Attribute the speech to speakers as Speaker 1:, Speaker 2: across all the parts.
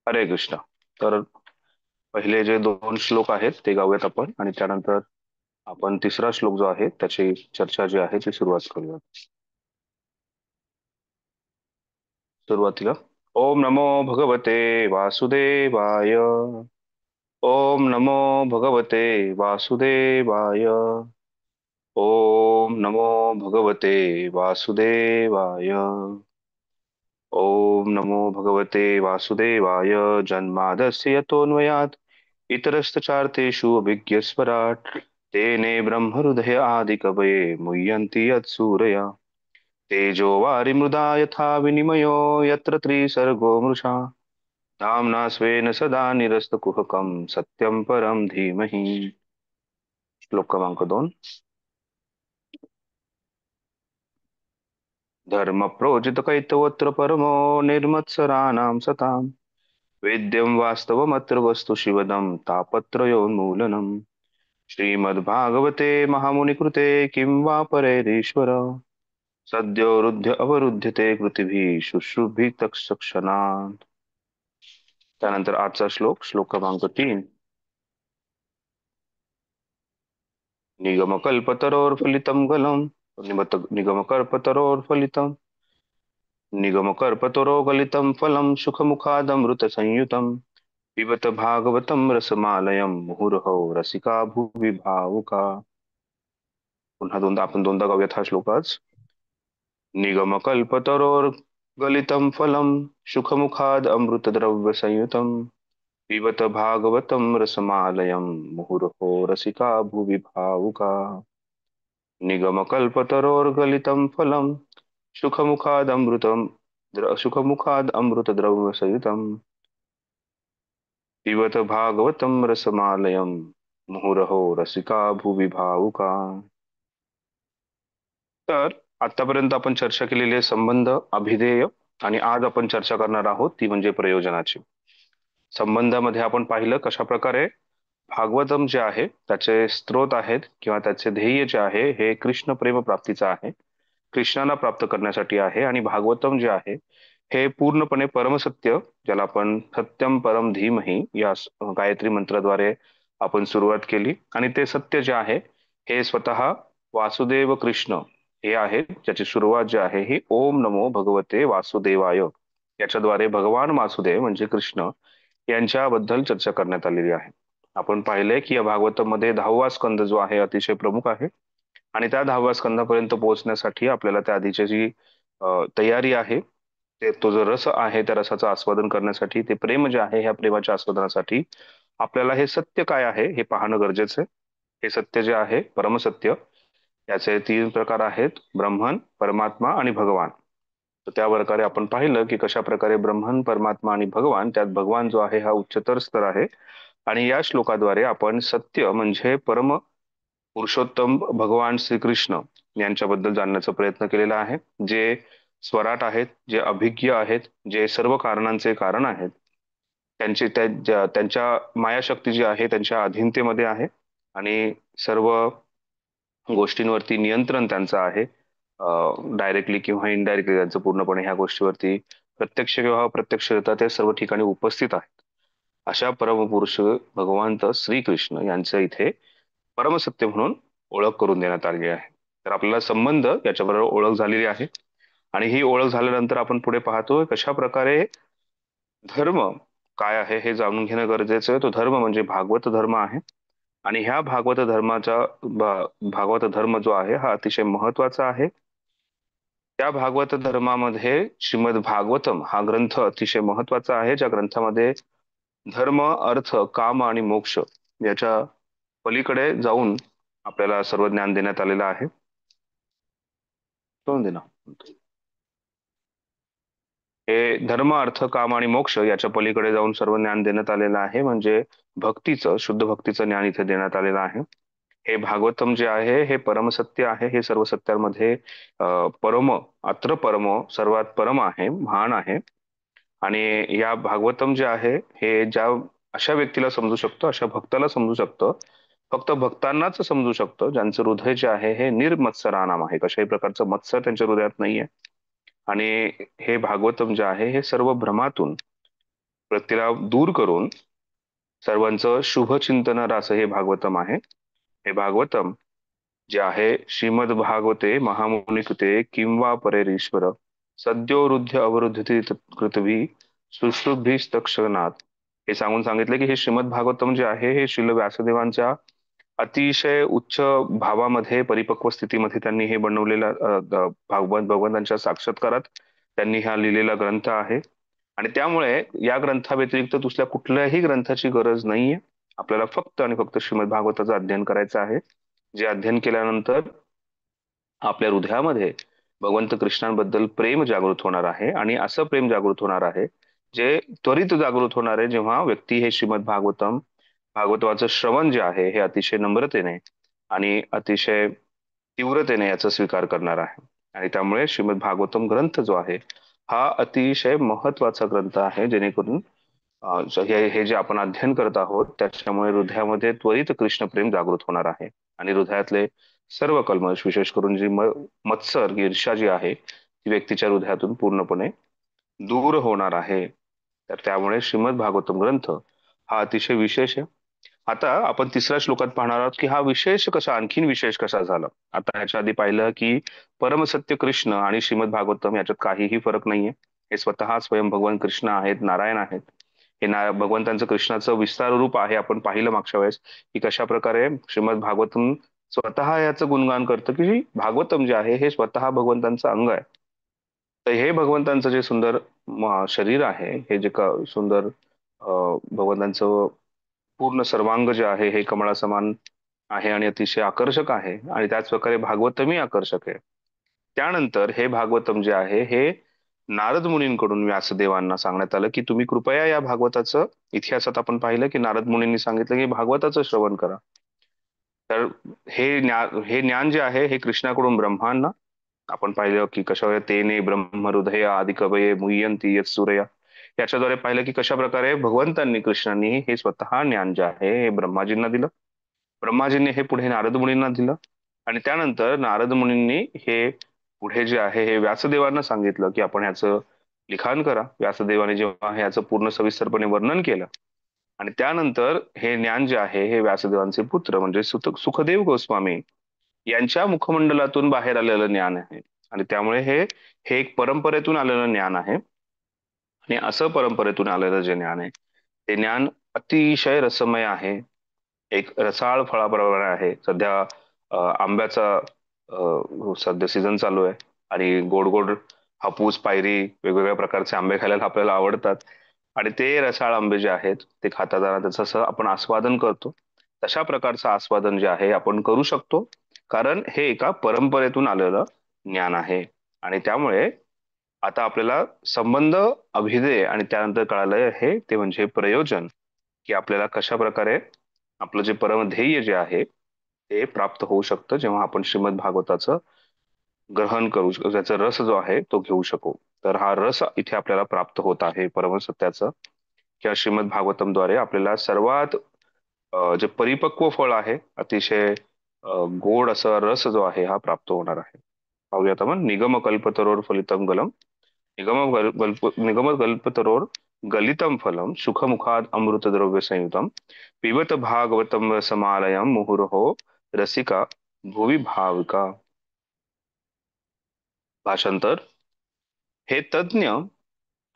Speaker 1: हरे कृष्ण. तर पहिले जे दोन श्लोक आहेत ते गाऊयात आपण आणि त्यानंतर आपण तिसरा श्लोक जो आहे त्याची चर्चा जी आहे ती सुरुवात करूया. सुरुवातीला ओम नमो भगवते वासुदेवाय. ओम नमो भगवते वासुदेवाय. ओम नमो भगवते वासुदेवाय. ओम नमो भगवते वासुदेवाय. जन्मादस्य यतोऽन्वयात् इतरश्चार्थेषु अभिज्ञस्वराट् तेने ब्रह्महृदय आदिकवये मुह्यन्ति यत्सूरया. तेजो वारिमृदा यथा विनिमयो यत्र त्रिसर्गो मृषा धाम्ना स्वेन सदा निरस्तकुहकं सत्यं परं धीमहि. श्लोक क्रमांक 2. धर्म प्रोजित कैतवोत्र परमो निर्मत्सराणां सताम् वेद्यं वास्तवमत्र वस्तु शिवदं तापत्रयोन्मूलनम्. श्रीमद्भागवते महामुनिकृते किं वा परैरीश्वर सद्यो रुद्ध अवरुध्यते कृतिभिः शुश्रूषुभिः तत्क्षणात्. त्यानंतर आजचा श्लोक श्लोक क्रमांक 3. निगमकल्पतरोर्फलितं गलं निगमकल्पतरोर्फलितं निगमकल्पतरो गलितं फलं सुखमुखादमृतसंयुतं पिबत भागवतं रसमालयं मुहुरहो रसिका भुवि भावुका. पुन्हा दोनदा आपण दोनदा गाऊयात हा श्लोक आज. निगमकल्पतरोर्गलितं फलं सुखमुखाद अमृतद्रव्यसंयुतं पिबत भागवतं रसमालयं मुहुरहो रसिका भुवि भावुका. निगमकल्पतरोर्गलितं फलं सुखमुखादमृतद्रव्यसंयुतं पिबत भागवतं रसमालयं मुहुरहो रसिका भुवि भावुका. तर आतापर्यंत आपण चर्चा केलेले संबंध, अभिधेय आणि आज आपण चर्चा करणार आहोत ती म्हणजे प्रयोजनाची. संबंधामध्ये आपण पाहिलं कशा प्रकारे भागवतम जे आहे त्याचे स्त्रोत आहेत किंवा त्याचे ध्येय जे आहे हे कृष्ण प्रेम प्राप्तीचं आहे, कृष्णाला प्राप्त करण्यासाठी आहे. आणि भागवतम जे आहे हे पूर्णपणे परमसत्य, ज्याला आपण सत्यम परम धीमहि या गायत्री मंत्राद्वारे आपण सुरुवात केली. आणि ते सत्य जे आहे हे स्वतः वासुदेव कृष्ण हे आहेत, ज्याची सुरुवात जी आहे ही ओम नमो भगवते वासुदेवाय याच्याद्वारे भगवान वासुदेव म्हणजे कृष्ण यांच्याबद्दल चर्चा करण्यात आलेली आहे. आपण पाहिलंय की या भागवतामध्ये 10वा स्कंद जो आहे अतिशय प्रमुख आहे आणि त्या 10व्या स्कंदापर्यंत पोहोचण्यासाठी आपल्याला त्या आधीची जी तयारी आहे, ते तो जो रस आहे त्या रसाचं आस्वादन करण्यासाठी, ते प्रेम जे आहे ह्या प्रेमाच्या आस्वादनासाठी आपल्याला हे सत्य काय आहे हे पाहणं गरजेचं आहे. हे सत्य जे आहे परमसत्य याचे 3 प्रकार आहेत: ब्रह्मन, परमात्मा आणि भगवान. तर त्या प्रकारे आपण पाहिलं की कशा प्रकारे ब्रह्मन, परमात्मा आणि भगवान, त्यात भगवान जो आहे हा उच्चतर स्तर आहे. आणि या श्लोकाद्वारे आपण सत्य म्हणजे परम पुरुषोत्तम भगवान श्रीकृष्ण यांच्याबद्दल जाणण्याचा प्रयत्न केलेला आहे, जे स्वराट आहेत, जे अभिज्ञ आहेत, जे सर्व कारणांचे कारण आहेत. त्यांच्या मायाशक्ती जी आहे त्यांच्या अधीनतेमध्ये आहे आणि सर्व गोष्टींवरती नियंत्रण त्यांचं आहे. डायरेक्टली किंवा इनडायरेक्टली त्यांचं पूर्णपणे ह्या गोष्टीवरती प्रत्यक्ष किंवा अप्रत्यक्षरित्या ते सर्व ठिकाणी उपस्थित आहेत. अशा परमपुरुष भगवंत श्रीकृष्ण यांचं इथे परमसत्य म्हणून ओळख करून देण्यात आली आहे. तर आपल्याला संबंध याच्याबरोबर ओळख झालेली आहे आणि ही ओळख झाल्यानंतर आपण पुढे पाहतोय कशा प्रकारे धर्म काय आहे हे जाणून घेणं गरजेचं आहे. तो धर्म म्हणजे भागवत धर्म आहे आणि ह्या भागवत धर्म जो आहे हा अतिशय महत्वाचा आहे. त्या भागवत धर्मामध्ये श्रीमद भागवतम हा ग्रंथ अतिशय महत्वाचा आहे, ज्या ग्रंथामध्ये धर्म, अर्थ, काम आणि मोक्ष याच्या पलीकडे जाऊन आपल्याला सर्व ज्ञान देण्यात आलेलं आहे. दोन देना हे धर्म, अर्थ, काम आणि मोक्ष याच्या पलीकडे जाऊन सर्व ज्ञान देण्यात आलेलं आहे, म्हणजे भक्तीचं, शुद्ध भक्तीचं ज्ञान इथे देण्यात आलेलं आहे. हे भागवतम जे आहे हे परमसत्य आहे. हे सर्व सत्यांमध्ये परम, अत्र परम, सर्वात परम आहे, महान आहे. आणि या भागवतम जे आहे हे ज्या अशा व्यक्तीला समजू शकतो, अशा भक्ताला समजू शकतं, फक्त भक्तांनाच समजू शकतं ज्यांचं हृदय जे आहे हे निर्मत्सरानाम आहे, कशाही प्रकारचं मत्सर त्यांच्या हृदयात नाहीये. आणि हे भागवतम जे आहे हे सर्व भ्रमातून व्यक्तीला दूर करून सर्वांचं शुभ चिंतन असं हे भागवतम आहे. हे भागवतम जे आहे, श्रीमद भागवते महामुनी कृते किंवा परेरीश्वर सद्यो वृद्ध अवरुद्धती कृतवी सुश्रुतभिस्तक्षणात, हे सांगून सांगितले की हे श्रीमद भागवतम जे आहे हे श्रील व्यासदेवांच्या अतिशय उच्च भावामध्ये परिपक्व स्थितीमध्ये त्यांनी हे बनवलेलं भगवंतांच्या साक्षात्कारात त्यांनी हा लिहिलेला ग्रंथ आहे. आणि त्यामुळे या ग्रंथाव्यतिरिक्त दुसऱ्या कुठल्याही ग्रंथाची गरज नाहीये. आपल्याला फक्त आणि फक्त श्रीमद भागवताचं अध्ययन करायचं आहे. जे अध्ययन केल्यानंतर आपल्या हृदयामध्ये भगवंत कृष्णांबद्दल प्रेम जागृत होणार आहे. आणि असं प्रेम जागृत होणार आहे जे त्वरित जागृत होणार आहे जेव्हा व्यक्ती हे श्रीमद भागवताचं श्रवण जे आहे हे अतिशय नम्रतेने आणि अतिशय तीव्रतेने याचा स्वीकार करणार आहे. आणि त्यामुळे श्रीमद भागवतम ग्रंथ जो आहे हा अतिशय महत्वाचा ग्रंथ आहे, जेणेकरून हे जे आपण अध्ययन करत आहोत त्याच्यामुळे हृदयामध्ये त्वरित कृष्ण प्रेम जागृत होणार आहे. आणि हृदयातले सर्व कल्मश, विशेष करून जी मत्सर ईर्ष्या जी आहे ती व्यक्तीच्या हृदयातून पूर्णपणे दूर होणार आहे. तर त्यामुळे श्रीमद भागवतम ग्रंथ हा अतिशय विशेष आहे. आता आपण तिसऱ्या श्लोकात पाहणार आहोत की हा विशेष कसा, आणखीन विशेष कसा झाला. आता ह्याच्या आधी पाहिलं की परमसत्य कृष्ण आणि श्रीमद भागवतम याच्यात काहीही फरक नाहीये. हे स्वतः स्वयं भगवान कृष्ण आहेत, नारायण आहेत. हे भगवंतांचं कृष्णाचं विस्तार रूप आहे. आपण पाहिलं मागच्या वेळेस की कशा प्रकारे श्रीमद भागवतम स्वतः याचं गुणगान करतं की भागवतम जे आहे हे स्वतः भगवंतांचं अंग आहे. तर हे भगवंतांचं जे सुंदर शरीर आहे, हे जे सुंदर भगवंतांचं पूर्ण सर्वांग जे आहे हे कमळा समान आहे आणि अतिशय आकर्षक आहे. आणि त्याच प्रकारे भागवतमही आकर्षक आहे. त्यानंतर हे भागवतम जे आहे हे नारद मुनींकडून व्यासदेवांना सांगण्यात आलं की तुम्ही कृपया या भागवताचं, इतिहासात आपण पाहिलं की नारद मुनींनी सांगितलं की भागवताचं श्रवण करा. तर हे ज्ञान जे आहे हे कृष्णाकडून ब्रह्मांना, आपण पाहिलं की कशा तेने ब्रह्म हृदय आदि कवये मुह्यंती यत् सूरया, याच्याद्वारे पाहिलं की कशा प्रकारे भगवंतांनी, कृष्णांनी हे स्वतः ज्ञान जे आहे हे ब्रह्माजींना दिलं. ब्रह्माजींनी हे पुढे नारद मुनींना दिलं. आणि त्यानंतर नारद मुनींनी हे पुढे जे आहे हे व्यासदेवांना सांगितलं की आपण ह्याचं लिखाण करा. व्यासदेवाने जेव्हा ह्याचं पूर्ण सविस्तरपणे वर्णन केलं आणि त्यानंतर हे ज्ञान जे आहे हे व्यासदेवांचे पुत्र म्हणजे सुखदेव गोस्वामी यांच्या मुखमंडलातून बाहेर आलेलं ज्ञान आहे. आणि त्यामुळे हे हे एक परंपरेतून आलेलं ज्ञान आहे. आणि असं परंपरेतून आलेलं जे ज्ञान आहे ते ज्ञान अतिशय रसमय आहे. एक रसाळ फळाप्रमाणे आहे. सध्या आंब्याचा सध्या सीझन चालू आहे आणि गोड गोड हापूस, पायरी, वेगवेगळ्या प्रकारचे आंबे खायला आपल्याला आवडतात. आणि ते रसाळ आंबे जे आहेत ते खाताना त्याचं असं आपण आस्वादन करतो. तशा प्रकारचं आस्वादन जे आहे आपण करू शकतो, कारण हे एका परंपरेतून आलेलं ज्ञान आहे. आणि त्यामुळे आता आपल्याला संबंध, अभिधेय आणि त्यानंतर कळालं हे ते म्हणजे प्रयोजन, की आपल्याला कशा प्रकारे आपलं जे परम ध्येय जे आहे ते प्राप्त होऊ शकतं जेव्हा आपण श्रीमद भागवताचं ग्रहण करू, त्याचा रस जो आहे तो घेऊ शकू. तर हा रस इथे आपल्याला प्राप्त होत आहे परमसत्याचं, किंवा श्रीमद भागवतमद्वारे आपल्याला सर्वात जे परिपक्व फळ आहे, अतिशय गोड असा रस जो आहे हा प्राप्त होणार आहे. पाहूयात आपण. निगम कल्पतरोर फलितम गलम, निगम कल्पतरोर गलितम फलम सुखमुखाद अमृत द्रव्य संयुतम पिबत भागवतम रसमालयम मुहुर्हो रसिका भुवि भाविका. भाषांतर. हे तज्ज्ञ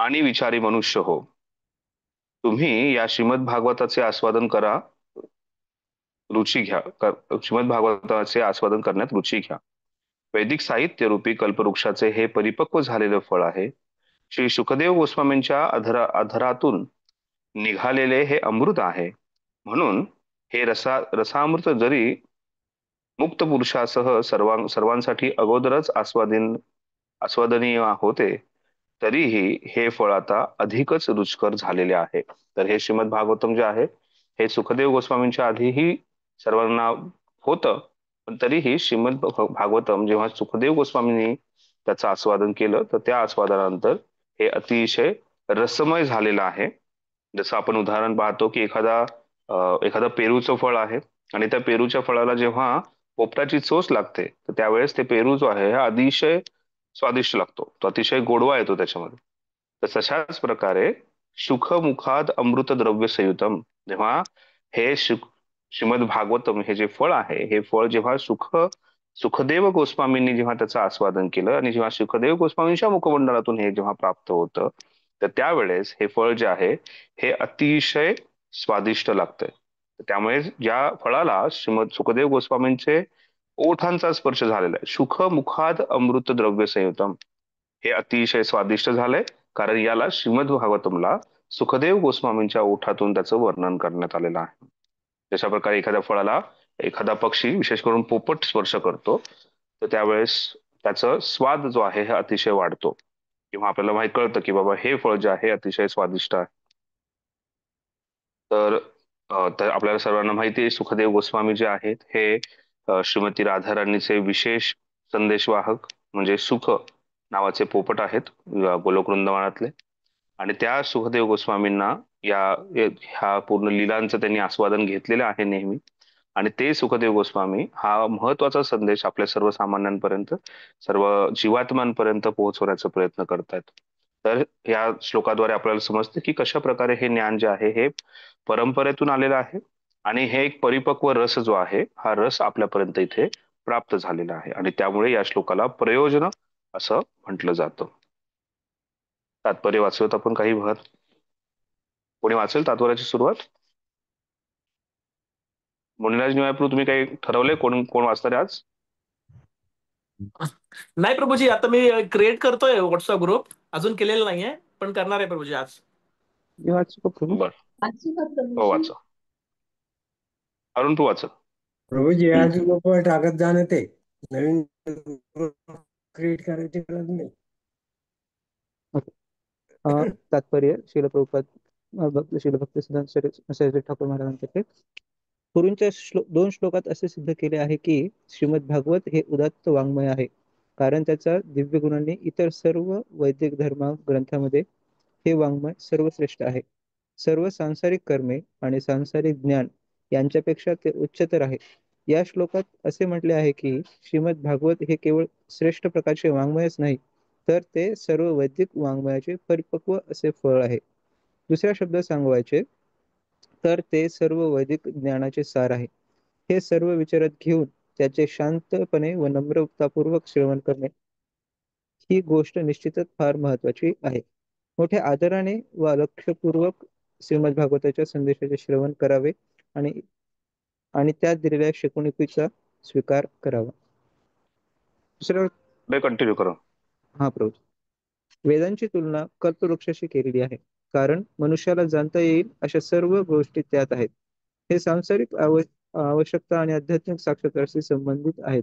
Speaker 1: आणि विचारी मनुष्य हो, तुम्ही या श्रीमद भागवताचे आस्वादन करा, रुची घ्या. श्रीमद भागवताचे आस्वादन करण्यात रुची घ्या. वैदिक साहित्य रूपी कल्पवृक्षाचे हे परिपक्व झालेलं फळ आहे. श्री सुखदेव गोस्वामींच्या अधरातून निघालेले हे अमृत आहे. म्हणून हे रसामृत जरी मुक्त पुरुषासह सर्वांसाठी अगोदरच आस्वादनीय होते, तरीही हे फळ आता अधिकच रुचकर झालेले आहे. तर हे श्रीमद भागवतम जे आहे हे सुखदेव गोस्वामींच्या आधीही सर्वांना होतं, पण तरीही श्रीमद भागवतम जेव्हा सुखदेव गोस्वामींनी त्याचं आस्वादन केलं तर त्या आस्वादनानंतर हे अतिशय रसमय झालेलं आहे. जसं आपण उदाहरण पाहतो की एखादा पेरूचं फळ आहे आणि त्या पेरूच्या फळाला जेव्हा पोपटाची चोच लागते तर त्यावेळेस ते पेरू जो आहे हा अतिशय स्वादिष्ट लागतो, तो अतिशय गोडवा येतो त्याच्यामध्ये. तर तशाच प्रकारे सुखमुखाद अमृत द्रव्य संयुतम. जेव्हा हे श्रीमद भागवतम हे जे फळ आहे, हे फळ जेव्हा सुखदेव गोस्वामींनी जेव्हा त्याचं आस्वादन केलं आणि जेव्हा सुखदेव गोस्वामींच्या मुखमंडळातून हे जेव्हा प्राप्त होतं, तर त्यावेळेस हे फळ जे आहे हे अतिशय स्वादिष्ट लागतंय. त्यामुळे ज्या फळाला श्रीमद सुखदेव गोस्वामींचे ओठांचा स्पर्श झालेला आहे, सुख मुखाद अमृत द्रव्य संयुतम, हे अतिशय स्वादिष्ट झालंय. कारण याला श्रीमद भागवतमला सुखदेव गोस्वामींच्या ओठातून त्याचं वर्णन करण्यात आलेलं आहे. जशा प्रकारे एखाद्या फळाला एखादा पक्षी, विशेष करून पोपट, स्पर्श करतो, तर त्यावेळेस त्याचा स्वाद जो आहे हे अतिशय वाढतो, किंवा आपल्याला माहित कळतं की बाबा हे फळ जे आहे अतिशय स्वादिष्ट आहे. तर तर आपल्याला सर्वांना माहिती आहे, सुखदेव गोस्वामी जे आहेत हे श्रीमती राधाराणीचे विशेष संदेशवाहक म्हणजे सुख नावाचे पोपट आहेत गोलोक वृंदावनातले. आणि त्या सुखदेव गोस्वामींना या ह्या पूर्ण लीलांचं त्यांनी आस्वादन घेतलेलं आहे नेहमी. आणि ते सुखदेव गोस्वामी हा महत्वाचा संदेश आपल्या सर्वसामान्यांपर्यंत, सर्व जीवात्म्यांपर्यंत पोहोचवण्याचा प्रयत्न करतात. तर या श्लोकाद्वारे आपल्याला समजते की कशा प्रकारे हे ज्ञान जे आहे हे परंपरेतून आलेलं आहे, आणि हे एक परिपक्व रस जो आहे हा रस आपल्यापर्यंत इथे प्राप्त झालेला आहे, आणि त्यामुळे या श्लोकाला प्रयोजन असं म्हटलं जातं. तात्पर्य वाचूयात आपण काही भाग. कोणी वाचेल तात्पर्याची सुरुवात? मुनिराज निवायप्रू, तुम्ही काही ठरवले कोण कोण वाचणार आहे आज?
Speaker 2: नाही प्रभूजी, आता मी क्रिएट करतोय व्हॉट्सअप ग्रुप, अजून केलेलं नाहीये, पण करणार आहे प्रभूजी आज.
Speaker 3: मी वाचू का प्रभू?
Speaker 1: बर,
Speaker 4: वाचू का
Speaker 1: हो
Speaker 4: प्रभूजी?
Speaker 1: वाचा. अरुण तू वाच.
Speaker 5: प्रभूजी आज लोक टाकत जाणं ते नवीन क्रिएट करायची गरज नाही.
Speaker 3: तात्पर्य श्रील प्रभुपाद श्रील भक्त सिद्धांत सरस्वती ठाकूर महाराजांचे. पूर्वीच्या दोन श्लोकात असे सिद्ध केले आहे की श्रीमद भागवत हे उदात्त वाङ्मय आहे, कारण त्याच्या दिव्य गुणांनी इतर सर्व वैदिक धर्म ग्रंथामध्ये हे वाङ्मय सर्वश्रेष्ठ आहे. सर्व सांसारिक कर्मे आणि सांसारिक ज्ञान यांच्यापेक्षा ते उच्चतर आहे. या श्लोकात असे म्हटले आहे की श्रीमद भागवत हे केवळ श्रेष्ठ प्रकारचे वाङ्मयच नाही, तर ते सर्व वैदिक वाङ्मयाचे परिपक्व असे फळ आहे. दुसऱ्या शब्दात सांगवायचे तर ते सर्व वैदिक ज्ञानाचे सार आहे. हे सर्व विचारात घेऊन त्याचे शांतपणे व नम्रतापूर्वक श्रवण करणे ही गोष्ट निश्चितच फार महत्वाची आहे. मोठ्या आदराने व लक्षपूर्वक श्रीमद भागवताच्या संदेशाचे श्रवण करावे आणि आणि त्यात दिलेल्या शिकवणुकीचा स्वीकार करावा. दुसऱ्या
Speaker 1: कंटिन्यू करा.
Speaker 3: हा प्रभू, वेदांची तुलना कल्पवृक्षाशी केलेली आहे, कारण मनुष्याला जाणता येईल अशा सर्व गोष्टी त्यात आहेत. हे सांसारिक आवश्यकता आणि आध्यात्मिक साक्षात्काराशी संबंधित आहेत.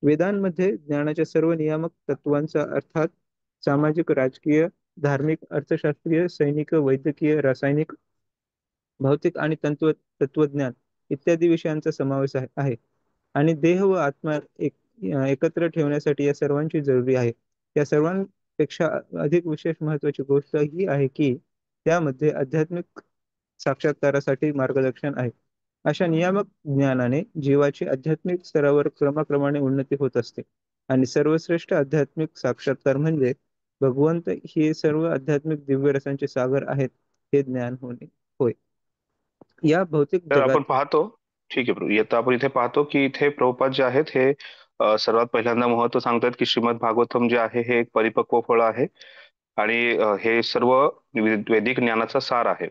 Speaker 3: वेदांमध्ये ज्ञानाच्या सर्व नियामक तत्वांचा अर्थात सामाजिक, राजकीय, धार्मिक, अर्थशास्त्रीय, सैनिक, वैद्यकीय, रासायनिक, भौतिक आणि तत्वज्ञान इत्यादी विषयांचा समावेश आहे. आणि देह व आत्मा एकत्र ठेवण्यासाठी या सर्वांची जरुरी आहे. या सर्वांपेक्षा अधिक विशेष महत्वाची गोष्ट ही आहे की त्यामध्ये आध्यात्मिक साक्षात्कारासाठी मार्गदर्शन आहे. अशा नियामक ज्ञानाने जीवाची आध्यात्मिक स्तरावर क्रमाक्रमाने उन्नती होत असते, आणि सर्वश्रेष्ठ आध्यात्मिक साक्षात्कार म्हणजे भगवंत हे सर्व आध्यात्मिक दिव्य रसांचे सागर आहेत हे ज्ञान होणे होय. या भौतिक
Speaker 1: तर आपण
Speaker 3: जगात
Speaker 1: पाहतो, ठीक आहे प्रभू, येतं आपण इथे पाहतो की इथे प्रभुपाद जे आहेत हे सर्वात पहिल्यांदा महत्व सांगतात की श्रीमद भागवतम जे आहे हे एक परिपक्व फळ आहे, आणि हे सर्व वैदिक ज्ञानाचा सार आहे.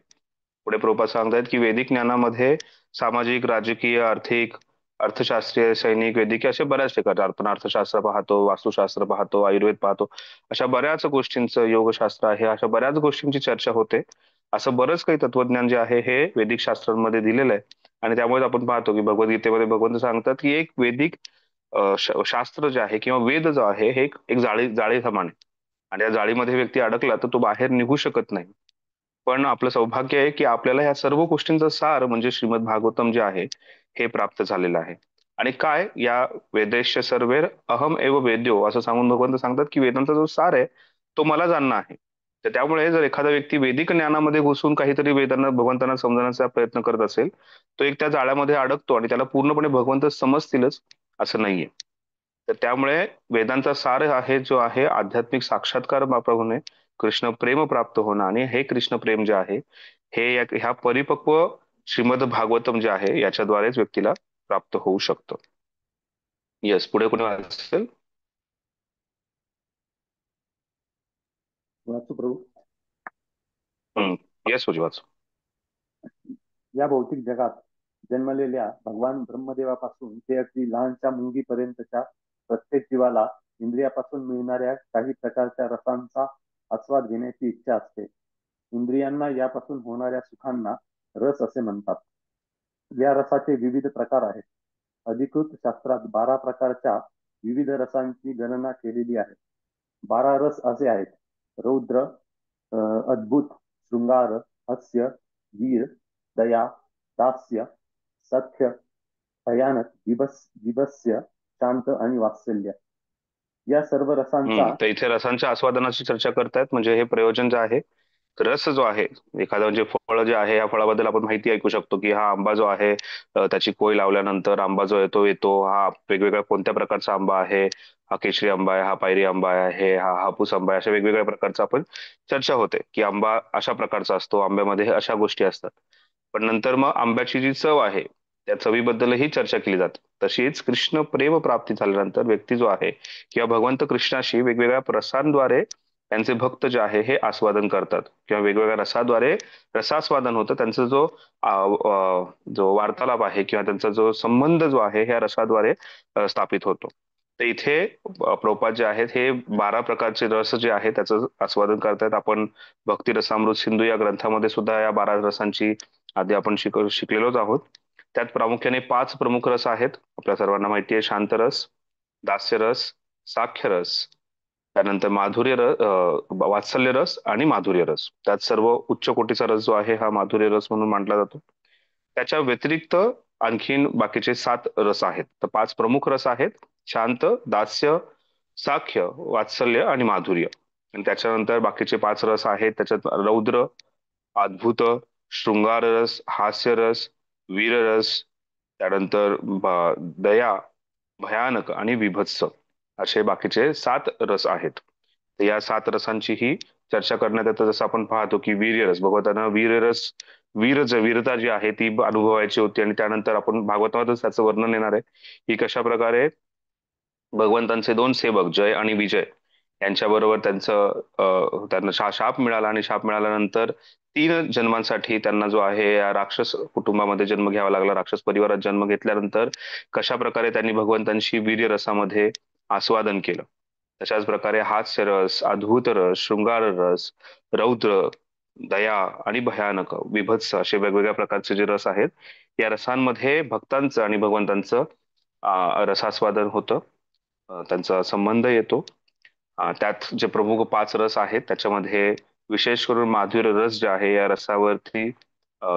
Speaker 1: पुढे प्रभुपाद सांगतायत की वैदिक ज्ञानामध्ये सामाजिक, राजकीय, आर्थिक, अर्थशास्त्रीय, सैनिक, वैद्यकीय असे बऱ्याच ठिकाणी आपण अर्थशास्त्र पाहतो, वास्तुशास्त्र पाहतो, आयुर्वेद पाहतो, अशा बऱ्याच गोष्टींचं, योगशास्त्र आहे, अशा बऱ्याच गोष्टींची चर्चा होते. असं बरंच काही तत्वज्ञान जे आहे हे वैदिक शास्त्रांमध्ये दिलेलं आहे. आणि त्यामुळे आपण पाहतो की भगवद्गीतेमध्ये भगवंत सांगतात की एक वैदिक शास्त्र जे आहे किंवा वेद जो आहे हे एक जाळी समान आहे, आणि या जाळीमध्ये व्यक्ती अडकला तर तो बाहेर निघू शकत नाही. पण आपलं सौभाग्य आहे की आपल्याला या सर्व गोष्टींचा सार म्हणजे श्रीमद भागवतम जे आहे हे प्राप्त झालेलं आहे. आणि काय, या वेदेश सर्वेर अहम एव वेद्यो असं सांगून भगवंत सांगतात की वेदांचा जो सार आहे तो मला जाणणं आहे. तर त्यामुळे जर एखादा व्यक्ती वैदिक ज्ञानामध्ये घुसून काहीतरी वेदांना, भगवंतांना समजण्याचा प्रयत्न करत असेल, तो एक त्या जाळ्यामध्ये अडकतो, आणि त्याला पूर्णपणे भगवंत समजतीलच असं नाहीये. तर त्यामुळे वेदांचा सार आहे जो आहे आध्यात्मिक साक्षात्कार होणे कृष्ण प्रेम प्राप्त होणं आणि हे कृष्ण प्रेम जे आहे हे ह्या परिपक्व श्रीमद भागवतम जे आहे याच्याद्वारेच व्यक्तीला प्राप्त होऊ शकतं. येस, पुढे कोणी असेल?
Speaker 4: वाचू प्रभू.
Speaker 1: येस उजवाच.
Speaker 4: या भौतिक जगात जन्मलेल्या भगवान ब्रह्मदेवापासून ते अगदी लहानच्या मुंगीपर्यंतच्या प्रत्येक जीवाला इंद्रियापासून मिळणाऱ्या काही प्रकारच्या रसांचा आस्वाद घेण्याची इच्छा असते. इंद्रियांना यापासून होणाऱ्या सुखांना रस असे म्हणतात. या रसाचे विविध प्रकार आहेत. अधिकृत शास्त्रात 12 प्रकारच्या विविध रसांची गणना केलेली आहे. 12 रस असे आहेत: रौद्र, अद्भुत, शृंगार, हास्य, वीर, दया, दास्य, सख्य, भयानक, विभत्स्य, शांत आणि वात्सल्य. या सर्व रसांचा
Speaker 1: तर इथे रसांच्या आस्वादनाची चर्चा करतायत. म्हणजे हे प्रयोजन जे आहे, रस जो आहे, एखादं म्हणजे फळ जे आहे, या फळाबद्दल आपण माहिती ऐकू शकतो की हा आंबा जो आहे त्याची कोय लावल्यानंतर आंबा जो येतो हा वेगवेगळ्या कोणत्या प्रकारचा आंबा आहे, हा केशरी आंबा आहे, हा पायरी आंबा आहे, हा हापूस आंबा आहे, अशा वेगवेगळ्या प्रकारचा आपण चर्चा होते की आंबा अशा प्रकारचा असतो, आंब्यामध्ये अशा गोष्टी असतात. पण नंतर मग आंब्याची जी चव आहे त्या चवीबद्दलही चर्चा केली जाते. तशीच कृष्ण प्रेम प्राप्ती झाल्यानंतर व्यक्ती जो आहे किंवा भगवंत कृष्णाशी वेगवेगळ्या रसांद्वारे त्यांचे भक्त जे आहे हे आस्वादन करतात किंवा वेगवेगळ्या रसाद्वारे रसास्वादन होतं. त्यांचा जो वार्तालाप आहे किंवा त्यांचा जो संबंध जो आहे ह्या रसाद्वारे स्थापित होतो. तर इथे प्रभुपाद जे आहेत हे 12 प्रकारचे रस जे आहे त्याचं आस्वादन करतात. आपण भक्ती रसामृत सिंधू या ग्रंथामध्ये सुद्धा या 12 रसांची आधी आपण शिकलेलोच आहोत. त्यात प्रामुख्याने 5 प्रमुख रस आहेत. आपल्या सर्वांना माहिती आहे: शांतरस, दास्यरस, साख्यरस, त्यानंतर वात्सल्य रस आणि माधुर्य रस. त्यात सर्व उच्च कोटीचा रस जो आहे हा माधुर्य रस म्हणून मानला जातो. त्याच्या व्यतिरिक्त आणखीन बाकीचे 7 रस आहेत. तर 5 प्रमुख रस आहेत: शांत, दास्य, साख्य, वात्सल्य आणि माधुर्य. आणि त्याच्यानंतर बाकीचे 5 रस आहेत. त्याच्यात रौद्र, अद्भुत, शृंगार रस, हास्यरस, वीररस, त्यानंतर दया, भयानक आणि विभत्स असे बाकीचे 7 रस आहेत. तर या 7 रसांची ही चर्चा करण्यात येतं. जसं आपण पाहतो की वीर्यरस, भगवतांना वीरता जी आहे ती अनुभवायची होती. आणि त्यानंतर आपण भागवतामध्येच त्याचं वर्णन येणार आहे की कशा प्रकारे भगवंतांचे 2 सेवक जय आणि विजय यांच्याबरोबर त्यांना शाप मिळाला आणि शाप मिळाल्यानंतर 3 जन्मांसाठी त्यांना जो आहे या राक्षस कुटुंबामध्ये जन्म घ्यावा लागला. राक्षस परिवारात जन्म घेतल्यानंतर कशा प्रकारे त्यांनी भगवंतांशी वीर्य रसामध्ये आस्वादन केलं. तशाच प्रकारे हास्य रस, अद्भुत रस, शृंगार रस, रौद्र, दया आणि भयानक, विभत्स असे वेगवेगळ्या प्रकारचे जे रस आहेत या रसांमध्ये भक्तांचं आणि भगवंतांचं रसास्वादन होतं. त्यांचा संबंध येतो. त्यात जे प्रमुख 5 रस आहेत त्याच्यामध्ये विशेष करून माधुर्य रस जे आहे या रसावरती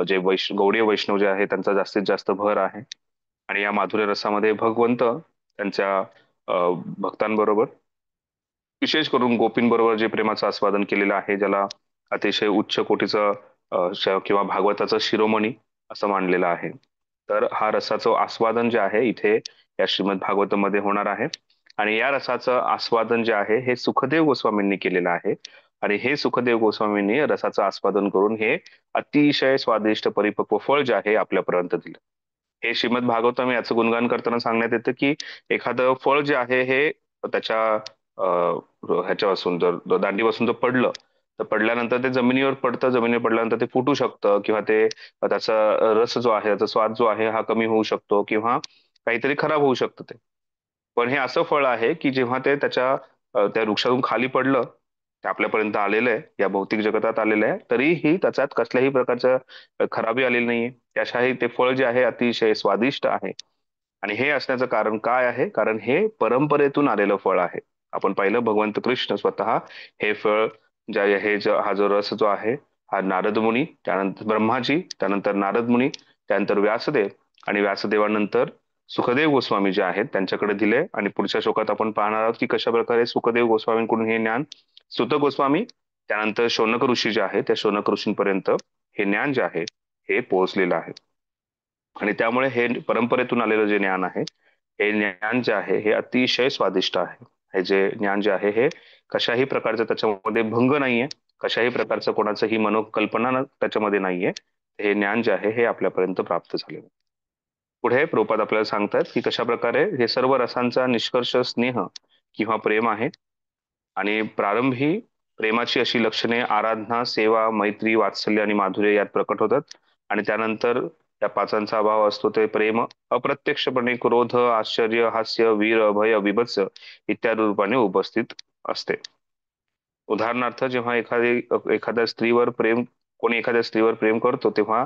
Speaker 1: जे गौडीय वैष्णव जे आहे त्यांचा जास्तीत जास्त भर आहे. आणि या माधुर्य रसामध्ये भगवंत त्यांच्या भक्तांबरोबर विशेष करून गोपींबरोबर जे प्रेमाचं आस्वादन केलेलं आहे, ज्याला अतिशय उच्च कोटीचं किंवा भागवताचं शिरोमणी असं मानलेलं आहे. तर हा रसाचं आस्वादन जे आहे इथे या श्रीमद भागवतमध्ये होणार आहे. आणि या रसाचं आस्वादन जे आहे हे सुखदेव गोस्वामींनी केलेलं आहे. आणि हे सुखदेव गोस्वामींनी रसाचं आस्वादन करून हे अतिशय स्वादिष्ट परिपक्व फळ जे आहे आपल्यापर्यंत दिलं. हे श्रीमद भागवतम याचं गुणगान करताना सांगण्यात येतं की एखादं फळ जे आहे हे त्याच्या ह्याच्यापासून जर दांडीपासून जर पडलं तर पडल्यानंतर ते जमिनीवर पडतं. जमिनीवर पडल्यानंतर ते फुटू शकतं किंवा ते त्याचा रस जो आहे, त्याचा स्वाद जो आहे हा कमी होऊ शकतो किंवा काहीतरी खराब होऊ शकतं ते. पण हे असं फळ आहे की जेव्हा ते त्या वृक्षातून खाली पडलं, ते आपल्यापर्यंत आलेलं आहे, या भौतिक जगतात आलेलं आहे, तरीही त्याच्यात कसल्याही प्रकारचं खराबी आलेली नाहीये. त्याशाही ते फळ जे आहे अतिशय स्वादिष्ट आहे. आणि हे असण्याचं कारण काय आहे? कारण हे परंपरेतून आलेलं फळ आहे. आपण पाहिलं भगवंत कृष्ण स्वतः हे फळ हा जो रस जो आहे हा नारद मुनी, त्यानंतर ब्रह्माजी, त्यानंतर नारद मुनी, त्यानंतर व्यासदेव आणि व्यासदेवानंतर सुखदेव गोस्वामी जे आहेत त्यांच्याकडे दिले. आणि पुढच्या श्लोकात आपण पाहणार आहोत की कशा प्रकारे सुखदेव गोस्वामींकडून हे ज्ञान सुत गोस्वामी, त्यानंतर शौनक ऋषी जे आहे त्या शौनक ऋषींपर्यंत हे ज्ञान जे आहे हे पोहोचलेलं आहे. आणि त्यामुळे हे परंपरेतून आलेलं जे ज्ञान आहे हे ज्ञान जे आहे हे अतिशय स्वादिष्ट आहे. हे जे ज्ञान जे आहे हे कशाही प्रकारचा त्याच्यामध्ये भंग नाहीये, कशाही प्रकारचं कोणाचंही मनोकल्पना त्याच्यामध्ये नाहीये. हे ज्ञान जे आहे हे आपल्यापर्यंत प्राप्त झालेलं. पुढे प्रभुपाद आपल्याला सांगतात की कशा प्रकारे हे सर्व रसांचा निष्कर्ष स्नेह किंवा प्रेम आहे. आणि प्रारंभी प्रेमाची अशी लक्षणे आराधना, सेवा, मैत्री, वात्सल्य आणि माधुर्य यात प्रकट होतात. आणि त्यानंतर त्या पाचांचा अभाव असतो ते प्रेम अप्रत्यक्षपणे क्रोध, आश्चर्य, हास्य, वीर, अभय, विभत्स इत्यादी रूपाने उपस्थित असते. उदाहरणार्थ जेव्हा कोणी एखाद्या स्त्रीवर प्रेम करतो तेव्हा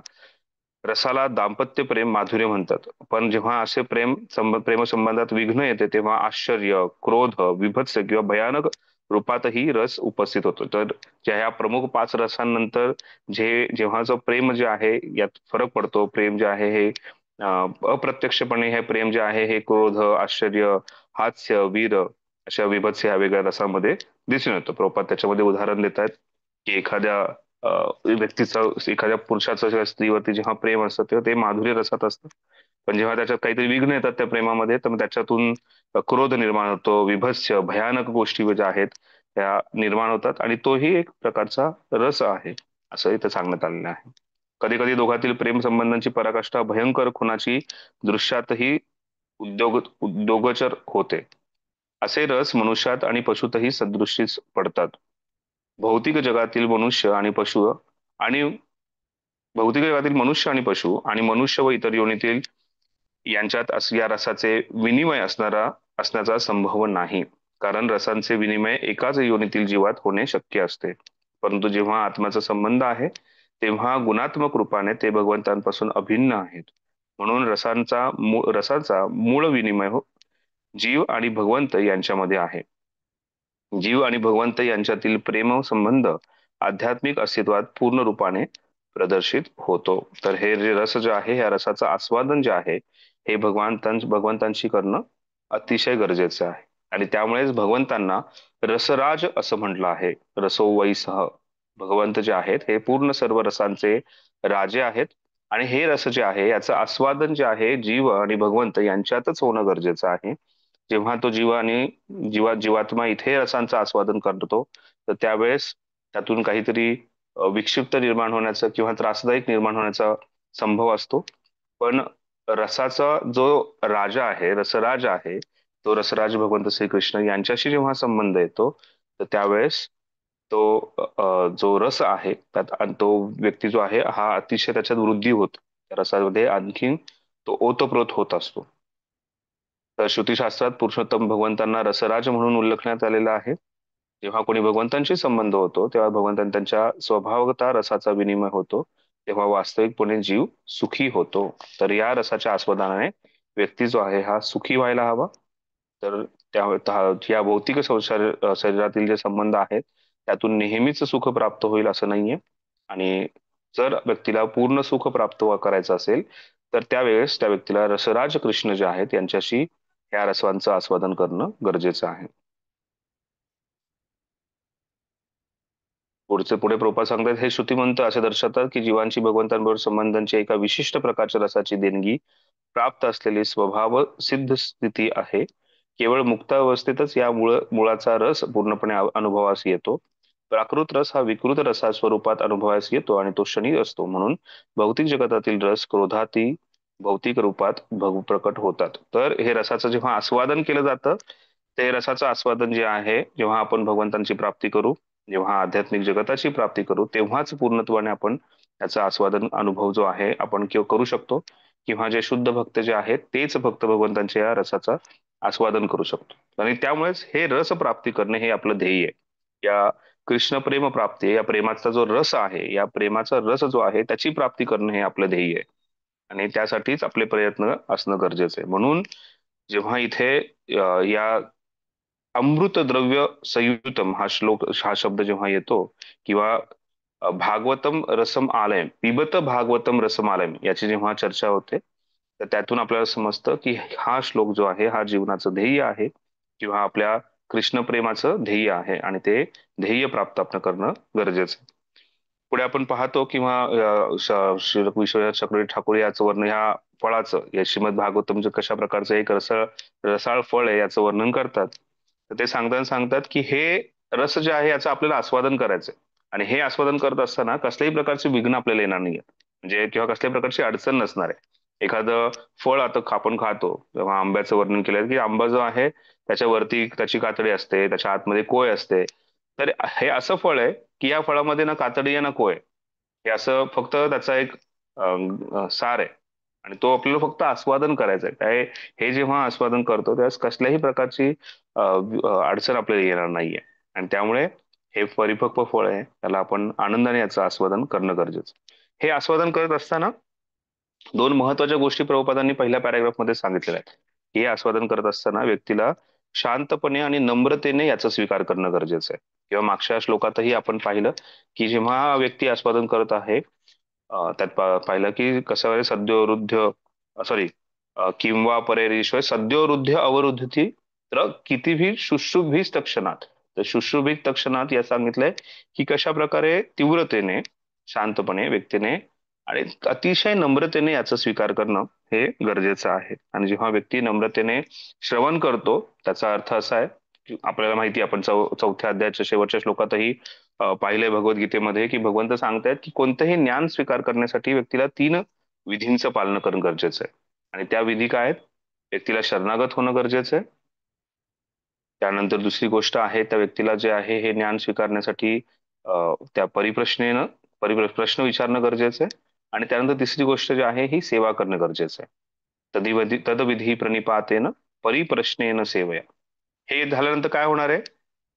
Speaker 1: रसाला दाम्पत्य प्रेम, माधुर्य म्हणतात. पण जेव्हा असे प्रेमसंबंधात विघ्न येते तेव्हा आश्चर्य, क्रोध, विभत्स किंवा भयानक रूपातही रस उपस्थित होतो. तर ह्या प्रमुख 5 रसांनंतर जेव्हा जो प्रेम जे आहे यात फरक पडतो. प्रेम जे आहे हे अप्रत्यक्षपणे हे प्रेम जे आहे हे क्रोध, आश्चर्य, हास्य, वीर अशा विभत्स ह्या वेगळ्या रसामध्ये दिसून येतो. प्रभुपाद त्याच्यामध्ये उदाहरण देत आहेत की एखाद्या पुरुषाचं जेव्हा स्त्रीवरती जेव्हा प्रेम असतं तेव्हा ते माधुर्य रसात असतं. पण जेव्हा त्याच्यात काहीतरी विघ्न येतात त्या प्रेमामध्ये तर मग त्याच्यातून क्रोध निर्माण होतो, विभत्स भयानक गोष्टी ज्या आहेत त्या निर्माण होतात आणि तोही एक प्रकारचा रस आहे असं इथं सांगण्यात आलेलं आहे. कधी कधी दोघांतील प्रेम संबंधांची पराकाष्ठा भयंकर खुनाची दृश्यातही उद्योगचर होते. असे रस मनुष्यात आणि पशुतही सदृष्टीस पडतात. भौतिक जगातील मनुष्य आणि पशु आणि भौतिक जगातील मनुष्य आणि पशु आणि मनुष्य व इतर योनीतील यांच्यात या रसाचे विनिमय असण्याचा संभव नाही. कारण रसांचे विनिमय एकाच योनीतील जीवात होणे शक्य असते. परंतु जेव्हा आत्म्याचा संबंध आहे तेव्हा गुणात्मक रूपाने ते भगवंतांपासून अभिन्न आहेत. म्हणून रसाचा मूळ विनिमय जीव आणि भगवंत यांच्यामध्ये आहे. जीव आणि भगवंत यांच्यातील प्रेम संबंध आध्यात्मिक अस्तित्वात पूर्ण रूपाने प्रदर्शित होतो. तर हे जे रस जे आहे या रसाचं आस्वादन जे आहे हे भगवंतांशी करणं अतिशय गरजेचं आहे. आणि त्यामुळेच भगवंतांना रसराज असं म्हटलं आहे. रसो वैसह भगवंत जे आहेत हे पूर्ण सर्व रसांचे राजे आहेत. आणि हे रस जे आहे याचं आस्वादन जे आहे जीव आणि भगवंत यांच्यातच होणं गरजेचं आहे. जेव्हा तो जीवात्मा इथे रसांचं आस्वादन करतो तर त्यावेळेस त्यातून काहीतरी विक्षिप्त निर्माण होण्याचा किंवा त्रासदायक निर्माण होण्याचा संभव असतो. पण रसाचा जो राजा आहे, रसराज आहे, तो रसराज भगवंत श्रीकृष्ण यांच्याशी जेव्हा संबंध येतो तर त्यावेळेस जो रस आहे त्यात तो व्यक्ती जो आहे हा अतिशय त्याच्यात वृद्धी होत त्या रसामध्ये आणखीन तो ओतप्रोत होत असतो. तर श्रुतीशास्त्रात पुरुषोत्तम भगवंतांना रसराज म्हणून उल्लेखण्यात आलेला आहे. जेव्हा कोणी भगवंतांशी संबंध होतो तेव्हा भगवंतांच्या त्यांच्या स्वभावता रसाचा विनिमय होतो तेव्हा वास्तविकपणे जीव सुखी होतो. तर या रसाच्या आस्वादनाने व्यक्ती जो आहे हा सुखी व्हायला हवा. तर या भौतिक शरीरातील जे संबंध आहेत त्यातून नेहमीच सुख प्राप्त होईल असं नाहीये. आणि जर व्यक्तीला पूर्ण सुख प्राप्त करायचं असेल तर त्यावेळेस त्या व्यक्तीला रसराज कृष्ण जे आहेत यांच्याशी या रसांचं आस्वादन करणं गरजेचं आहे. पुढे प्रभुपाद सांगतात हे श्रुतिमंत असे दर्शवतात की जीवांची भगवंतांबरोबर संबंधांची एका विशिष्ट प्रकारच्या रसाची देणगी प्राप्त असलेली स्वभाव सिद्ध स्थिती आहे. केवळ मुक्तावस्थेतच या मुळाचा रस पूर्णपणे अनुभवास येतो. प्राकृत रस हा विकृत रसा स्वरूपात अनुभवास येतो आणि तो क्षणिक असतो. म्हणून भौतिक जगतातील रस क्रोधाती भौतिक रूपात प्रकट होतात. तर हे रसाचं जेव्हा आस्वादन केलं जातं ते रसाचं आस्वादन जे आहे जेव्हा आपण भगवंतांची प्राप्ती करू, जेव्हा आध्यात्मिक जगताची प्राप्ती करू तेव्हाच पूर्णत्वाने आपण त्याचा आस्वादन अनुभव जो आहे आपण करू शकतो. किंवा जे शुद्ध भक्त जे आहेत तेच भक्त भगवंतांच्या या रसाचा आस्वादन करू शकतो. आणि त्यामुळेच हे रस प्राप्ती करणे हे आपलं ध्येय आहे. या कृष्ण प्रेम प्राप्ती या प्रेमाचा जो रस आहे या प्रेमाचा रस जो आहे त्याची प्राप्ती करणं हे आपलं ध्येय आहे. आणि त्यासाठीच आपले प्रयत्न असणं गरजेचं आहे. म्हणून जेव्हा इथे या अमृत द्रव्य संयुतम हा शब्द जेव्हा येतो किंवा भागवतम रसम आलयम पिबत भागवतम रसम आलयम याची जेव्हा चर्चा होते तर त्यातून आपल्याला समजतं की हा श्लोक जो आहे हा जीवनाचं ध्येय आहे किंवा आपल्या कृष्ण प्रेमाचं ध्येय आहे आणि ते ध्येय प्राप्त आपण करणं गरजेचं आहे. पुढे आपण पाहतो किंवा श्री विश्वनाथ चक्रवर्ती ठाकूर याचं वर्णन ह्या फळाचं या श्रीमद भागवतम कशा प्रकारचं एक रसाळ फळ आहे याचं वर्णन करतात. तर ते सांगतात की हे रस जे आहे याचं आपल्याला आस्वादन करायचंय. आणि हे आस्वादन करत असताना कसल्याही प्रकारचे विघ्न आपल्याला येणार नाहीये, म्हणजे किंवा कसल्याही प्रकारची अडचण नसणार आहे. एखादं फळ आता आपण खातो, जेव्हा आंब्याचं वर्णन केलं की आंबा जो आहे त्याच्यावरती त्याची कातडी असते, त्याच्या आतमध्ये कोय असते. तर हे असं फळ आहे की या फळामध्ये ना कातडी आहे ना कोय, हे असं फक्त त्याचा एक सार आहे. आणि तो आपल्याला फक्त आस्वादन करायचा आहे काय. हे जेव्हा आस्वादन करतो त्यावेळेस कसल्याही प्रकारची अडचण आपल्याला येणार नाहीये. आणि त्यामुळे हे परिपक्व फळ आहे, त्याला आपण आनंदाने याचं आस्वादन करणं गरजेचं. हे आस्वादन करत असताना दोन महत्वाच्या गोष्टी प्रभुपादांनी पहिल्या पॅराग्राफमध्ये सांगितलेल्या आहेत. हे आस्वादन करत असताना व्यक्तीला शांतपणे आणि नम्रतेने याचा स्वीकार करणं गरजेचं आहे. किंवा मागच्या श्लोकातही आपण पाहिलं की जेव्हा हा व्यक्ती आस्वादन करत आहे, त्यात पाहिलं की कसं आहे, सद्योवृद्ध सॉरी किंवा परेरीश्वर सद्योवृद्ध अवरुद्धती तर कितीही शुश्रुभिस तक्षणात. तर शुश्रुभित तक्षणात या सांगितलंय की कशा प्रकारे तीव्रतेने, शांतपणे व्यक्तीने आणि अतिशय नम्रतेने याचा स्वीकार करणं हे गरजेचं आहे. आणि जेव्हा व्यक्ती नम्रतेने श्रवण करतो त्याचा अर्थ असा आहे की आपल्याला माहिती आहे, आपण चौथ्या अध्यायाच्या शेवटच्या श्लोकातही पाहिलंय भगवद्गीतेमध्ये की भगवंत सांगतायत की कोणतंही ज्ञान स्वीकार करण्यासाठी व्यक्तीला 3 विधींचं पालन करणं गरजेचं आहे. आणि त्या विधी काय आहेत? व्यक्तीला शरणागत होणं गरजेचं आहे. त्यानंतर दुसरी गोष्ट आहे, त्या व्यक्तीला जे आहे हे ज्ञान स्वीकारण्यासाठी त्या प्रश्न विचारणं गरजेचं आहे. आणि त्यानंतर तिसरी गोष्ट जी आहे ही सेवा करणं गरजेचं आहे. तदविधी प्रणिपातेन परिप्रश्नेन सेवया. हे झाल्यानंतर काय होणार आहे,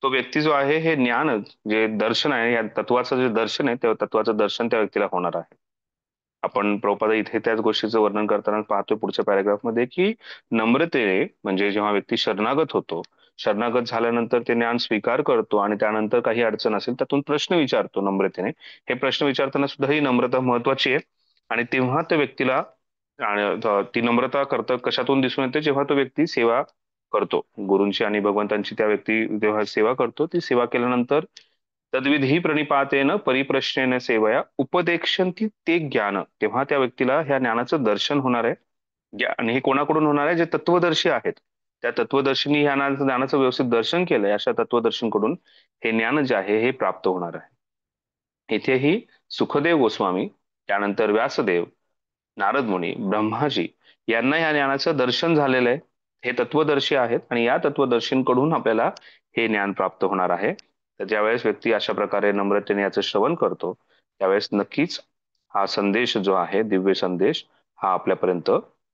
Speaker 1: तो व्यक्ती जो आहे हे ज्ञान जे दर्शन आहे, या तत्वाचं जे दर्शन आहे त्या तत्वाचं दर्शन त्या व्यक्तीला होणार आहे. आपण प्रभुपादा इथे त्याच गोष्टीचं वर्णन करताना पाहतोय पुढच्या पॅराग्राफमध्ये की नम्रतेने, म्हणजे जेव्हा व्यक्ती शरणागत होतो, शरणागत झाल्यानंतर ते ज्ञान स्वीकार करतो आणि त्यानंतर काही अडचण असेल त्यातून प्रश्न विचारतो नम्रतेने. हे प्रश्न विचारताना सुद्धा ही नम्रता महत्वाची आहे. आणि तेव्हा त्या व्यक्तीला ती नम्रता करता कशातून दिसून येते, जेव्हा तो व्यक्ती सेवा करतो गुरूंची आणि भगवंतांची. त्या व्यक्ती जेव्हा सेवा करतो, ती सेवा केल्यानंतर तद्विधी प्रणिपातेन परिप्रश्नेन सेवया उपदेक्षन्ति ते ज्ञान, तेव्हा त्या व्यक्तीला ह्या ज्ञानाचं दर्शन होणार आहे. आणि हे कोणाकडून होणार आहे? जे तत्वदर्शी आहेत, त्या तत्वदर्शींनी ह्या ज्ञानाचं व्यवस्थित दर्शन केलंय अशा तत्वदर्शींकडून हे ज्ञान जे आहे हे प्राप्त होणार आहे. इथेही सुखदेव गोस्वामी, त्यानंतर व्यासदेव, नारद मुनी, ब्रह्माजी यांना या ज्ञानाचं दर्शन झालेलं आहे. हे तत्वदर्शी आहेत आणि या तत्वदर्शींकडून आपल्याला हे ज्ञान प्राप्त होणार आहे. तर ज्यावेळेस व्यक्ती अशा प्रकारे नम्रतेने याचं श्रवण करतो त्यावेळेस नक्कीच हा संदेश जो आहे, दिव्य संदेश, हा आपल्यापर्यंत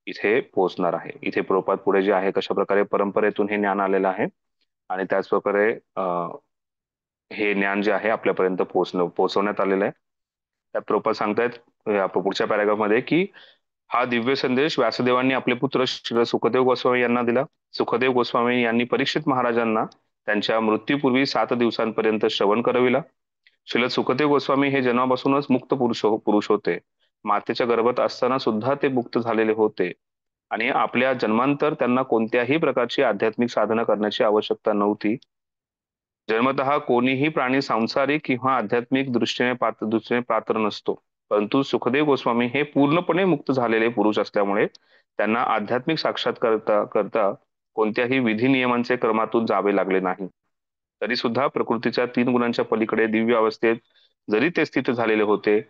Speaker 1: इथे पोहोचणार आहे. इथे प्रभुपाद पुढे जे आहे कशा प्रकारे परंपरेतून हे ज्ञान आलेलं आहे आणि त्याच प्रकारे हे ज्ञान जे आहे आपल्यापर्यंत पोहोचवण्यात आलेलं आहे. त्यात प्रभुपाद सांगतायत पुढच्या पॅराग्राफमध्ये की हा दिव्य संदेश व्यासदेवांनी आपले पुत्र श्री सुखदेव गोस्वामी यांना दिला. सुखदेव गोस्वामी यांनी परीक्षित महाराजांना त्यांच्या मृत्यूपूर्वी 7 दिवसांपर्यंत श्रवण करविला. श्रील सुखदेव गोस्वामी हे जन्मापासूनच मुक्त पुरुष होते. मातेच्या गर्भात असताना सुद्धा ते मुक्त झालेले होते आणि आपल्या जन्मांतर त्यांना कोणत्याही प्रकारची आध्यात्मिक साधना करण्याची आवश्यकता नव्हती. जन्मतः कोणीही प्राणी सांसारिक किंवा आध्यात्मिक दृष्टीने पात्र नसतो. परंतु सुखदेव गोस्वामी हे पूर्णपणे मुक्त झालेले पुरुष असल्यामुळे त्यांना आध्यात्मिक साक्षात्कार करता कोणत्याही विधी नियमांचे क्रमातून जावे लागले नाही. तरी सुद्धा प्रकृतीच्या 3 गुणांच्या पलीकडे दिव्य अवस्थेत जरी ते स्थित झालेले होते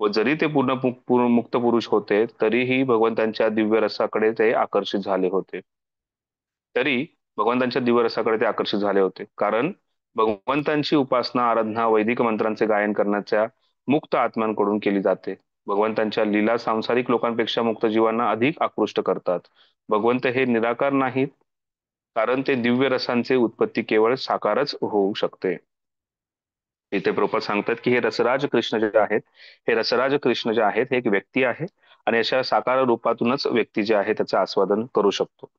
Speaker 1: व जरी ते पूर्ण मुक्त पुरुष होते, तरीही भगवंतांच्या दिव्य रसाकडे ते आकर्षित झाले होते. तरी भगवंतांच्या दिव्य रसाकडे ते आकर्षित झाले होते कारण भगवंतांची उपासना, आराधना, वैदिक मंत्रांचे गायन करण्याच्या मुक्त आत्म्यांकडून केली जाते. भगवंतांच्या लीला सांसारिक लोकांपेक्षा मुक्त जीवांना अधिक आकृष्ट करतात. भगवंत हे निराकार नाहीत कारण ते दिव्य रसांचे उत्पत्ती केवळ साकारच होऊ शकते. इथे प्रभुपाद सांगतात की हे रसराज कृष्ण जे आहेत, हे रसराज कृष्ण जे आहेत हे एक व्यक्ती आहे आणि अशा साकार रूपातूनच व्यक्ती जे आहे त्याचं आस्वादन करू शकतो.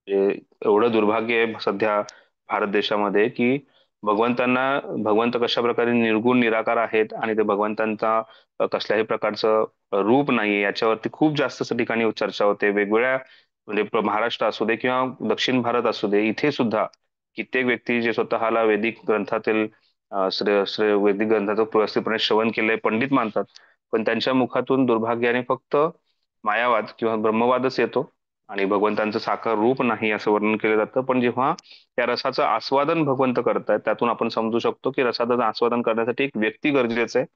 Speaker 1: एवढं दुर्भाग्य आहे सध्या भारत देशामध्ये की भगवंत कशा प्रकारे निर्गुण निराकार आहेत आणि ते भगवंतांचा कसल्याही प्रकारचं रूप नाहीये याच्यावरती खूप जास्त ठिकाणी चर्चा होते. वेगवेगळ्या म्हणजे महाराष्ट्र असू दे किंवा दक्षिण भारत असू दे, इथे सुद्धा कित्येक व्यक्ती जे स्वतःला वैदिक ग्रंथातील वैदिक ग्रंथाचं व्यवस्थितपणे श्रवण केलंय पंडित मानतात, पण त्यांच्या मुखातून दुर्भाग्याने फक्त मायावाद किंवा ब्रह्मवादच येतो आणि भगवंतांचं साकार रूप नाही असं वर्णन केलं जातं. पण जेव्हा त्या रसाचं आस्वादन भगवंत करतायत त्यातून आपण समजू शकतो की रसाचं आस्वादन करण्यासाठी एक व्यक्ती गरजेचं आहे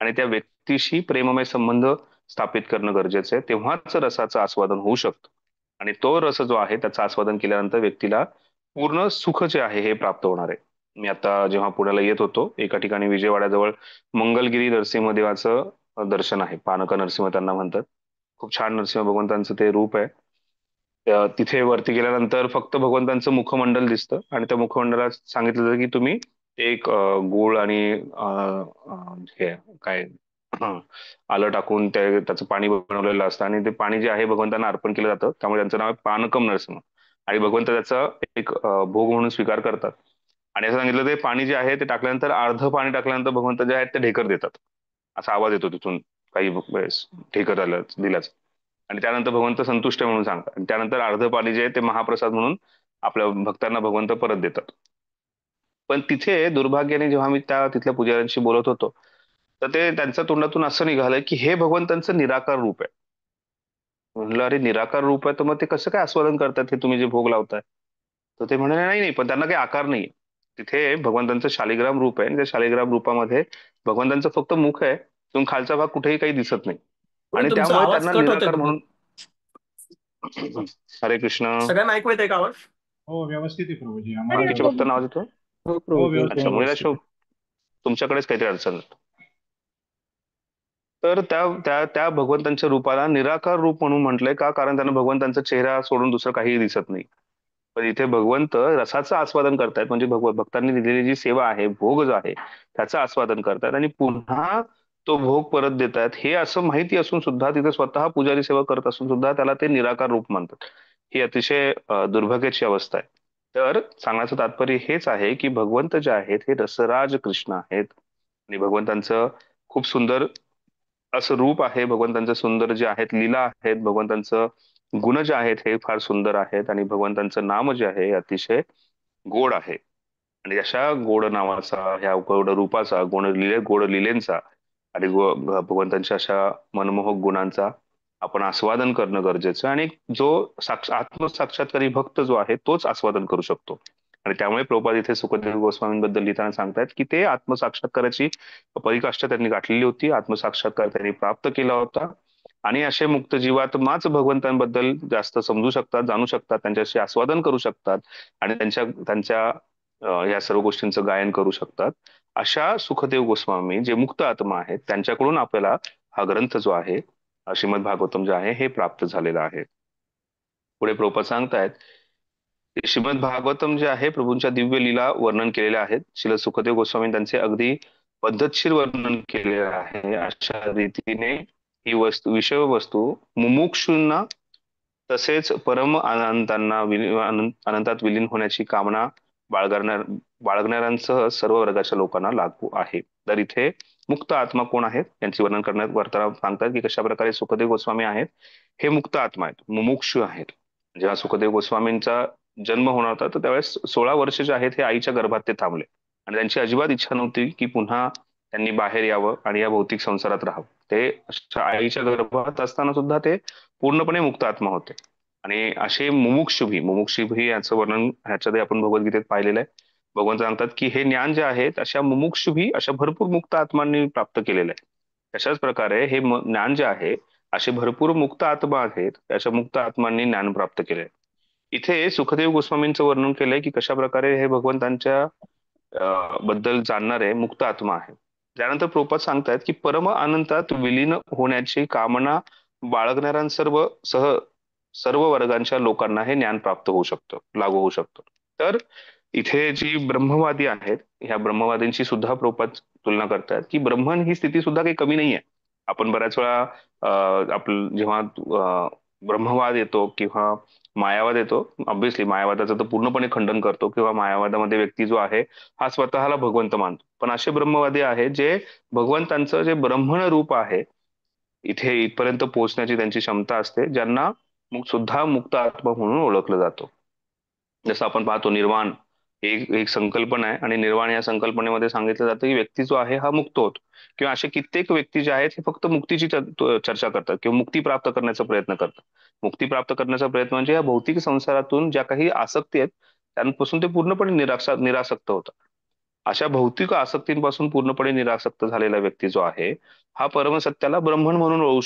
Speaker 1: आणि त्या व्यक्तीशी प्रेममय संबंध स्थापित करणं गरजेचं आहे, तेव्हाच रसाचं आस्वादन होऊ शकतं. आणि तो रस जो आहे त्याचं आस्वादन केल्यानंतर व्यक्तीला पूर्ण सुख जे आहे हे प्राप्त होणार आहे. मी आता जेव्हा पुण्याला येत होतो एका ठिकाणी विजयवाड्याजवळ मंगलगिरी नरसिंहदेवाचं दर्शन आहे. पानक नरसिंह त्यांना म्हणतात. खूप छान नरसिंह भगवंतांचं ते रूप आहे. तिथे वरती गेल्यानंतर फक्त भगवंतांचं मुखमंडल दिसतं आणि त्या मुखमंडलात सांगितलं जातं की तुम्ही एक गूळ आणि हे काय हं, आलं टाकून त्याचं पाणी बनवलेलं असतं आणि ते पाणी जे आहे भगवंतांना अर्पण केलं जातं, त्यामुळे त्यांचं नाव आहे पानकम नरसिंह. आणि भगवंत त्याचा एक भोग म्हणून स्वीकार करतात. आणि असं सांगितलं ते पाणी जे आहे ते टाकल्यानंतर अर्ध पाणी टाकल्यानंतर भगवंत जे आहेत ते ढेकर देतात. असा आवाज येतो तिथून काही वेळेस ढेकर दिल्याच. आणि त्यानंतर भगवंत संतुष्ट आहे म्हणून सांगतात आणि त्यानंतर अर्ध पाणी जे आहे ते महाप्रसाद म्हणून आपल्या भक्तांना भगवंत परत देतात. पण तिथे दुर्भाग्याने जेव्हा मी त्या तिथल्या पुजाऱ्यांशी बोलत होतो तर ते त्यांच्या तोंडातून असं निघालं की हे भगवंतांचं निराकार रूप आहे. म्हणलं अरे निराकार रूप आहे तर मग ते कसं काय आस्वादन करतात हे तुम्ही जे भोग लावताय. तर ते म्हणाले नाही नाही पण त्यांना काही आकार नाही. तिथे भगवंतांचं शालिग्राम रूप आहे आणि त्या शालिग्राम रूपामध्ये भगवंतांचं फक्त मुख आहे, तिथून खालचा भाग कुठेही काही दिसत नाही.
Speaker 2: प्रभू
Speaker 1: आणि
Speaker 2: तुमचा
Speaker 1: त्यामुळे
Speaker 2: आवाज
Speaker 1: त्यांना
Speaker 2: कट होतोय
Speaker 1: निराकार
Speaker 2: प्रभू.
Speaker 1: म्हणून हरे कृष्ण.
Speaker 2: सगळ्यांना ऐकू येतंय का आवाज?
Speaker 6: हो व्यवस्थित आहे प्रभूजी, आम्हाला
Speaker 1: बाकीचे
Speaker 6: व्यवस्थित
Speaker 1: भक्त
Speaker 6: आहे.
Speaker 1: नाव देतो.
Speaker 3: हो
Speaker 6: हो
Speaker 3: प्रभूजी
Speaker 1: अच्छा
Speaker 3: एकदम
Speaker 6: व्यवस्थित
Speaker 1: मुलीला
Speaker 3: व्यवस्थित
Speaker 1: शोभ, तुमच्याकडेच काहीतरी अडचण आहे. तर त्या त्या त्या भगवंतांच्या रूपाला निराकार रूप म्हणून म्हटलंय का, कारण त्यांना भगवंतांचा चेहरा सोडून दुसरं काही दिसत नाही. पण इथे भगवंत रसाचं आस्वादन करतायत म्हणजे भक्तांनी दिलेली जी सेवा आहे, भोग जो आहे त्याचं आस्वादन करतायत आणि पुन्हा तो भोग परत देत आहेत हे असं माहिती असून सुद्धा तिथे स्वतः पुजारी सेवा करत असून सुद्धा त्याला ते निराकार रूप मानतात. ही अतिशय दुर्भाग्याची अवस्था आहे. तर सांगण्याचं तात्पर्य हेच आहे की भगवंत जे आहेत हे रसराज कृष्ण आहेत आणि भगवंतांचं खूप सुंदर असं रूप आहे. भगवंतांचं सुंदर जे आहेत लीला आहेत, भगवंतांचं गुण जे आहेत हे फार सुंदर आहेत आणि भगवंतांचं नाम जे आहे हे अतिशय गोड आहे. आणि अशा गोड नावाचा, ह्या गोड रूपाचा, गोड लीलेंचा आणि भगवंतांच्या अशा मनमोहक गुणांचा आपण आस्वादन करणं गरजेचं आहे. आणि जो आत्मसाक्षात्कारी भक्त जो आहे तोच आस्वादन करू शकतो. आणि त्यामुळे प्रभुपाद इथे सुखदेव गोस्वामींबद्दल लिहिताना सांगतायत की ते आत्मसाक्षात्काराची परिकाष्ठा त्यांनी गाठलेली होती, आत्मसाक्षात्कार त्यांनी प्राप्त केला होता आणि असे मुक्त जीवात्माच भगवंतांबद्दल जास्त समजू शकतात, जाणू शकतात, त्यांच्याशी आस्वादन करू शकतात आणि त्यांच्या त्यांच्या या सर्व गोष्टींचं गायन करू शकतात. अशा सुखदेव गोस्वामी जे मुक्त आत्मा आहेत त्यांच्याकडून आपल्याला हा ग्रंथ जो आहे श्रीमद भागवतम जे आहे हे प्राप्त झालेलं आहे. पुढे प्रभुपाद सांगतायत श्रीमद भागवतम जे आहे प्रभूंच्या दिव्य लीला वर्णन केलेल्या आहेत. श्रील सुखदेव गोस्वामी त्यांचे अगदी पद्धतशीर वर्णन केलेलं आहे. अशा रीतीने ही विषय वस्तू मुमुक्षूंना तसेच परम अनंतांना अनंतात विलीन होण्याची कामना बाळगणाऱ्यांसह सर्व वर्गाच्या लोकांना लागू आहे. तर इथे मुक्त आत्मा कोण आहेत यांचे वर्णन करण्यात वर्तना सांगतात की कशा प्रकारे सुखदेव गोस्वामी आहेत हे मुक्त आत्मा आहेत, मुमुक्षू आहेत. जेव्हा सुखदेव गोस्वामींचा जन्म होणार होता तर त्यावेळेस 16 वर्ष जे आहेत हे आईच्या गर्भात ते थांबले आणि त्यांची अजिबात इच्छा नव्हती की पुन्हा त्यांनी बाहेर यावं आणि या भौतिक संसारात राहावं. ते आईच्या गर्भात असताना सुद्धा ते पूर्णपणे मुक्त आत्मा होते. आणि असे मुमुक्षुभी याचं वर्णन ह्याच्यामध्ये आपण भगवद्गीतेत पाहिलेलं आहे. भगवंत सांगतात की हे ज्ञान जे आहेत अशा मुमुक्षुभी अशा भरपूर मुक्त आत्मांनी प्राप्त केलेलं आहे. तशाच प्रकारे हे ज्ञान जे आहे असे भरपूर मुक्त आत्मा आहेत, अशा मुक्त आत्मांनी ज्ञान प्राप्त केले. इथे सुखदेव गोस्वामींचं वर्णन केलंय की कशा प्रकारे हे भगवंतांच्या बद्दल जाणणारे मुक्त आत्मा आहे. त्यानंतर प्रभुपाद सांगतायत की परम अनंतात विलीन होण्याची कामना बाळगणाऱ्यांसर्व सर्व वर्गांच्या लोकांना हे ज्ञान प्राप्त होऊ शकतं, लागू होऊ शकतं. तर इथे जी ब्रह्मवादी आहेत ह्या ब्रह्मवादींची सुद्धा प्रभुपाद तुलना करतात की ब्रह्मन ही स्थिती सुद्धा काही कमी नाहीये. आपण बऱ्याच वेळा आपलं जेव्हा ब्रह्मवाद येतो किंवा मायावाद येतो, ऑब्व्हियसली मायावादाचं तर पूर्णपणे खंडन करतो किंवा मायावादामध्ये व्यक्ती जो आहे हा स्वतःला भगवंत मानतो. पण असे ब्रह्मवादी आहेत जे भगवंतांचं जे ब्रह्मण रूप आहे इथे इथपर्यंत पोहोचण्याची त्यांची क्षमता असते, ज्यांना सुद्धा मुक्त आत्मा म्हणून ओळखलं जातो. जसं आपण पाहतो निर्वाण एक एक संकल्पना आहे आणि निर्वाण या संकल्पनेमध्ये सांगितलं जातं की व्यक्ती जो आहे हा मुक्त होतो, किंवा असे कित्येक व्यक्ती जे आहेत हे फक्त मुक्तीची चर्चा करतात किंवा मुक्ती प्राप्त करण्याचा प्रयत्न करतात. मुक्ती प्राप्त करण्याचा प्रयत्न म्हणजे या भौतिक संसारातून ज्या काही आसक्ती आहेत त्यांपासून ते पूर्णपणे निरासक्त होतात. अशा भौतिक आसक्तींपासून पूर्णपणे निरासक्त झालेला व्यक्ती जो आहे हा परमसत्याला ब्रह्मन म्हणून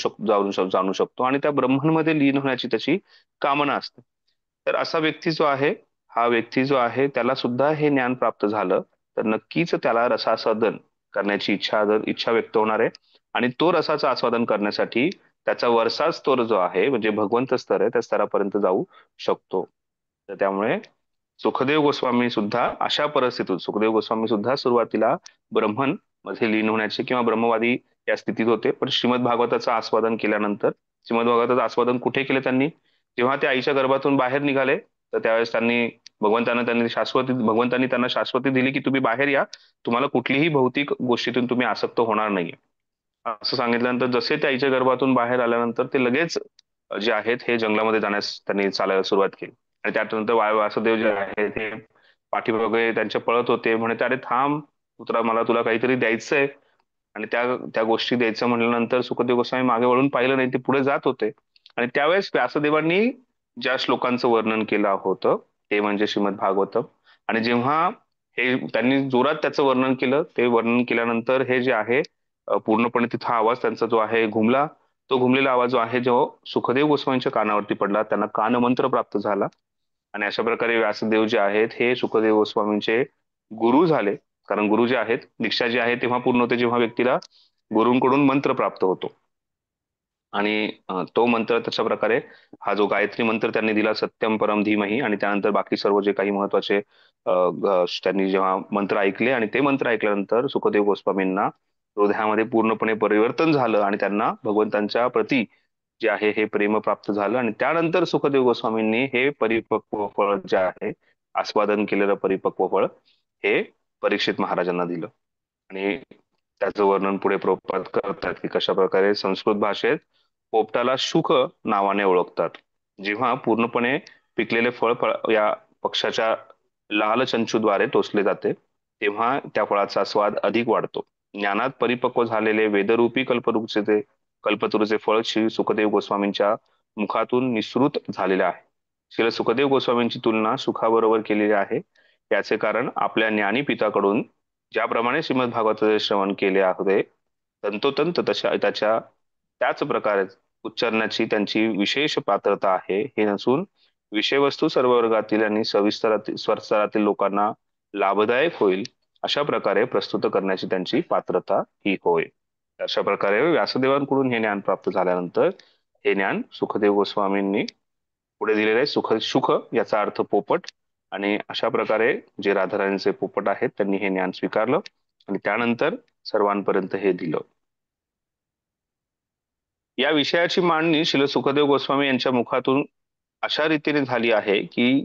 Speaker 1: जाणू शकतो आणि त्या ब्रह्मनमध्ये लीन होण्याची त्याची कामना असते. तर असा व्यक्ती जो आहे, हा व्यक्ती जो आहे त्याला सुद्धा हे ज्ञान प्राप्त झालं तर नक्कीच त्याला रसास्वादन करण्याची इच्छा व्यक्त होणार आहे. आणि तो रसाचं आस्वादन करण्यासाठी त्याचा वरचा स्तर जो आहे म्हणजे भगवंत स्तर आहे त्या स्तरापर्यंत जाऊ शकतो. तर त्यामुळे सुखदेव गोस्वामी सुद्धा अशा परिस्थितीत सुखदेव गोस्वामी सुद्धा सुरुवातीला ब्रह्मन मध्ये लीन होण्याचे किंवा ब्रह्मवादी या स्थितीत होते, पण श्रीमद भागवताचं आस्वादन केल्यानंतर श्रीमद भागवताचं आस्वादन कुठे केले त्यांनी, जेव्हा ते आईच्या गर्भातून बाहेर निघाले तर त्यावेळेस भगवंतांनी त्यांना शाश्वती दिली की तुम्ही बाहेर या, तुम्हाला कुठलीही भौतिक गोष्टीतून तुम्ही आसक्त होणार नाहीये असं सांगितल्यानंतर जसे ते आईच्या गर्भातून बाहेर आल्यानंतर ते लगेच जे आहेत हे जंगलामध्ये जाण्यास त्यांनी चालायला सुरुवात केली. आणि त्यानंतर वासुदेव जे आहेत हे पाठीमागे त्यांच्या पळत होते, म्हणते अरे थांब पुत्रा, मला तुला काहीतरी द्यायचंय. आणि त्या त्या गोष्टी द्यायचं म्हणल्यानंतर सुखदेव गोस्वामी मागे वळून पाहिलं नाही, ते पुढे जात होते. आणि त्यावेळेस व्यासदेवांनी ज्या श्लोकांचं वर्णन केलं होतं ते म्हणजे श्रीमद भागवतम. आणि जेव्हा हे त्यांनी जोरात त्याचं वर्णन केलं, ते वर्णन केल्यानंतर हे जे आहे पूर्णपणे तिथं आवाज त्यांचा जो आहे घुमला. तो घुमलेला आवाज जो आहे जो सुखदेव गोस्वामींच्या कानावरती पडला, त्यांना कानमंत्र प्राप्त झाला. आणि अशा प्रकारे व्यासदेव जे आहेत हे सुखदेव गोस्वामींचे गुरु झाले. कारण गुरु जे आहेत, दीक्षा जी आहे तेव्हा पूर्ण होते जेव्हा व्यक्तीला गुरूंकडून मंत्र प्राप्त होतो. आणि तो मंत्र तशा प्रकारे हा जो गायत्री मंत्र त्यांनी दिला सत्यम परम धीमही, आणि त्यानंतर बाकी सर्व जे काही महत्वाचे त्यांनी जेव्हा मंत्र ऐकले आणि ते मंत्र ऐकल्यानंतर सुखदेव गोस्वामींना हृदयामध्ये पूर्णपणे परिवर्तन झालं आणि त्यांना भगवंतांच्या प्रती जे आहे हे प्रेम प्राप्त झालं. आणि त्यानंतर सुखदेव गोस्वामींनी हे परिपक्व फळ जे आहे, आस्वादन केलेलं परिपक्व फळ हे परीक्षित महाराजांना दिलं. आणि त्याचं वर्णन पुढे प्रभुपाद करतात की कशा प्रकारे संस्कृत भाषेत पोपटाला शुक नावाने ओळखतात. जेव्हा पूर्णपणे पिकलेले फळ या पक्षाच्या लाल चंचूद्वारे टोचले जाते तेव्हा त्या फळाचा स्वाद अधिक वाढतो. ज्ञानात परिपक्व झालेले वेदरूपी कल्पतरूचे फळ श्री सुखदेव गोस्वामींच्या मुखातून निसृत झालेले आहे. श्री सुखदेव गोस्वामींची तुलना सुखाबरोबर केलेली आहे. याचे कारण आपल्या ज्ञानी पिताकडून ज्याप्रमाणे श्रीमद भागवताचे श्रवण केले आहे तंतोतंत त्याच प्रकारे उच्चारण्याची त्यांची विशेष पात्रता आहे. हे नसून विषयवस्तू सर्व वर्गातील आणि स्वरस्तरातील लोकांना लाभदायक होईल अशा प्रकारे प्रस्तुत करण्याची त्यांची पात्रता ही होय. अशा प्रकारे व्यासदेवांकडून हे ज्ञान प्राप्त झाल्यानंतर हे ज्ञान सुखदेव गोस्वामींनी पुढे दिलेले आहे. सुख याचा अर्थ पोपट, आणि अशा प्रकारे जे राधाराणीचे पोपट आहेत त्यांनी हे ज्ञान स्वीकारलं आणि त्यानंतर सर्वांपर्यंत हे दिलं. या विषयाची मांडणी श्रील सुखदेव गोस्वामी यांच्या मुखातून अशा रीतीने झाली आहे की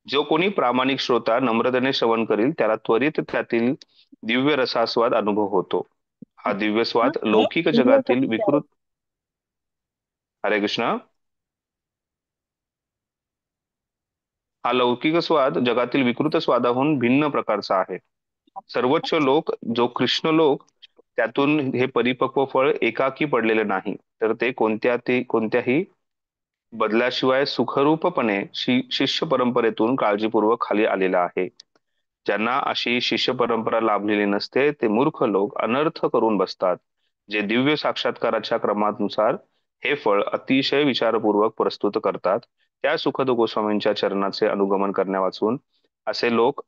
Speaker 1: जो कोणी प्रामाणिक श्रोता नम्रतेने श्रवण करील त्याला त्वरित त्यातील दिव्य रसास्वाद अनुभव होतो. हा दिव्य स्वाद लौकिक जगातील विकृत हरे कृष्ण हा लौकिक स्वाद जगातील विकृत स्वादाहून भिन्न प्रकारचा आहे. सर्वोच्च लोक जो कृष्ण लोक त्यातून हे परिपक्व फळ एकाकी पडलेले नाही, तर ते कोणत्याही बदल्याशिवाय सुखरूपपणे शिष्य परंपरेतून काळजीपूर्वक खाली आलेला आहे. ज्यांना अशी शिष्य परंपरा लाभलेली नसते ते मूर्ख लोक अनर्थ करून बसतात. जे दिव्य साक्षात्काराच्या क्रमानुसार हे फळ अतिशय विचारपूर्वक प्रस्तुत करतात त्या सुखद गोस्वामींच्या चरणाचे अनुगमन करण्या वाचून असे लोक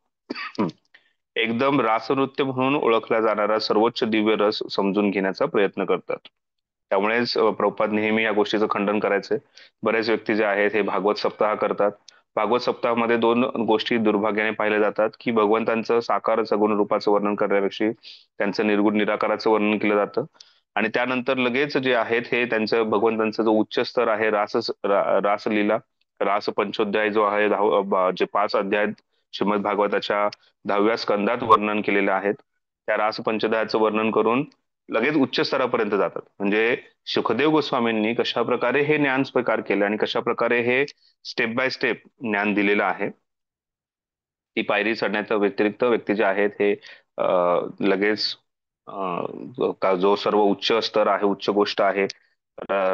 Speaker 1: एकदम रासनृत्य म्हणून ओळखला जाणारा सर्वोच्च दिव्य रस समजून घेण्याचा प्रयत्न करतात. त्यामुळेच प्रभुपाद नेहमी या गोष्टीचं खंडन करायचे. बरेच व्यक्ती जे आहेत हे भागवत सप्ताह करतात. भागवत सप्ताहामध्ये दोन गोष्टी दुर्भाग्याने पाहिल्या जातात की भगवंतांचं साकार सगुण रूपाचं वर्णन करण्यापेक्षा त्यांचं निर्गुण निराकाराचं वर्णन केलं जातं. आणि त्यानंतर लगेच जे आहेत हे त्यांचं भगवंतांचा जो उच्च स्तर आहे रासलीला रास पंचोध्याय जो आहे जे 5 अध्याय श्रीमद भागवताच्या 10व्या स्कंदात वर्णन केलेले आहेत त्या रास पंचोध्यायाचं वर्णन करून लगेच उच्च स्तरापर्यंत जातात. म्हणजे सुखदेव गोस्वामींनी कशा प्रकारे हे ज्ञान स्वीकार केले आणि कशा प्रकारे हे स्टेप बाय स्टेप ज्ञान दिलेलं आहे ती पायरी चढण्याच्या व्यतिरिक्त व्यक्ती जे आहेत हे लगेच जो सर्व उच्च स्तर आहे, उच्च गोष्ट आहे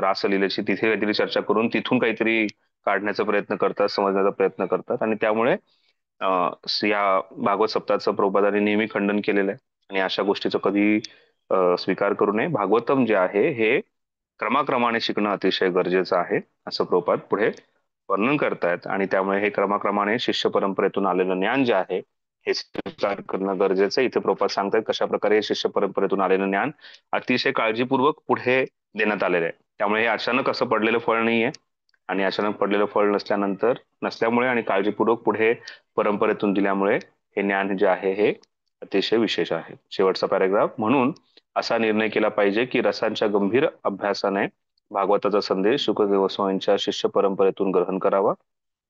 Speaker 1: रासलीलेची, तिथे काहीतरी चर्चा करून तिथून काहीतरी काढण्याचा प्रयत्न करतात, समजण्याचा प्रयत्न करतात. आणि त्यामुळे या भागवत सप्ताहाचं प्रभुपादांनी नेहमी खंडन केलेलं आहे आणि अशा गोष्टीचं कधी स्वीकार करू नये. भागवतम जे आहे हे क्रमाक्रमाने शिकणं अतिशय गरजेचं आहे असं प्रभुपाद पुढे वर्णन करतायत. आणि त्यामुळे हे क्रमाक्रमाने शिष्य परंपरेतून आलेलं ज्ञान जे आहे हे स्वीकार करणं गरजेचं आहे. इथे प्रभुपाद सांगतायत कशा प्रकारे हे शिष्य परंपरेतून आलेलं ज्ञान अतिशय काळजीपूर्वक पुढे देण्यात आलेलं आहे. त्यामुळे हे अचानक असं पडलेलं फळ नाहीये आणि अचानक पडलेलं फळ नसल्यामुळे आणि काळजीपूर्वक पुढे परंपरेतून दिल्यामुळे हे ज्ञान जे आहे हे अतिशय विशेष आहे. शेवटचा पॅरेग्राफ, म्हणून असा निर्णय केला पाहिजे की रसांच्या गंभीर अभ्यासाने भागवताचा संदेश शुकदेव गोस्वामींच्या शिष्य परंपरेतून ग्रहण करावा.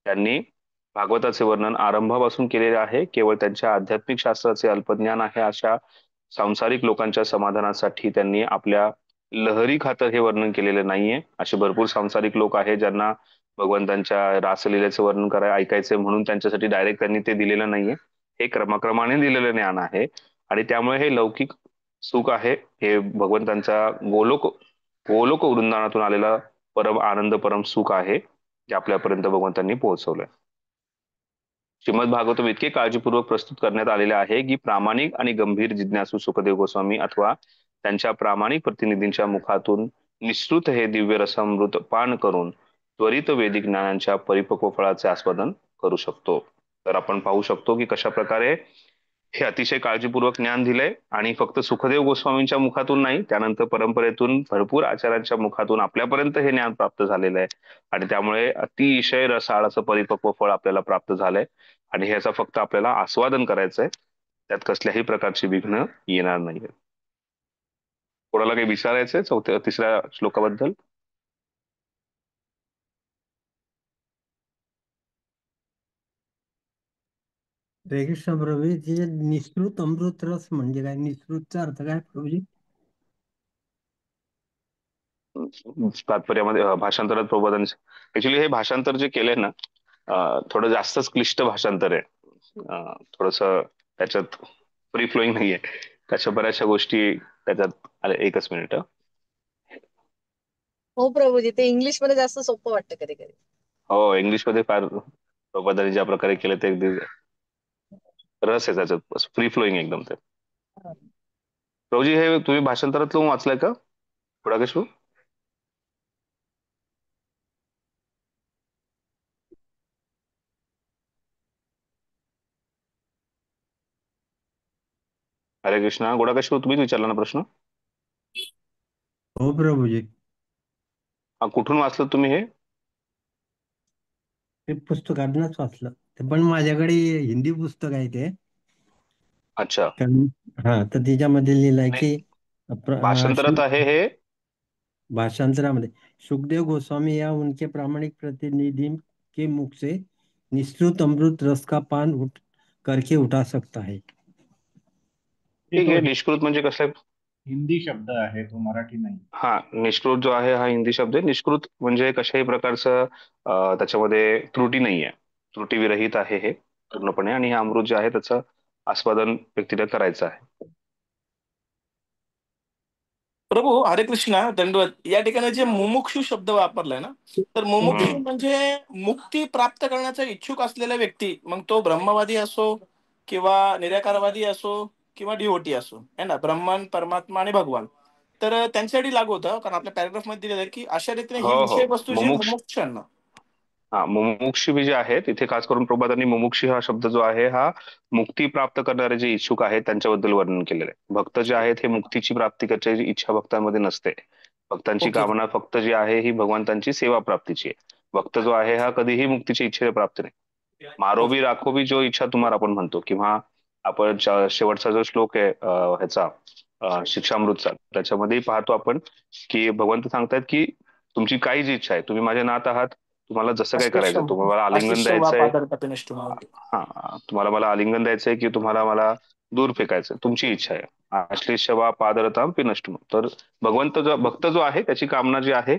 Speaker 1: त्यांनी भागवताचे वर्णन आरंभापासून केलेले आहे. केवळ त्यांच्या आध्यात्मिक शास्त्राचे अल्पज्ञान आहे अशा सांसारिक लोकांच्या समाधानासाठी त्यांनी आपल्या लहरी खातर हे वर्णन केलेलं नाहीये. असे भरपूर सांसारिक लोक आहेत ज्यांना भगवंतांच्या रासलीलेचं वर्णन ऐकायचंय म्हणून त्यांच्यासाठी डायरेक्ट त्यांनी ते दिलेलं नाहीये. हे क्रमाक्रमाने दिलेलं ज्ञान आहे आणि त्यामुळे हे लौकिक सुख आहे हे भगवंतांचा गोलोक गोलोक वृंदावनातून आलेला परम आनंद, परम सुख आहे जे आपल्यापर्यंत भगवंतांनी पोहोचवलंय. श्रीमद भागवतम इतके काळजीपूर्वक प्रस्तुत करण्यात आलेले आहे की प्रामाणिक आणि गंभीर जिज्ञासू सुखदेव गोस्वामी अथवा त्यांच्या प्रामाणिक प्रतिनिधींच्या मुखातून निःसृत हे दिव्य रसामृत पान करून त्वरित वैदिक ज्ञानांच्या परिपक्व फळाचे आस्वादन करू शकतो. तर आपण पाहू शकतो की कशा प्रकारे हे अतिशय काळजीपूर्वक ज्ञान दिलंय आणि फक्त सुखदेव गोस्वामींच्या मुखातून नाही, त्यानंतर परंपरेतून भरपूर आचार्यांच्या मुखातून आपल्यापर्यंत हे ज्ञान प्राप्त झालेलं आहे आणि त्यामुळे अतिशय रसाळाचं परिपक्व फळ आपल्याला प्राप्त झालंय आणि ह्याचा फक्त आपल्याला आस्वादन करायचंय. त्यात कसल्याही प्रकारची विघ्न येणार नाहीये. कोणाला काही विचारायचंय तिसऱ्या श्लोकाबद्दल?
Speaker 5: हरे कृष्ण प्रभू, जे निःसृत अमृत रस म्हणजे काय? निःसृतचा अर्थ काय प्रभूजी?
Speaker 1: तात्पर्यामध्ये भाषांतरात प्रबोधन, ऍक्च्युली हे भाषांतर जे केलंय ना थोडं जास्तच क्लिष्ट भाषांतर आहे. थोडस त्याच्यात फ्री फ्लोईंग नाहीये, त्याच्या बऱ्याचशा गोष्टी त्याच्यात आल्या. एकच मिनिट.
Speaker 7: हो प्रभूजी, ते इंग्लिश मध्ये जास्त सोपं वाटतं कधी कधी.
Speaker 1: हो, इंग्लिश मध्ये फार प्रबोधाने ज्या प्रकारे केलं ते अगदी रस आहे त्याच्यात, फ्री फ्लोईंग एकदम. ते प्रभूजी हे तुम्ही भाषांतरातलं वाचलंय का थोडा? हरे कृष्णा. गुडाकेश्वर तुम्हीच विचारला ना प्रश्न?
Speaker 5: हो प्रभूजी.
Speaker 1: कुठून वाचलं तुम्ही हे?
Speaker 5: ते पुस्तकातूनच वाचलं ते, पण माझ्याकडे हिंदी पुस्तक आहे ते.
Speaker 1: अच्छा.
Speaker 5: हा, तर त्याच्यामध्ये लिहिलंय
Speaker 1: नाही,
Speaker 5: की
Speaker 1: भाषांतरात आहे हे.
Speaker 5: भाषांतरामध्ये सुखदेव गोस्वामी या उनके प्रामाणिक प्रतिनिधि के मुख से निःसृत अमृत रस का पान करके उठा सकता है.
Speaker 1: ठीक आहे. निष्कृत म्हणजे कसं?
Speaker 6: हिंदी शब्द आहे तो, मराठी नाही.
Speaker 1: हा, निष्कृत जो आहे हा हिंदी शब्द आहे. निष्कृत म्हणजे कशाही प्रकारचं त्याच्यामध्ये त्रुटी नाहीये, त्रुटी विरहित आहे हे पूर्णपणे. आणि हे अमृत जे आहे त्याचं आस्वादन व्यक्तीला करायचं आहे.
Speaker 2: प्रभू हरे कृष्णा, दंडवत. या ठिकाणी जे मुमुक्षु शब्द वापरलाय ना, तर मुमुक्षु म्हणजे मुक्ती प्राप्त करण्याचा इच्छुक असलेला व्यक्ती, मग तो ब्रह्मवादी असो किंवा निराकारवादी असो किंवा डिओटी असो, है ना, ब्रह्मन, परमात्मा आणि भगवान, तर त्यांच्यासाठी लागू होतं. कारण आपल्या पॅराग्राफ मध्ये दिलेलं आहे की अशा रीतीने ही
Speaker 1: हो हो,
Speaker 2: विषय वस्तू जी मुमुक्षांना.
Speaker 1: हा, मुमुक्षी जे आहे तिथे खास करून प्रभातांनी मुमुक्षी हा शब्द जो आहे हा मुक्ती प्राप्त करणारे जे इच्छुक आहेत त्यांच्याबद्दल वर्णन केलेलं आहे. भक्त जे आहेत हे मुक्तीची प्राप्ती करण्याची इच्छा भक्तांमध्ये नसते. भक्तांची कामना फक्त जी आहे ही भगवंतांची सेवा प्राप्तीची आहे. भक्त जो आहे हा कधीही मुक्तीची इच्छेला प्राप्त नाही. मारोबी राखोबी जो इच्छा तुम्हाला आपण म्हणतो, किंवा आपण शेवटचा जो श्लोक आहे ह्याचा शिक्षामृतचा, त्याच्यामध्ये पाहतो आपण की भगवंत सांगतायत की तुमची काही जी इच्छा आहे, तुम्ही माझे नात आहात, तुम्हाला जसं काय करायचं, तुम्हाला आलिंगन द्यायचंय, हा, तुम्हाला मला आलिंगन द्यायचंय की तुम्हाला मला दूर फेकायचं, तुमची इच्छा आहे. आश्लेष वा पादरताम नष्ट. तर भक्त जो आहे त्याची कामना जी आहे,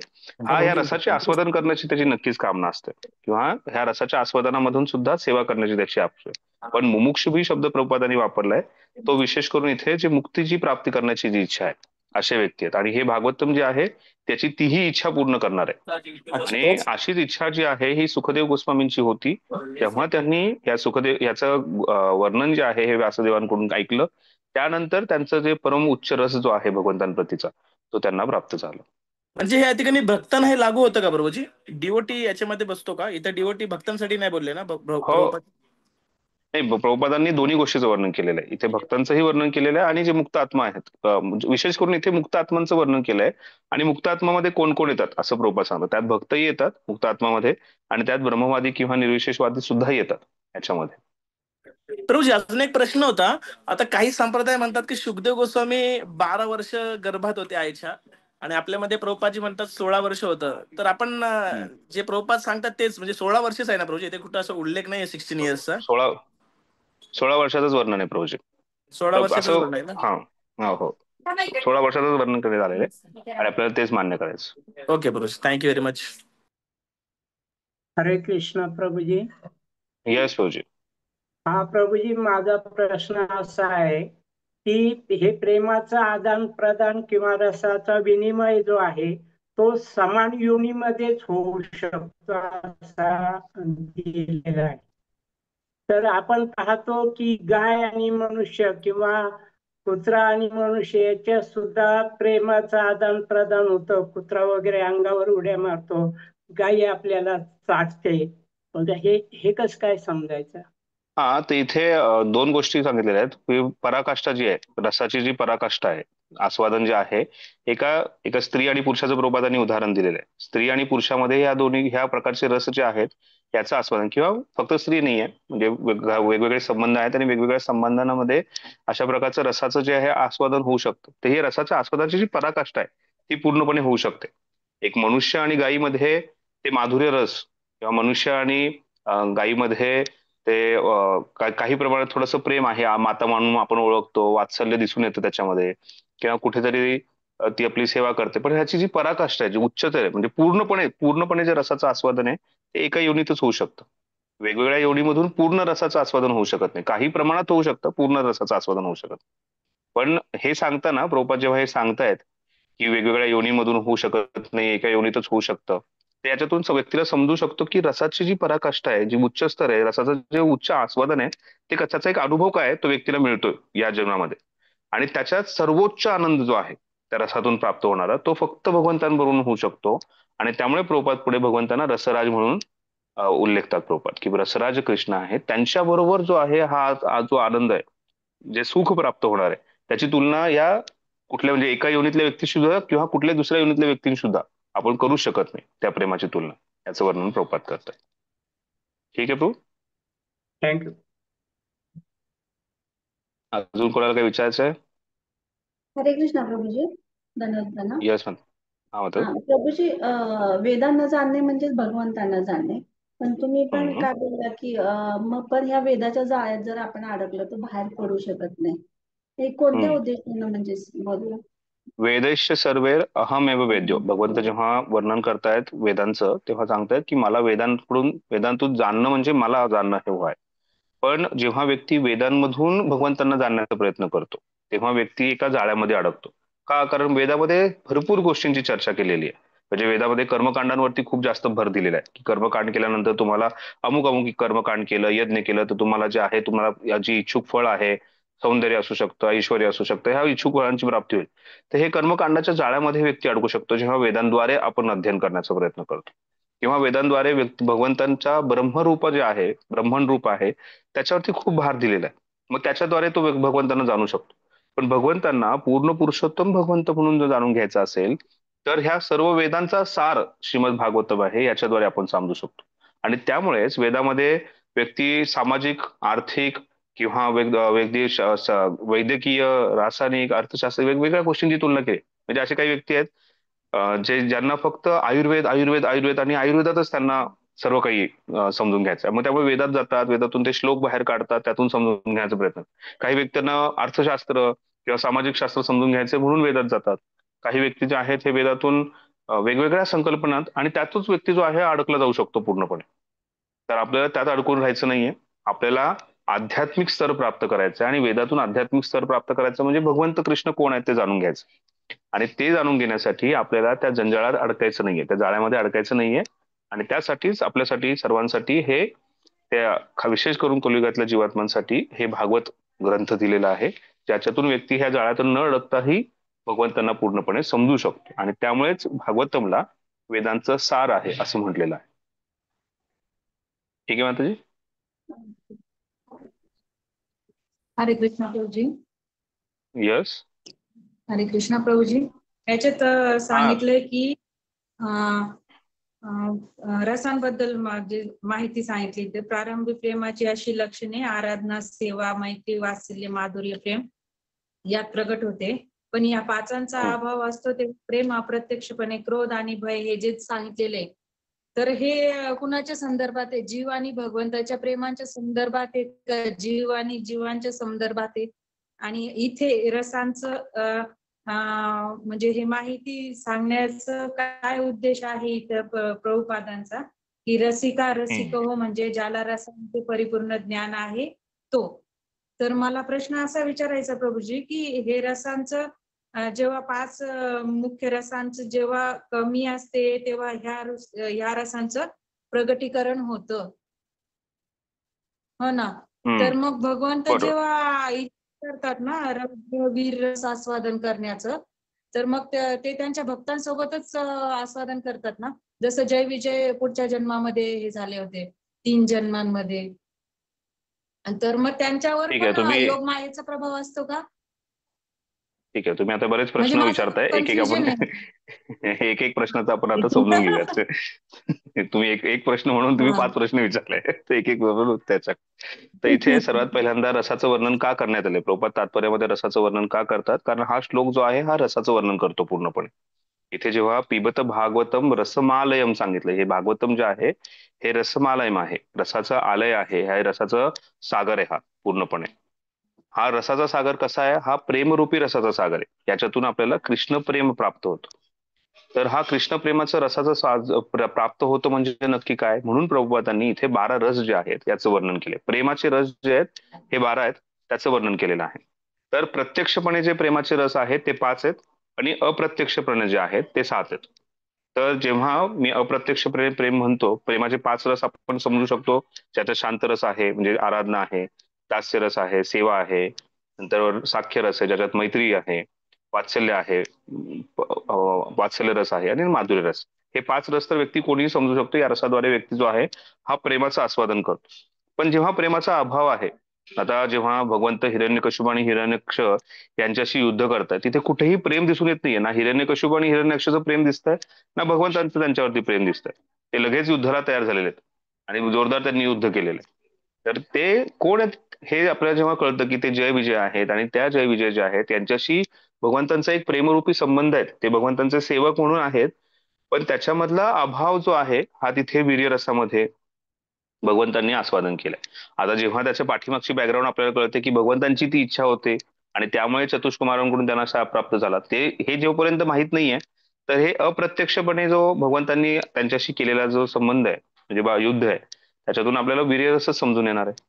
Speaker 1: हा या रसाचे आस्वादन करण्याची त्याची नक्कीच कामना असते, किंवा ह्या रसाच्या आस्वादनामधून सुद्धा सेवा करण्याची त्याची आपली. पण मुमुक्षु ही शब्द प्रभुपादांनी वापरलाय, तो विशेष करून इथे जे मुक्तीची प्राप्ती करण्याची जी इच्छा आहे असे व्यक्ती आहेत. आणि हे भागवतम जे आहे त्याची तीही इच्छा पूर्ण करणार आहे. आणि अशीच इच्छा जी आहे ही सुखदेव गोस्वामींची होती. तेव्हा त्यांनी या सुखदेव याचं वर्णन जे आहे हे व्यासदेवांकडून ऐकलं. त्यानंतर त्यांचं जे परम उच्च रस जो आहे भगवंतांप्रतीचा तो त्यांना प्राप्त झाला.
Speaker 2: म्हणजे हे या ठिकाणी भक्तांना हे लागू होतं का प्रभूजी? डिओटी याच्यामध्ये बसतो का? इथं डिओटी भक्तांसाठी नाही बोलले ना
Speaker 1: हो,
Speaker 2: प्रभुपाद?
Speaker 1: नाही, प्रभुपादांनी दोन्ही गोष्टीचं वर्णन केलेलं आहे. इथे भक्तांचंही वर्णन केलेलं आहे आणि जे मुक्त आत्मा आहेत, म्हणजे विशेष करून इथे मुक्त आत्मांचं वर्णन केलंय. आणि मुक्त आत्मामध्ये कोण कोण येतात असं प्रभुपाद सांगतात. त्यात भक्तही येतात मुक्त आत्मामध्ये, आणि त्यात ब्रह्मवादी किंवा निर्विशेषवादी सुद्धा येतात याच्यामध्ये.
Speaker 2: प्रभूजी अजून एक प्रश्न होता. आता काही संप्रदाय म्हणतात की शुकदेव गोस्वामी 12 वर्ष गर्भात होते आईच्या, आणि आपल्यामध्ये प्रभुपादजी म्हणतात 16 वर्ष होतं. तर आपण जे प्रभुपाद सांगतात तेच म्हणजे 16 वर्षच आहे ना प्रभूजी? इथे कुठं असं उल्लेख नाही 16 इयर्सचा?
Speaker 1: 16 वर्षाचंच वर्णन आहे प्रभूजी.
Speaker 2: 16 वर्षाचाच
Speaker 1: असं,
Speaker 2: आहे ना?
Speaker 1: हा, हो, 16 वर्षाचंच वर्णन करण्यात आलेलं आहे आणि आपल्याला तेच मान्य करायचं.
Speaker 2: Okay Prabhuji, thank you very much.
Speaker 8: हरे कृष्ण प्रभूजी.
Speaker 1: येस प्रभूजी.
Speaker 8: हा प्रभूजी, माझा प्रश्न असा आहे की हे प्रेमाचं आदान प्रदान किंवा रसाचा विनिमय जो आहे तो समान योनीमध्येच होऊ शकतो असा दिलेला आहे. तर आपण पाहतो की गाय आणि मनुष्य किंवा कुत्रा आणि मनुष्य याच्यात सुद्धा प्रेमाचं आदान प्रदान होतं. कुत्रा वगैरे अंगावर उड्या मारतो, गायी आपल्याला चाटते. म्हणजे हे कसं काय समजायचं?
Speaker 1: हा, तर इथे दोन गोष्टी सांगितलेल्या आहेत की पराकाष्ठा जी आहे, रसाची जी पराकाष्ठा आहे, आस्वादन जे आहे, एका एका स्त्री आणि पुरुषाचं प्रभुपादांनी उदाहरण दिलेलं आहे. स्त्री आणि पुरुषामध्ये या दोन्ही ह्या प्रकारचे रस जे आहेत याचं आस्वादन, किंवा फक्त स्त्री नाही आहे, म्हणजे वेगवेगळे संबंध आहेत आणि वेगवेगळ्या संबंधांमध्ये अशा प्रकारचं रसाचं जे आहे आस्वादन होऊ शकतं. तर ही रसाच्या आस्वादाची जी पराकाष्ठा आहे ती पूर्णपणे होऊ शकते. एक मनुष्य आणि गायीमध्ये ते माधुर्य रस, किंवा मनुष्य आणि गायीमध्ये ते काही प्रमाणात थोडंसं प्रेम आहे, माता म्हणून आपण ओळखतो, वात्सल्य दिसून येतं त्याच्यामध्ये, किंवा कुठेतरी ती आपली सेवा करते. पण ह्याची जी पराकाष्ठा आहे, जी उच्चतर आहे, म्हणजे पूर्णपणे जे रसाचं आस्वादन आहे ते एका योनीतच होऊ शकतं. वेगवेगळ्या योनीमधून पूर्ण रसाचं आस्वादन होऊ शकत नाही. काही प्रमाणात होऊ शकतं, पूर्ण रसाचं आस्वादन होऊ शकत नाही. पण हे सांगताना प्रभुपाद जेव्हा हे सांगतायत की वेगवेगळ्या योनीमधून होऊ शकत नाही, एका योनीतच होऊ शकतं, तर याच्यातून व्यक्तीला समजू शकतो की रसाची जी पराकाष्ठा आहे, जी उच्च स्तर आहे, रसाचं जे उच्च आस्वादन आहे, ते त्याचा एक अनुभव काय आहे, तो व्यक्तीला मिळतोय या जीवनामध्ये. आणि त्याच्यात सर्वोच्च आनंद जो आहे त्या रसातून प्राप्त होणारा, तो फक्त भगवंतांबरोबर होऊ शकतो. आणि त्यामुळे प्रभुपाद पुढे भगवंतांना रसराज म्हणून उल्लेखतात प्रभुपाद, की रसराज कृष्ण आहे, त्यांच्याबरोबर जो आहे हा जो आनंद आहे, जे सुख प्राप्त होणार आहे, त्याची तुलना या कुठल्या म्हणजे एका योनीतल्या व्यक्तीशी सुद्धा किंवा कुठल्या दुसऱ्या योनीतल्या व्यक्तींशी सुद्धा आपण करू शकत नाही त्या प्रेमाची तुलना. याचं वर्णन प्रभुपाद करताय. ठीक आहे प्रभू.
Speaker 8: थँक्यू.
Speaker 1: अजून कोणाला काही विचारायचं आहे?
Speaker 9: हरे कृष्णा प्रभूजी. धन्यवाद.
Speaker 1: Yes ma'am. हा होतं.
Speaker 9: प्रभूजी, वेदांना जाणणे म्हणजेच भगवंतांना जाणणे. पण तुम्ही पण काय बोलला की मग पण ह्या वेदाच्या जाळ्यात जर आपण अडकलो तर बाहेर पडू शकत नाही. हे कोणत्या उद्देशाने म्हणजे बोलला?
Speaker 1: वेदैश्य सर्वेर अहमेव वेद्यो. भगवंत जेव्हा वर्णन करतायत वेदांचं तेव्हा सांगतायत की मला वेदांतून जाणणं म्हणजे मला जाणणं हे आहे. पण जेव्हा व्यक्ती वेदांमधून भगवंतांना जाणण्याचा प्रयत्न करतो तेव्हा व्यक्ती एका जाळ्यामध्ये अडकतो. का? कारण वेदामध्ये भरपूर गोष्टींची चर्चा केलेली आहे. म्हणजे वेदामध्ये कर्मकांडांवरती खूप जास्त भर दिलेला आहे की कर्मकांड केल्यानंतर तुम्हाला अमुक अमुक कर्मकांड केलं, यज्ञ केलं तर तुम्हाला जे आहे, तुम्हाला याची इच्छुक फळ आहे, सौंदर्य असू शकतं, ऐश्वर्य असू शकतं, ह्या इच्छुक फळांची प्राप्ती होईल. तर हे कर्मकांडाच्या जाळ्यामध्ये व्यक्ती अडकू शकतो जेव्हा वेदांद्वारे आपण अध्ययन करण्याचा प्रयत्न करतो, किंवा वेदांद्वारे भगवंतांच्या ब्रह्मरूप जे आहे, ब्रह्मण रूप आहे, त्याच्यावरती खूप भार दिलेला आहे. मग त्याच्याद्वारे तो भगवंतांना जाणू शकतो. पण भगवंतांना पूर्ण पुरुषोत्तम भगवंत म्हणून जर जाणून घ्यायचं असेल तर ह्या सर्व वेदांचा सार श्रीमद भागवतम आहे, याच्याद्वारे आपण समजू शकतो. आणि त्यामुळेच वेदामध्ये व्यक्ती सामाजिक, आर्थिक किंवा वैद्यकीय, रासायनिक, अर्थशास्त्र वेगवेगळ्या गोष्टींची तुलना केली. म्हणजे असे काही व्यक्ती आहेत जे ज्यांना फक्त आयुर्वेद आयुर्वेद आयुर्वेद आणि आयुर्वेदातच त्यांना सर्व काही समजून घ्यायचं आहे. मग त्यामुळे वेदात जातात, वेदातून ते श्लोक बाहेर काढतात, त्यातून समजून घेण्याचा प्रयत्न. काही व्यक्तींना अर्थशास्त्र किंवा सामाजिक शास्त्र समजून घ्यायचे म्हणून वेदात जातात. काही व्यक्ती जे आहेत हे वेदातून वेगवेगळ्या संकल्पनात आणि त्यातच व्यक्ती जो आहे अडकला जाऊ शकतो पूर्णपणे. तर आपल्याला त्यात अडकून राहायचं नाहीये. आपल्याला आध्यात्मिक स्तर प्राप्त करायचं आहे आणि वेदातून आध्यात्मिक स्तर प्राप्त करायचं म्हणजे भगवंत कृष्ण कोण आहेत ते जाणून घ्यायचं. आणि ते जाणून घेण्यासाठी आपल्याला त्या जंजाळात अडकायचं नाहीये, त्या जाळ्यामध्ये अडकायचं नाहीये. आणि त्यासाठीच आपल्यासाठी सर्वांसाठी हे त्या विशेष करून कलियुगातल्या जीवात्मांसाठी हे भागवत ग्रंथ दिलेला आहे, ज्याच्यातून व्यक्ती ह्या जाळ्यातून न अडकताही भगवंतांना पूर्णपणे समजू शकतो. आणि त्यामुळेच भागवतमला वेदांचं सार आहे असं म्हटलेलं आहे. ठीक आहे माताजी.
Speaker 10: हरे कृष्णा प्रभूजी.
Speaker 1: यस.
Speaker 10: हरे कृष्णा प्रभूजी. याच्यात सांगितलंय की रसांबद्दल जे माहिती सांगितली, तर प्रारंभी प्रेमाची अशी लक्षणे आराधना, सेवा, मैत्री, वात्सल्य, माधुर्य, प्रेम यात प्रगट होते. पण या पाचांचा अभाव असतो ते प्रेम अप्रत्यक्षपणे, क्रोध आणि भय हे जे सांगितलेले आहे, तर हे कुणाच्या संदर्भात आहे? जीव आणि भगवंताच्या प्रेमाच्या संदर्भात आहे का जीव आणि जीवांच्या संदर्भात आहे? आणि इथे रसांचं म्हणजे हे माहिती सांगण्याचं काय उद्देश आहे इथं प्रभुपादांचा, की रसिका रसिक हो म्हणजे ज्याला रसांचे परिपूर्ण ज्ञान आहे तो. तर मला प्रश्न असा विचारायचा प्रभूजी, की हे रसांचं जेव्हा 5 मुख्य रसांचं जेव्हा कमी असते तेव्हा ह्या रसांचं प्रगटीकरण होतं, हो ना? तर मग भगवंत जेव्हा करतात ना वीर रस आस्वादन करण्याचं, तर मग ते त्यांच्या भक्तांसोबतच आस्वादन करतात ना, जसं जय विजय पुढच्या जन्मामध्ये हे झाले होते 3 जन्मांमध्ये. तर मग त्यांच्यावर पण योग मायेचा प्रभाव असतो का?
Speaker 1: ठीक आहे, तुम्ही आता बरेच प्रश्न विचारताय. एक एक प्रश्नाचा आपण आता समजून घेऊयात. तुम्ही एक प्रश्न म्हणून तुम्ही 5 प्रश्न विचारले, तर एक बरोबर त्याच्या. तर इथे सर्वात पहिल्यांदा रसाचं वर्णन का करण्यात आले? प्रभुपाद तात्पर्यामध्ये रसाचं वर्णन का करतात? कारण हा श्लोक जो आहे हा रसाचं वर्णन करतो पूर्णपणे. इथे जेव्हा पिबत भागवतम रसमालयम सांगितलं, हे भागवतम जे आहे हे रसमालयम आहे, रसाचं आलय आहे, हा रसाचं सागर आहे हा पूर्णपणे. हा रसाचा सागर कसा आहे? हा प्रेमरूपी रसाचा सागर आहे. याच्यातून आपल्याला कृष्ण प्रेम प्राप्त होतं. तर हा कृष्ण प्रेमाचं रसाचं प्राप्त होतं म्हणजे नक्की काय? म्हणून प्रभुपादांनी इथे 12 रस जे आहेत याचं वर्णन केले. प्रेमाचे रस जे आहेत हे 12 आहेत, त्याचं वर्णन केलेलं आहे. तर प्रत्यक्षपणे जे प्रेमाचे रस आहेत ते 5 आहेत आणि अप्रत्यक्षपणे जे आहेत ते 7 आहेत. तर जेव्हा मी अप्रत्यक्ष प्रेम म्हणतो, प्रेमाचे 5 रस आपण समजू शकतो. ज्याच्यात शांत रस आहे म्हणजे आराधना आहे, दास्य रस आहे, सेवा आहे, नंतर साख्य रस आहे ज्याच्यात मैत्री आहे, वात्सल्य आहे, वात्सल्य रस आहे आणि माधुर्य रस. हे 5 रस तर व्यक्ती कोणीही समजू शकतो. या रसाद्वारे व्यक्ती जो आहे हा प्रेमाचं आस्वादन करतो. पण जेव्हा प्रेमाचा अभाव आहे, आता जेव्हा भगवंत हिरण्यकशिपू आणि हिरण्यक्ष यांच्याशी युद्ध करतात, तिथे कुठेही प्रेम दिसून येत नाहीये. ना हिरण्यकशिपू आणि हिरण्यक्षचं प्रेम दिसतंय, ना भगवंतांचं त्यांच्यावरती प्रेम दिसतंय. ते लगेच युद्धाला तयार झालेले आहेत आणि जोरदार त्यांनी युद्ध केलेलं आहे. तर ते कोण आहेत हे आपल्याला जेव्हा कळतं की ते जय विजय आहेत आणि त्या जय विजय जे आहेत त्यांच्याशी भगवंतांचा एक प्रेमरूपी संबंध आहे. ते भगवंतांचे सेवक म्हणून आहेत, पण त्याच्यामधला अभाव जो आहे हा तिथे वीर्यरसामध्ये भगवंतांनी आस्वादन केलंय. आता जेव्हा त्याच्या पाठीमागची बॅकग्राऊंड आपल्याला कळते की भगवंतांची ती इच्छा होते आणि त्यामुळे चतुष्कुमारांकडून त्यांना शाप प्राप्त झाला, ते हे जोपर्यंत माहित नाहीये, तर हे अप्रत्यक्षपणे जो भगवंतांनी त्यांच्याशी केलेला जो संबंध आहे म्हणजे युद्ध आहे, त्याच्यातून आपल्याला वीर्यरसच समजून येणार आहे.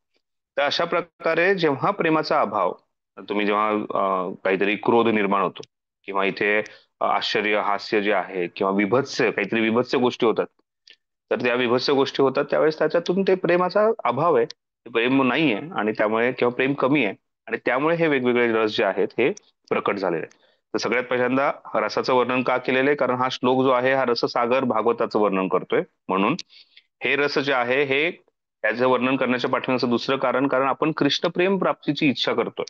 Speaker 1: तर अशा प्रकारे जेव्हा प्रेमाचा अभाव, तुम्ही जेव्हा काहीतरी क्रोध निर्माण होतो किंवा इथे आश्चर्य हास्य जे आहे किंवा विभत्स काहीतरी विभत्स गोष्टी होतात, तर त्या विभत्स गोष्टी होतात त्यावेळेस त्याच्यातून ते प्रेमाचा अभाव आहे, प्रेम नाहीये आणि त्यामुळे किंवा प्रेम कमी आहे आणि त्यामुळे हे वेगवेगळे रस जे आहेत हे प्रकट झालेले आहेत. तर सगळ्यात पहिल्यांदा रसाचं वर्णन का केलेलं आहे? कारण हा श्लोक जो आहे हा रससागर भागवताचं वर्णन करतोय. म्हणून हे रस जे आहे हे त्याचं वर्णन करण्याच्या पाठीमागचं दुसरं कारण आपण कृष्ण प्रेम प्राप्तीची इच्छा करतोय.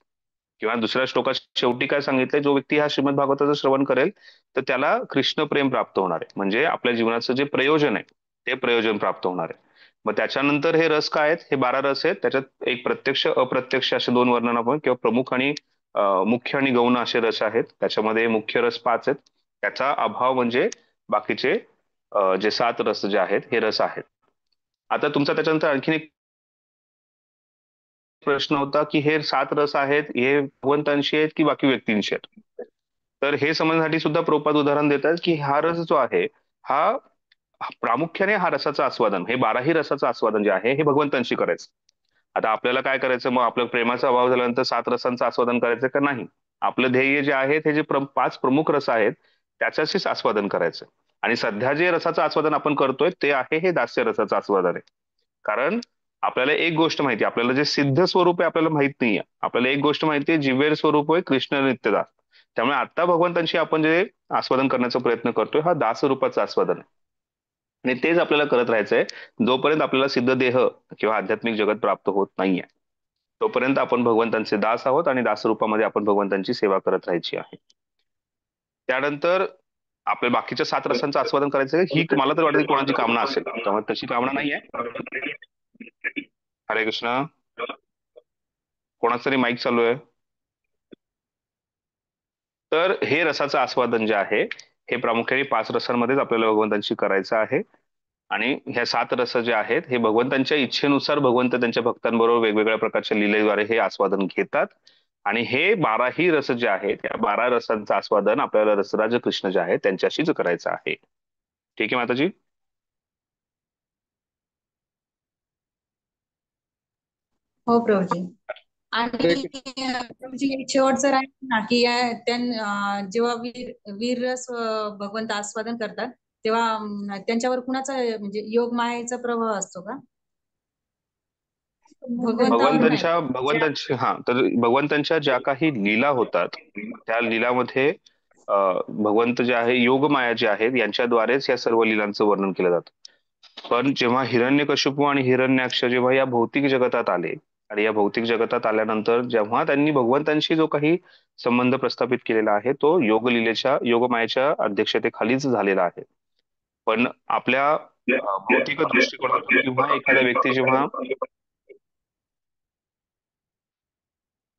Speaker 1: किंवा दुसऱ्या श्लोकात शेवटी काय सांगितलंय, जो व्यक्ती हा श्रीमद भागवताचं श्रवण करेल तर त्याला कृष्ण प्रेम प्राप्त होणार आहे, म्हणजे आपल्या जीवनाचं जे प्रयोजन आहे ते प्रयोजन प्राप्त होणार आहे. मग त्याच्यानंतर हे रस काय आहेत? हे 12 रस आहेत. त्याच्यात एक प्रत्यक्ष अप्रत्यक्ष असे 2 वर्णन आपण किंवा प्रमुख आणि मुख्य आणि गौण असे रस आहेत. त्याच्यामध्ये मुख्य रस 5 आहेत, त्याचा अभाव म्हणजे बाकीचे जे 7 रस जे आहेत हे रस आहेत. आता तुमचा त्याच्यानंतर आणखीन एक प्रश्न होता की हे 7 रस आहेत हे भगवंतांशी आहेत की बाकी व्यक्तींशी आहेत. तर हे समजण्यासाठी सुद्धा प्रभुपाद उदाहरण देतात की हा रस जो आहे हा प्रामुख्याने हा रसाचं आस्वादन, हे 12ही रसाचं आस्वादन जे आहे हे भगवंतांशी करायचं. आता आपल्याला काय करायचं, मग आपलं प्रेमाचा अभाव झाल्यानंतर 7 रसांचं आस्वादन करायचं का नाही? आपलं ध्येय जे आहे ते जे 5 प्रमुख रस आहेत त्याच्याशीच आस्वादन करायचं. आणि सध्या जे रसाचं आस्वादन आपण करतोय ते आहे हे दास्य रसाचं आस्वादन आहे. कारण आपल्याला एक गोष्ट माहिती आहे, आपल्याला जे सिद्ध स्वरूप आहे आपल्याला माहित नाहीये. आपल्याला एक गोष्ट माहिती आहे, जिव्हेर स्वरूप आहे कृष्ण नित्यदास. त्यामुळे आता भगवंतांशी आपण जे आस्वादन करण्याचा प्रयत्न करतोय हा दास रूपाचं आस्वादन आहे. आणि तेच आपल्याला करत राहायचंय जोपर्यंत आपल्याला सिद्ध देह किंवा आध्यात्मिक जगत प्राप्त होत नाहीये. तोपर्यंत आपण भगवंतांचे दास आहोत आणि दास रूपामध्ये आपण भगवंतांची सेवा करत राहायची आहे. त्यानंतर आपल्या बाकीच्या 7 रसांचं आस्वादन करायचं ही मला तर वाटतं की कोणाची कामना असेल, त्यामुळे तशी कामना नाहीये. हरे कृष्ण. कोणाचं तरी माईक चालू आहे. तर हे रसाचं आस्वादन जे आहे हे प्रामुख्याने 5 रसांमध्येच आपल्याला भगवंतांशी करायचं आहे. आणि ह्या 7 रस जे आहेत हे भगवंतांच्या इच्छेनुसार भगवंत त्यांच्या भक्तांबरोबर वेगवेगळ्या प्रकारच्या लीलेद्वारे हे आस्वादन घेतात. आणि हे 12ही रस जे आहेत या 12 रसांचं आस्वादन आपल्याला रसराज कृष्ण जे आहे त्यांच्याशीच करायचं आहे. ठीक आहे माताजी.
Speaker 10: हो प्रभूजी. आणि प्रभूजी शेवटचं राहील ना की जेव्हा वीर रस भगवंत आस्वादन करतात तेव्हा त्यांच्यावर कुणाचा म्हणजे योग मायेचा प्रभाव असतो का?
Speaker 1: भगवंतांच्या ज्या काही लीला होतात त्या लीलामध्ये भगवंत जे आहे योगमाया जे आहेत यांच्याद्वारेच या सर्व लीलांचं वर्णन केलं जातं. पण जेव्हा हिरण्यकशिपू आणि हिरण्याक्ष जेव्हा या भौतिक जगतात आले आणि या भौतिक जगतात आल्यानंतर जेव्हा त्यांनी भगवंतांशी जो काही संबंध प्रस्थापित केलेला आहे तो योगमायेच्या अध्यक्षतेखालीच झालेला आहे. पण आपल्या भौतिक दृष्टिकोनातून किंवा एखादा व्यक्ती जेव्हा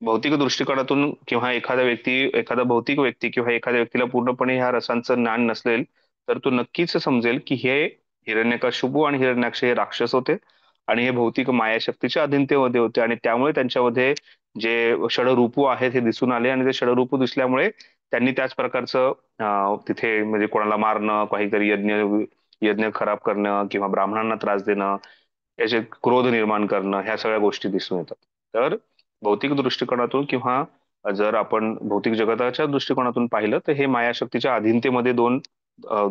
Speaker 1: भौतिक दृष्टिकोनातून किंवा एखादा भौतिक व्यक्ती किंवा एखाद्या व्यक्तीला पूर्णपणे ह्या रसांचं ज्ञान नसेल तर तो नक्कीच समजेल की हे हिरण्यकशिपू आणि हिरण्याक्ष हे राक्षस होते आणि हे भौतिक मायाशक्तीच्या अधीनतेमध्ये होते आणि त्यामुळे त्यांच्यामध्ये जे षडरूपू आहेत हे दिसून आले आणि ते षडरूपू दिसल्यामुळे त्यांनी त्याच प्रकारचं तिथे म्हणजे कोणाला मारणं, काहीतरी यज्ञ खराब करणं किंवा ब्राह्मणांना त्रास देणं, याचे क्रोध निर्माण करणं, ह्या सगळ्या गोष्टी दिसून येतात. तर भौतिक दृष्टिकोनातून किंवा जर आपण भौतिक जगताच्या दृष्टिकोनातून पाहिलं तर हे मायाशक्तीच्या अधीनतेमध्ये दोन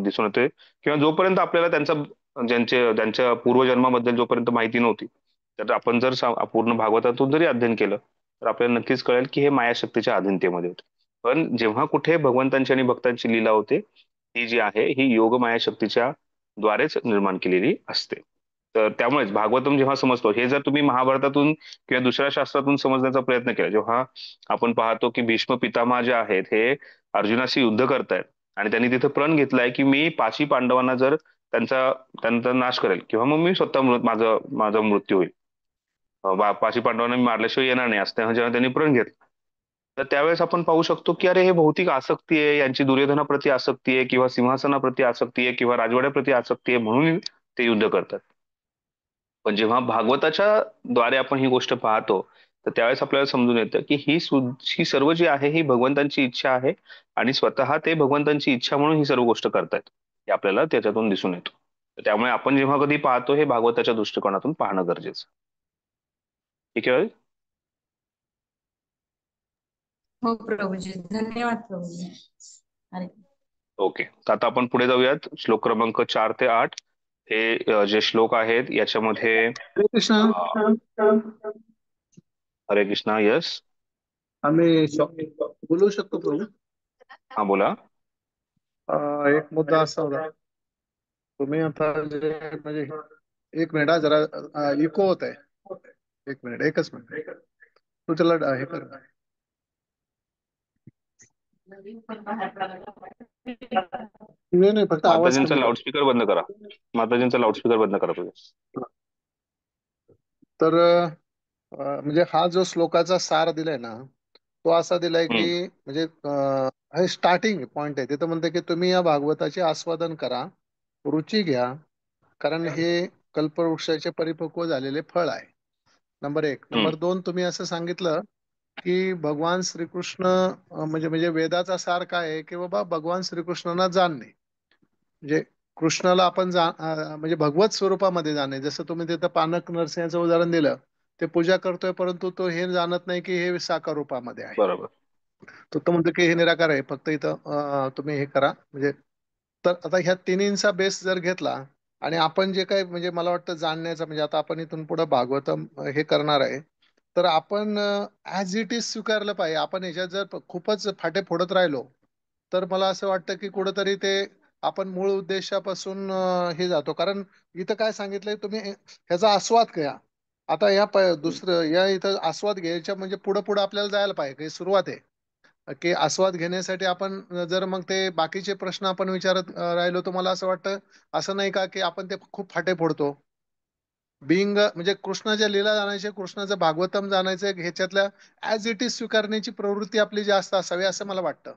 Speaker 1: दिसून येते. किंवा जोपर्यंत आपल्याला त्यांच्या पूर्वजन्माबद्दल जोपर्यंत माहिती नव्हती तर आपण जर पूर्ण भागवतातून जरी अध्ययन केलं तर आपल्याला नक्कीच कळेल की हे मायाशक्तीच्या अधीनतेमध्ये होते. पण जेव्हा कुठे भगवंतांची आणि भक्तांची लीला होते ही जी आहे ही योग मायाशक्तीच्या द्वारेच निर्माण केलेली असते. तर त्यामुळेच भागवतम जेव्हा समजतो हे जर तुम्ही महाभारतातून किंवा दुसऱ्या शास्त्रातून समजण्याचा प्रयत्न केला, जेव्हा आपण पाहतो की भीष्म पितामह जे आहेत हे अर्जुनाशी युद्ध करतायत आणि त्यांनी तिथे प्रण घेतलाय की मी 5ही पांडवांना जर त्यांचा नाश करेल किंवा मग मी स्वतः माझा मृत्यू होईल, 5ही पांडवांना मी मारल्याशिवाय येणार नाही असं जेव्हा त्यांनी प्रण घेतलं तर त्यावेळेस आपण पाहू शकतो की अरे हे भौतिक आसक्ती आहे, यांची दुर्योधनाप्रती आसक्ती आहे किंवा सिंहासनाप्रती आसक्ती आहे किंवा राजवाड्याप्रती आसक्ती आहे म्हणून ते युद्ध करतात. पण जेव्हा भागवताच्या द्वारे आपण ही गोष्ट पाहतो तर त्यावेळेस आपल्याला समजून येतं की ही सर्व जी आहे ही भगवंतांची इच्छा आहे आणि स्वतः ते भगवंतांची इच्छा म्हणून ही सर्व गोष्ट करतायत हे आपल्याला त्याच्यातून दिसून येतो. तर त्यामुळे आपण जेव्हा कधी पाहतो हे भागवताच्या दृष्टिकोनातून पाहणं गरजेचं. ठीक आहे.
Speaker 10: हो प्रभूजी. धन्यवाद प्रभूजी. अरे
Speaker 1: ओके. तर आता आपण पुढे जाऊयात. श्लोक क्रमांक 4 ते 8 हे जे श्लोक आहेत याच्यामध्ये हरे कृष्णा. यस
Speaker 11: आम्ही बोलू शकतो प्रभू.
Speaker 1: हा बोला.
Speaker 11: एक मुद्दा असा होता, तुम्ही आता म्हणजे एक मिनिट जरा इको होत आहे. एक मिनिट, एकच मिनिट. तू त्याला हे कर. नाही फक्त आवाज
Speaker 1: माताजींचा लाऊडस्पीकर बंद करा. माताजींचा लाऊडस्पीकर बंद करा तुम्ही.
Speaker 11: तर म्हणजे हा जो श्लोकाचा सार दिलाय ना तो असा दिलाय की म्हणजे हे स्टार्टिंग पॉइंट आहे. तिथं म्हणते की तुम्ही या भागवताचे आस्वादन करा, रुची घ्या, कारण हे कल्पवृक्षाचे परिपक्व झालेले फळ आहे. नंबर 1. नंबर 2, तुम्ही असं सांगितलं की भगवान श्रीकृष्ण म्हणजे वेदाचा सार काय आहे की बाबा भगवान श्रीकृष्णांना जाणणे, म्हणजे कृष्णाला आपण म्हणजे भगवत स्वरूपामध्ये जाणे. जसं तुम्ही तिथं पानक नरसिंहाचं उदाहरण दिलं, ते पूजा करतोय परंतु तो हे जाणत नाही की हे साकार रूपामध्ये आहे.
Speaker 1: बरोबर.
Speaker 11: तो म्हणतो की हे निराकार आहे, फक्त इथं तुम्ही हे करा. म्हणजे तर आता ह्या तिन्हींचा बेस जर घेतला आणि आपण जे काही म्हणजे मला वाटतं जाणण्याचं, म्हणजे आता आपण इथून पुढे भागवतम हे करणार आहे, तर आपण ऍज इट इज स्वीकारलं पाहिजे. आपण ह्याच्यात जर खूपच फाटे फोडत राहिलो तर मला असं वाटतं की कुठंतरी ते आपण मूळ उद्देशापासून हे जातो. कारण इथं काय सांगितलंय तुम्ही, ह्याचा आस्वाद घ्या. आता दुसरं या इथं आस्वाद घ्यायच्या म्हणजे पुढे पुढे आपल्याला जायला पाहिजे, काही सुरुवात आहे की आस्वाद घेण्यासाठी आपण जर मग ते बाकीचे प्रश्न आपण विचारत राहिलो तर मला असं वाटतं, असं नाही का की आपण ते खूप फाटे फोडतो. बिंग म्हणजे कृष्णाच्या लीला जाणायचे, कृष्णाचं भागवतम जाणायचं, ह्याच्यातल्या ऍज इट इज स्वीकारण्याची प्रवृत्ती आपली जास्त असावी असं मला वाटतं.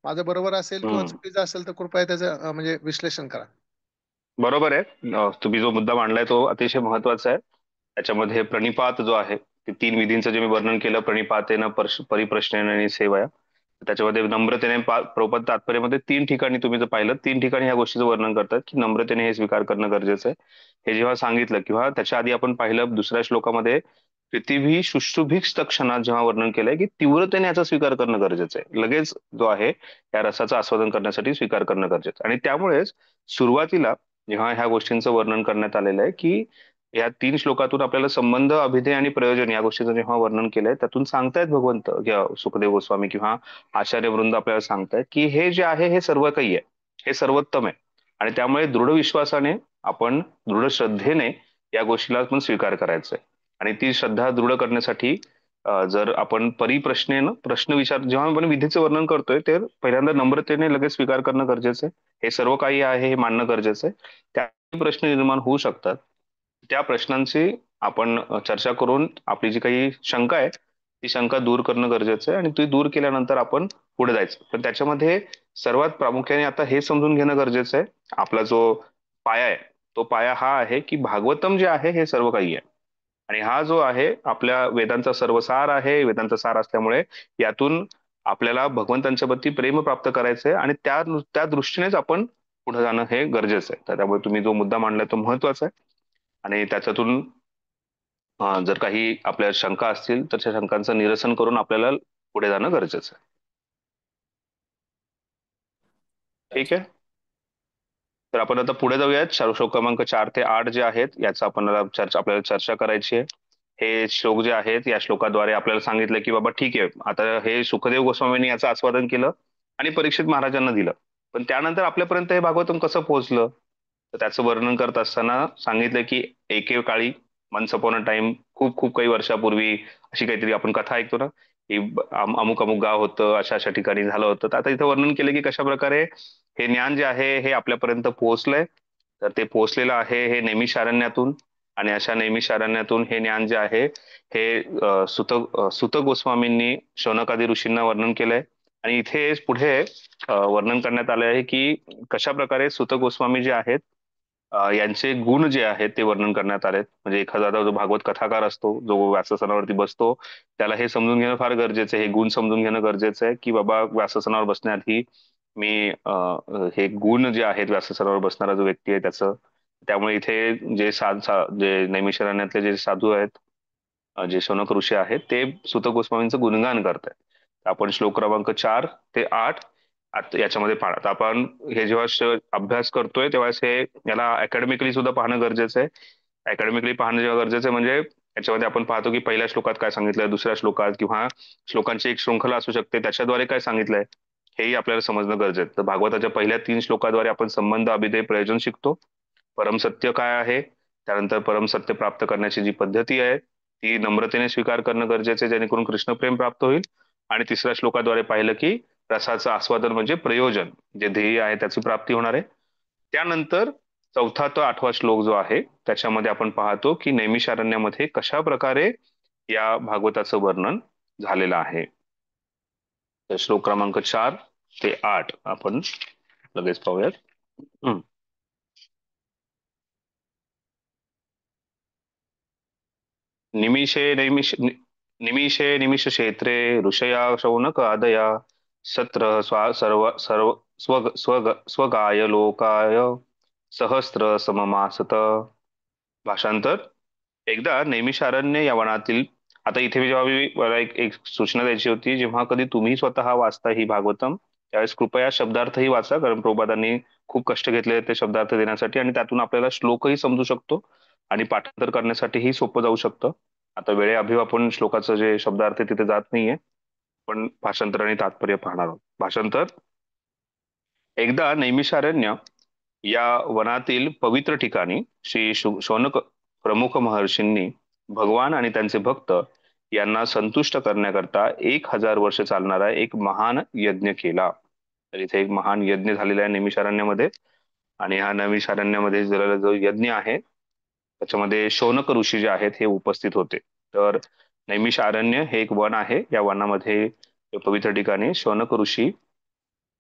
Speaker 11: माझं बरोबर असेल किंवा चुकीचं असेल तर कृपया त्याचं म्हणजे विश्लेषण करा.
Speaker 1: बरोबर आहे. तुम्ही जो मुद्दा मांडलाय तो अतिशय महत्वाचा आहे. त्याच्यामध्ये प्रणिपात जो आहे, ते 3 विधींचं जे मी वर्णन केलं, प्रणिपातेन परिप्रश्नेन आणि सेवया, त्याच्यामध्ये नम्रतेने प्रभुपाद तात्पर्यामध्ये 3 ठिकाणी तुम्ही जर पाहिलं, 3 ठिकाणी ह्या गोष्टीचं वर्णन करतात की नम्रतेने हे स्वीकार करणं गरजेचं आहे. हे जेव्हा सांगितलं, किंवा त्याच्या आधी आपण पाहिलं दुसऱ्या श्लोकामध्ये पृथ्वी शुश्रुभिक्ष क्षणात जेव्हा वर्णन केलंय की तीव्रतेने याचा स्वीकार करणं गरजेचं आहे, लगेच जो आहे या रसाचं आस्वादन करण्यासाठी स्वीकार करणं गरजेचं. आणि त्यामुळेच सुरुवातीला जेव्हा ह्या गोष्टींचं वर्णन करण्यात आलेलं आहे की या 3 श्लोकातून आपल्याला संबंध, अभिधेय आणि प्रयोजन या गोष्टीचं जेव्हा वर्णन केलंय, त्यातून सांगतायत भगवंत सुखदेव गोस्वामी किंवा आचार्य वृंद आपल्याला सांगतायत की हे जे आहे हे सर्व काही आहे, हे सर्वोत्तम आहे. आणि त्यामुळे दृढ विश्वासाने आपण, दृढ श्रद्धेने या गोष्टीला पण स्वीकार करायचा आहे. आणि ती श्रद्धा दृढ करण्यासाठी जर आपण परिप्रश्नेनं प्रश्न विचार, जेव्हा आपण विधीचं वर्णन करतोय ते पहिल्यांदा नम्रतेने लगेच स्वीकार करणं गरजेचं आहे. हे सर्व काही आहे हे मानणं गरजेचं आहे. त्या प्रश्न निर्माण होऊ शकतात, त्या प्रश्नांची आपण चर्चा करून आपली जी काही शंका आहे ती शंका दूर करणं गरजेचं आहे. आणि ती दूर केल्यानंतर आपण पुढे जायचं. पण त्याच्यामध्ये सर्वात प्रामुख्याने आता हे समजून घेणं गरजेचं आहे, आपला जो पाया आहे तो पाया हा आहे की भागवतम जे आहे हे सर्व काही आहे. आणि हा जो आहे आपल्या वेदांचा सर्वसार आहे. वेदांचा सार असल्यामुळे यातून आपल्याला भगवंतांच्या प्रती प्रेम प्राप्त करायचं आहे, आणि त्या दृष्टीनेच आपण पुढे जाणं हे गरजेचं आहे. तर त्यामुळे तुम्ही जो मुद्दा मांडलाय तो महत्वाचा आहे. आणि त्याच्यातून जर काही आपल्या शंका असतील तर त्या शंकांचं निरसन करून आपल्याला पुढे जाणं गरजेचं आहे. ठीक आहे. तर आपण आता पुढे जाऊयात. श्लोक क्रमांक 4 ते 8 जे आहेत याचा आपण आपल्याला चर्चा करायची आहे. हे श्लोक जे आहेत या श्लोकाद्वारे आपल्याला सांगितलं की बाबा ठीक आहे, आता हे सुखदेव गोस्वामींनी याचं आस्वादन केलं आणि परीक्षित महाराजांना दिलं, पण त्यानंतर आपल्यापर्यंत हे भागवतम कसं पोहोचलं, तर त्याचं वर्णन करत असताना सांगितलं की एकेकाळी, वन्स अपॉन अ टाइम, खूप खूप काही वर्षापूर्वी, अशी काहीतरी आपण कथा ऐकतो ना की अमुक अमुक गाव होतं, अशा अशा ठिकाणी झालं होतं. तर आता इथं वर्णन केलं की कशा प्रकारे हे ज्ञान जे आहे हे आपल्यापर्यंत पोहोचलंय. तर ते पोहोचलेलं आहे हे नैमिषारण्यातून, आणि अशा नैमिषारण्यातून हे ज्ञान जे आहे हे सुत गोस्वामींनी शौनकादी ऋषींना वर्णन केलंय. आणि इथे पुढे वर्णन करण्यात आले आहे की कशा प्रकारे सुत गोस्वामी जे आहेत यांचे गुण जे आहेत ते वर्णन करण्यात आलेत. म्हणजे एखादा जो भागवत कथाकार असतो, जो व्यासस्थानावरती बसतो, त्याला हे समजून घेणं फार गरजेचं आहे, हे गुण समजून घेणं गरजेचं आहे की बाबा व्यासस्थानावर बसण्याआधी मी हे गुण जे आहेत व्यासस्थानावर बसणारा जो व्यक्ती आहे त्याचं. त्यामुळे इथे जे नैमिषारण्यातले जे साधू आहेत, जे शौनक ऋषी आहेत, ते सुत गोस्वामींचं गुणगान करतायत. आपण श्लोक क्रमांक 4 ते 8 याच्यामध्ये पाहत आपण हे जेव्हा अभ्यास करतोय तेव्हा हे याला अकॅडमिकली सुद्धा पाहणं गरजेचं आहे. अकॅडमिकली पाहणं जेव्हा गरजेचं आहे म्हणजे याच्यामध्ये आपण पाहतो की पहिल्या श्लोकात काय सांगितलंय, दुसऱ्या श्लोकात किंवा श्लोकांची एक शृंखला असू शकते त्याच्याद्वारे काय सांगितलंय हेही आपल्याला समजणं गरजेचं. तर भागवताच्या पहिल्या 3 श्लोकाद्वारे आपण संबंध, अभिधेय, प्रयोजन शिकतो. परमसत्य काय आहे, त्यानंतर परमसत्य प्राप्त करण्याची जी पद्धती आहे ती नम्रतेने स्वीकार करणं गरजेचं आहे, जेणेकरून कृष्णप्रेम प्राप्त होईल. आणि तिसऱ्या श्लोकाद्वारे पाहिलं की रसाचं आस्वादन म्हणजे प्रयोजन, जे ध्येय आहे त्याची प्राप्ती होणार आहे. त्यानंतर 4था ते 8वा श्लोक जो आहे त्याच्यामध्ये आपण पाहतो की नैमिषारण्यामध्ये कशा प्रकारे या भागवताचं वर्णन झालेलं आहे. तर श्लोक क्रमांक 4 ते 8 आपण लगेच पाहूयात. निमिषे निमिष क्षेत्रे ऋषया शौनक आदया सत्र सर्व सर्व स्वगाय लोकाय सहस्त्र सममासत. भाषांतर. एकदा नैमिषारण्य या वनातील, आता इथे जेव्हा मला एक सूचना द्यायची होती, जेव्हा कधी तुम्ही स्वतः वाचता ही भागवतम त्यावेळेस कृपया शब्दार्थही वाचा, कारण प्रभुपादांनी खूप कष्ट घेतले ते शब्दार्थ देण्यासाठी आणि त्यातून आपल्याला श्लोकही समजू शकतो आणि पाठांतर करण्यासाठीही सोपं जाऊ शकतं. आता वेळेअभावी आपण श्लोकाचं जे शब्दार्थ आहे तिथे जात नाहीये, पण भाषांतर आणि तात्पर्य पाहणार आहोत. भाषांतर. एकदा नैमिषारण्य या वनातील पवित्र ठिकाणी श्री शौनक प्रमुख महर्षींनी भगवान आणि त्यांचे भक्त यांना संतुष्ट करण्याकरता 1000 वर्ष चालणारा एक महान यज्ञ केला. तर इथे एक महान यज्ञ झालेला आहे नैमिषारण्यामध्ये, आणि हा नैमिषारण्यामध्ये जो यज्ञ आहे त्याच्यामध्ये शौनक ऋषी जे आहेत हे उपस्थित होते. तर नैमिषारण्य हे एक वन आहे, या वनामध्ये पवित्र ठिकाणी शौनक ऋषी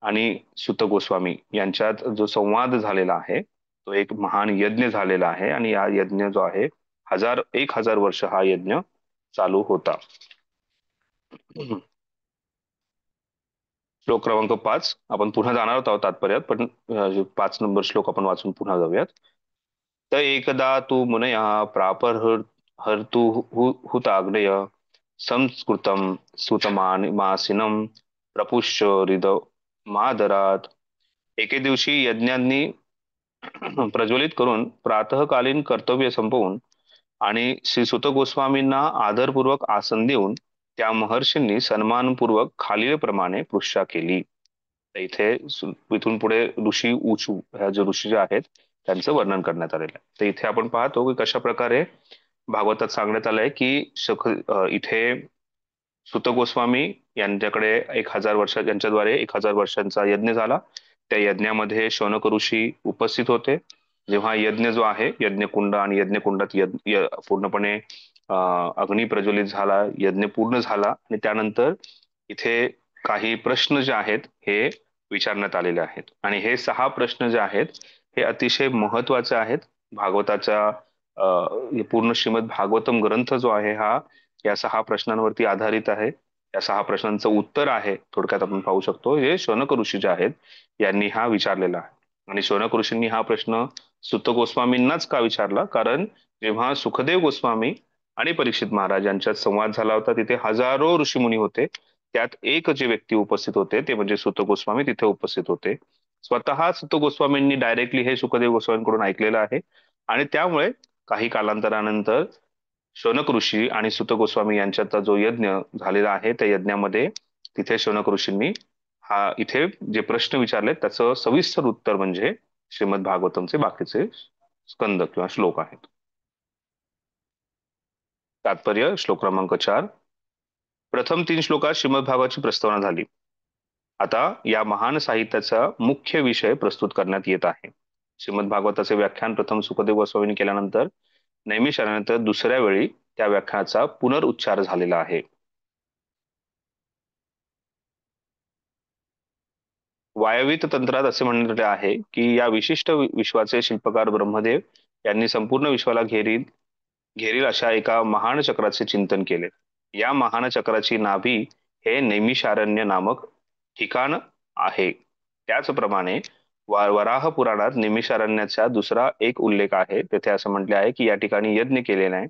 Speaker 1: आणि सुत गोस्वामी यांच्यात जो संवाद झालेला आहे तो एक महान यज्ञ झालेला आहे, आणि या यज्ञ जो आहे 1000 वर्ष हा यज्ञ चालू होता. श्लोक क्रमांक 5 आपण पुन्हा जाणार आहोत तात्पर्यात, पण 5 नंबर श्लोक आपण वाचून पुन्हा जाऊयात. तर एकदा तू मुनया प्रापर हर्तु हुताग्नय संस्कृतम सुतमान मासिनम प्रपुष्य हृद मादरात. एके दिवशी यज्ञांनी प्रज्वलित करून प्रातःकालीन कर्तव्य संपवून आणि श्री सुत गोस्वामींना आदरपूर्वक आसन देऊन त्या महर्षींनी सन्मानपूर्वक खालीलप्रमाणे पृष्ठा केली. तर इथे इथून पुढे ऋषी उचू ह्या जे ऋषी जे आहेत त्यांचं वर्णन करण्यात आलेलं आहे. तर इथे आपण पाहतो की कशा प्रकारे भागवतात सांगण्यात आलंय की इथे सुत गोस्वामी यांच्याकडे 1000 वर्ष, यांच्याद्वारे 1000 वर्षांचा यज्ञ झाला. त्या यज्ञामध्ये शौनक ऋषी उपस्थित होते. जेव्हा यज्ञ जो आहे यज्ञकुंड आणि यज्ञकुंडात पूर्णपणे अग्नी प्रज्वलित झाला, यज्ञ पूर्ण झाला, आणि त्यानंतर इथे काही प्रश्न जे आहेत हे विचारण्यात आलेले आहेत, आणि हे 6 प्रश्न जे आहेत हे अतिशय महत्वाचे आहेत. भागवताच्या पूर्ण श्रीमद भागवतम ग्रंथ जो आहे हा या 6 प्रश्नांवरती आधारित आहे. या 6 प्रश्नांचं उत्तर आहे थोडक्यात आपण पाहू शकतो, हे शौनक ऋषी जे आहेत यांनी हा विचारलेला आहे. आणि शौनक ऋषींनी हा प्रश्न सुत गोस्वामींनाच का विचारला, कारण जेव्हा सुखदेव गोस्वामी आणि परीक्षित महाराज यांच्यात संवाद झाला होता तिथे हजारो ऋषीमुनी होते, त्यात एक जे व्यक्ती उपस्थित होते ते म्हणजे सुत गोस्वामी तिथे उपस्थित होते. स्वतः सुत गोस्वामींनी डायरेक्टली हे सुखदेव गोस्वामींकडून ऐकलेलं आहे, आणि त्यामुळे काही कालांतरानंतर शौनक ऋषी आणि सुत गोस्वामी यांच्यात जो यज्ञ झालेला आहे त्या यज्ञामध्ये तिथे शौनक ऋषींनी हा इथे जे प्रश्न विचारले त्याचं सविस्तर उत्तर म्हणजे श्रीमद भागवतमचे बाकीचे स्कंद किंवा श्लोक आहेत. तात्पर्य. श्लोक क्रमांक 4. प्रथम 3 श्लोकात श्रीमद भागवताची प्रस्तावना झाली. आता या महान साहित्याचा मुख्य विषय प्रस्तुत करण्यात येत आहे. श्रीमद भागवताचे व्याख्यान प्रथम सुखदेव गोस्वामींनी केल्यानंतर नैमिषारण्यानंतर दुसऱ्या वेळी त्या व्याख्यानाचा पुनरुच्चार झालेला आहे. वायवित तंत्रात असे म्हणले आहे की या विशिष्ट विश्वाचे शिल्पकार ब्रह्मदेव यांनी संपूर्ण विश्वाला घेरील अशा एका महान चक्राचे चिंतन केले. या महान चक्राची नाभी हे नैमिषारण्य नामक ठिकाण आहे. त्याचप्रमाणे वराह पुराणात नैमिषारण्याचा दुसरा एक उल्लेख आहे. तेथे असं म्हटले आहे की या ठिकाणी यज्ञ केलेला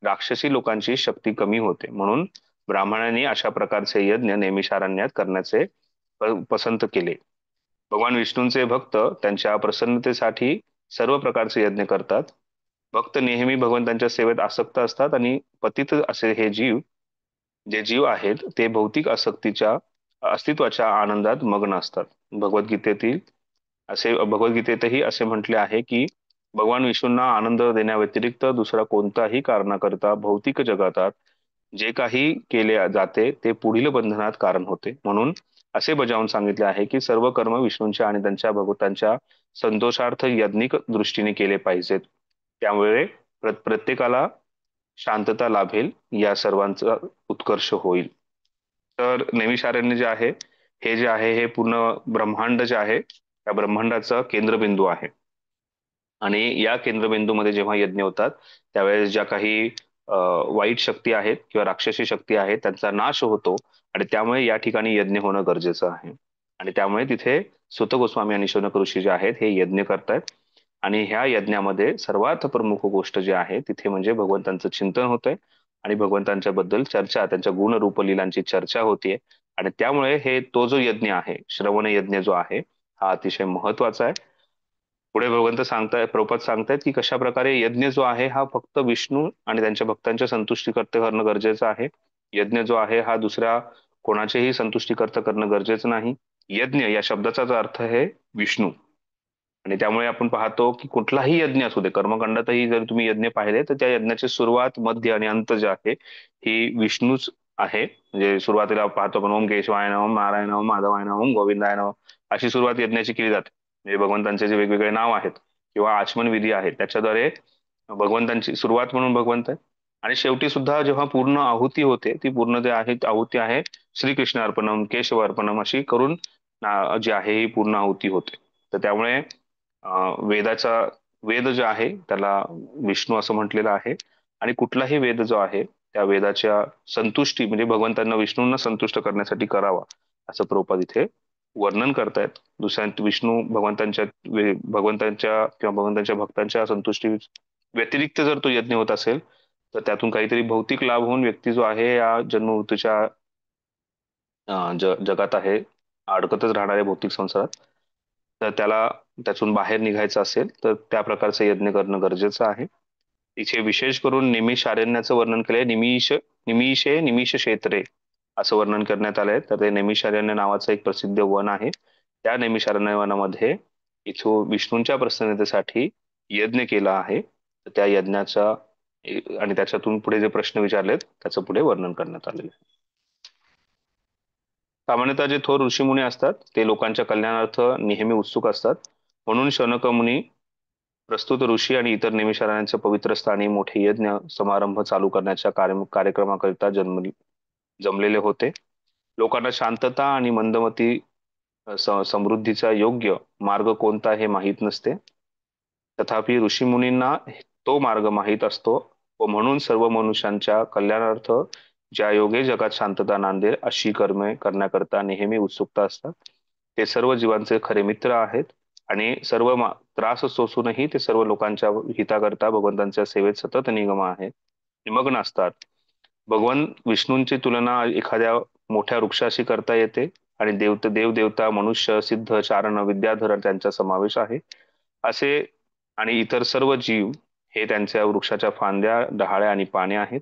Speaker 1: राक्षसी लोकांची शक्ती कमी होते, म्हणून ब्राह्मणांनी अशा प्रकारचे यज्ञ नैमिषारण्यात करण्याचे पसंत केले. भगवान विष्णूंचे भक्त त्यांच्या प्रसन्नतेसाठी सर्व प्रकारचे यज्ञ करतात. भक्त नेहमी भगवंतांच्या सेवेत आसक्त असतात, आणि पतित असे हे जे जीव आहेत ते भौतिक अस्तित्वाच्या आनंदात मग्न असतात. भगवद्गीतेतही असे म्हटले आहे की भगवान विष्णूंना आनंद देण्याव्यतिरिक्त दुसरा कोणताही कारणाकरता भौतिक जगातात जे काही केले जाते ते पुढील बंधनात कारण होते. म्हणून असे बजावून सांगितले आहे की सर्व कर्म विष्णूंच्या आणि त्यांच्या भगवंतांच्या संतोषार्थ यज्ञिक दृष्टीने केले पाहिजेत. त्यामुळे प्रत्येकाला शांतता लाभेल, या सर्वांचा उत्कर्ष होईल. तर नैमिषारण्य जे आहे हे पूर्ण ब्रह्मांड जे आहे त्या ब्रह्मांडाचा केंद्रबिंदू आहे, आणि या केंद्रबिंदूमध्ये जेव्हा यज्ञ होतात त्यावेळेस ज्या काही वाईट शक्ती आहेत किंवा राक्षसी शक्ती आहेत त्यांचा नाश होतो आणि त्यामुळे या ठिकाणी यज्ञ होणं गरजेचं आहे. आणि त्यामुळे तिथे सुत गोस्वामी आणि शौनक ऋषी जे आहेत हे यज्ञ करतायत. आणि ह्या यज्ञामध्ये सर्वात प्रमुख गोष्ट जी आहे तिथे म्हणजे भगवंतांचं चिंतन होतंय आणि भगवंतांच्या बद्दल चर्चा, त्यांच्या गुण रूप लीलांची चर्चा होतीये. आणि त्यामुळे हे तो जो यज्ञ आहे, श्रवण यज्ञ जो आहे, हा अतिशय महत्वाचा आहे. पुढे भगवंत सांगतायत, प्रभुपाद सांगतायत की कशा प्रकारे यज्ञ जो आहे हा फक्त विष्णू आणि त्यांच्या भक्तांच्या संतुष्टीकर्ते करणं गरजेचं आहे. यज्ञ जो आहे हा दुसऱ्या कोणाचेही संतुष्टीकर्ता करणं गरजेचं नाही. यज्ञ या शब्दाचाच अर्थ आहे विष्णू. आणि त्यामुळे आपण पाहतो की कुठलाही यज्ञ असू दे, कर्मकांडातही जर तुम्ही यज्ञ पाहिले तर त्या यज्ञाची सुरुवात, मध्य आणि अंत जे आहे ही विष्णूच आहे. म्हणजे सुरुवातीला पाहतो आपण ओम केशवाय नमः, नारायण नमः, माधवाय नमः, गोविंदाय नमः अशी सुरुवात यज्ञाची केली जाते. म्हणजे भगवंतांचे जे वेगवेगळे नाव आहेत किंवा आचमन विधी आहे त्याच्याद्वारे भगवंतांची सुरुवात म्हणून भगवंत आहे. आणि शेवटी सुद्धा जेव्हा पूर्ण आहुती होते ती पूर्ण जे आहे आहुती आहे श्रीकृष्ण अर्पणम, केशव अर्पणम अशी करून जी आहे ही पूर्ण आहुती होते. तर त्यामुळे वेदाचा वेद जो आहे त्याला विष्णू असं म्हटलेलं आहे. आणि कुठलाही वेद जो आहे त्या वेदाच्या संतुष्टी म्हणजे भगवंतांना, विष्णूंना संतुष्ट करण्यासाठी करावा असं प्रभुपाद इथे वर्णन करतायत. दुसऱ्या विष्णू भगवंतांच्या किंवा भगवंतांच्या भक्तांच्या संतुष्टी व्यतिरिक्त जर तो यज्ञ होत असेल तर त्यातून काहीतरी भौतिक लाभ होऊन व्यक्ती जो आहे या जन्ममृत्यूच्या जगात आहे, अडकतच राहणाऱ्या भौतिक संसारात, तर त्याला त्यातून बाहेर निघायचं असेल तर त्या प्रकारचं यज्ञ करणं गरजेचं आहे. इथे विशेष करून निमिषारण्याचं वर्णन केलंय. निमिषे निमिष क्षेत्रे असं वर्णन करण्यात आलंय. तर ते नैमिषारण्य नावाचं एक प्रसिद्ध वन आहे. त्या नैमिषारण्य वनामध्ये इथं विष्णूंच्या प्रसन्नतेसाठी यज्ञ केला आहे. तर त्या यज्ञाचा आणि त्याच्यातून पुढे जे प्रश्न विचारलेत त्याचं पुढे वर्णन करण्यात आलेलं आहे. सामान्यतः जे थोर ऋषीमुनी असतात ते लोकांच्या कल्याणार्थ नेहमी उत्सुक असतात. म्हणून शौनक मुनी प्रस्तुत ऋषी आणि इतर निमिषारण्यांच्या पवित्र स्थानी मोठे यज्ञ समारंभ चालू करण्याच्या कार्यक्रमाकरिता जमलेले होते. लोकांना शांतता आणि मंदमती समृद्धीचा योग्य मार्ग कोणता हे माहीत नसते. तथापि ऋषीमुनींना तो मार्ग माहीत असतो व म्हणून सर्व मनुष्यांच्या कल्याणार्थ ज्या योगे जगात शांतता नांदेल अशी कर्मे करण्याकरता नेहमी उत्सुकता असतात. ते सर्व जीवांचे खरे मित्र आहेत आणि सर्व त्रास सोसूनही ते सर्व लोकांच्या हिताकरता भगवंतांच्या सेवेत सतत निमग्न असतात. भगवान विष्णूंची तुलना एखाद्या मोठ्या वृक्षाशी करता येते आणि देवदेवता, मनुष्य, सिद्ध, चारण, विद्याधर त्यांचा समावेश आहे. असे आणि इतर सर्व जीव हे त्यांच्या वृक्षाच्या फांद्या, डहाळ्या आणि पाने आहेत.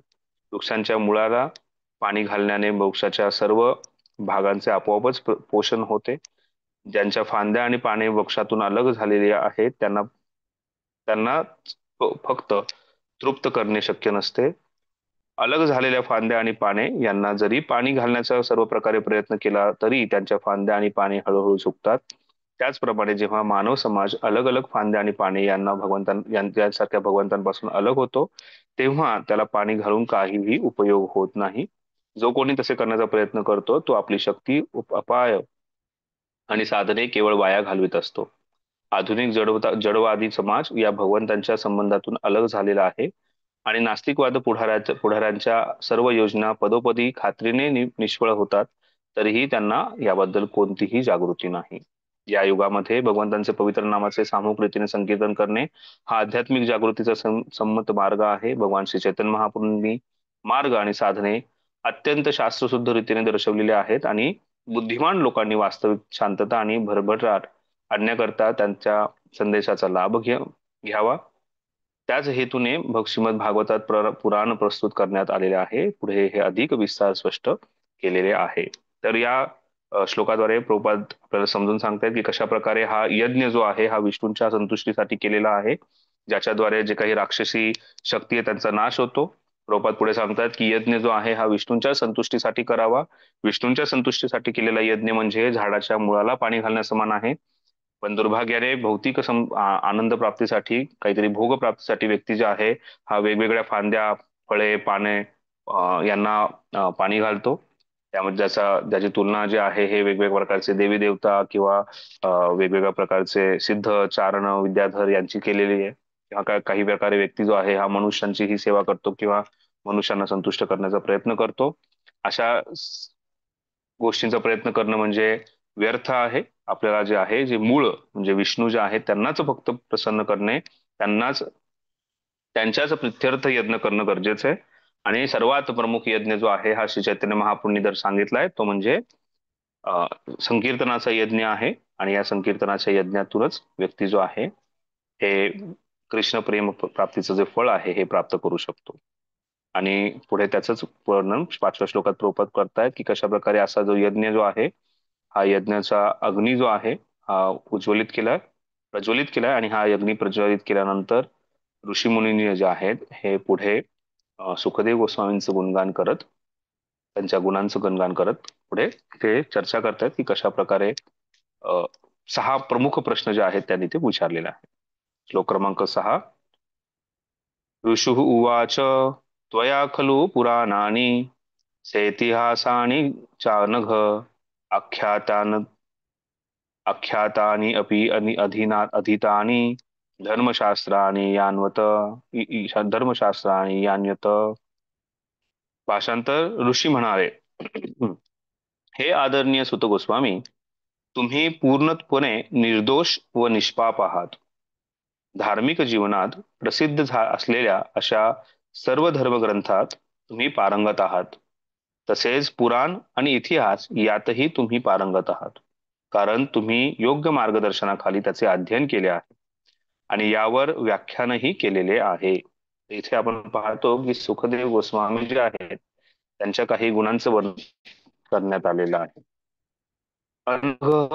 Speaker 1: वृक्षांच्या मुळाला पाणी घालण्याने वृक्षाच्या सर्व भागांचे आपोआपच पोषण होते. ज्यांच्या फांद्या आणि पाने वृक्षातून अलग झालेली आहेत त्यांना त्यांना फक्त तृप्त करणे शक्य नसते. अलग झालेल्या फांद्या आणि पाने यांना जरी पाणी घालण्याचा सर्व प्रकारे प्रयत्न केला तरी त्यांच्या फांद्या आणि पाने हळूहळू सुकतात. त्याचप्रमाणे जेव्हा मानव समाज अलग अलग फांद्या आणि पाने यांसारख्या भगवंतांपासून अलग होतो तेव्हा त्याला पाणी घालून काहीही उपयोग होत नाही. जो कोणी तसे करण्याचा प्रयत्न करतो तो आपली शक्ती, उपाय आणि साधने केवळ वाया घालवित असतो. आधुनिक जडवादी समाज या भगवंतांच्या संबंधातून अलग झालेला आहे आणि नास्तिकवाद पुढाऱ्यांच्या सर्व योजना पदोपदी खात्रीने निष्फळ होतात. तरीही त्यांना याबद्दल कोणतीही जागृती नाही. या युगामध्ये भगवंतांचे पवित्र नामाचे सामूहिक रीतीने संकीर्तन करणे हा आध्यात्मिक जागृतीचा संमत मार्ग आहे. भगवान श्री चैतन्य महाप्रभूंनी मार्ग आणि साधने अत्यंत शास्त्रशुद्ध रीतीने दर्शवलेले आहेत आणि बुद्धिमान लोकांनी वास्तविक शांतता आणि भरभराट आणण्याकरता त्यांच्या संदेशाचा लाभ घ्यावा. त्याच हेतूने श्रीमद भागवतात पुराण प्रस्तुत करण्यात आलेले आहे. पुढे हे अधिक विस्तार स्पष्ट केलेले आहे. तर या श्लोकाद्वारे प्रभुपाद आपल्याला समजून सांगतायत की कशा प्रकारे हा यज्ञ जो आहे हा विष्णूंच्या संतुष्टीसाठी केलेला आहे, ज्याच्याद्वारे जे काही राक्षसी शक्ती आहे त्यांचा नाश होतो. प्रभुपाद पुढे सांगतात की यज्ञ जो आहे हा विष्णूंच्या संतुष्टीसाठी करावा. विष्णूंच्या संतुष्टीसाठी केलेला यज्ञ म्हणजे झाडाच्या मुळाला पाणी घालण्यासमान आहे. पण दुर्भाग्याने भौतिक आनंद प्राप्तीसाठी, काहीतरी भोग प्राप्तीसाठी व्यक्ती जे आहे हा वेगवेगळ्या फांद्या, फळे, पाने यांना पाणी घालतो. त्यामध्ये ज्याची तुलना जे आहे हे वेगवेगळ्या प्रकारचे देवी देवता किंवा वेगवेगळ्या प्रकारचे सिद्ध, चारण, विद्याधर यांची केलेली आहे. किंवा काही प्रकारे व्यक्ती जो आहे हा मनुष्यांची ही सेवा करतो किंवा मनुष्यांना संतुष्ट करण्याचा प्रयत्न करतो. अशा गोष्टींचा प्रयत्न करणं म्हणजे व्यर्थ आहे. आपल्याला जे आहे, जे मूळ म्हणजे विष्णू जे आहेत त्यांनाच फक्त प्रसन्न करणे, त्यांच्याच प्रित्यर्थ यज्ञ करणं गरजेचं आहे. आणि सर्वात प्रमुख यज्ञ जो आहे हा श्री चैतन्य महाप्रभूंनी जर सांगितलाय तो म्हणजे संकीर्तनाचा यज्ञ आहे. आणि या संकीर्तनाच्या यज्ञातूनच व्यक्ती जो आहे हे कृष्ण प्रेम प्राप्तीचं जे फळ आहे हे प्राप्त करू शकतो. आणि पुढे त्याच वर्णन 5व्या श्लोकात प्रभुपाद करतायत की कशा प्रकारे असा जो यज्ञ जो आहे, हा यज्ञाचा अग्नी जो आहे हा प्रज्वलित केलाय. आणि हा अग्नी प्रज्वलित केल्यानंतर ऋषीमुनी जे आहेत हे पुढे सुखदेव गोस्वामींचं गुणगान करत, त्यांच्या गुणांचं गुणगान करत पुढे ते चर्चा करतायत की कशा प्रकारे 6 प्रमुख प्रश्न जे आहेत त्यांनी ते विचारलेले आहेत. श्लोक क्रमांक 6. ऋषु उवाच त्वया खलु पुराणानि सेतिहासानि चानघ आख्यातानि अपि अधीतानि धर्मशास्त्रानि यान्यत. भाषांतर ऋषी म्हणाले, हे आदरणीय सुत गोस्वामी, तुम्ही पूर्णपणे निर्दोष व निष्पाप आहात. धार्मिक जीवनात प्रसिद्ध असलेल्या अशा सर्व धर्मग्रंथात तुम्ही पारंगत आहात. तसेच पुराण आणि इतिहास यातही तुम्ही पारंगत आहात, कारण तुम्ही योग्य मार्गदर्शनाखाली त्याचे अध्ययन केले आहे आणि यावर व्याख्यानही केलेले आहे. इथे आपण पाहतो की सुखदेव गोस्वामी जे आहेत त्यांच्या काही गुणांचं वर्णन करण्यात आलेलं आहे. अनघ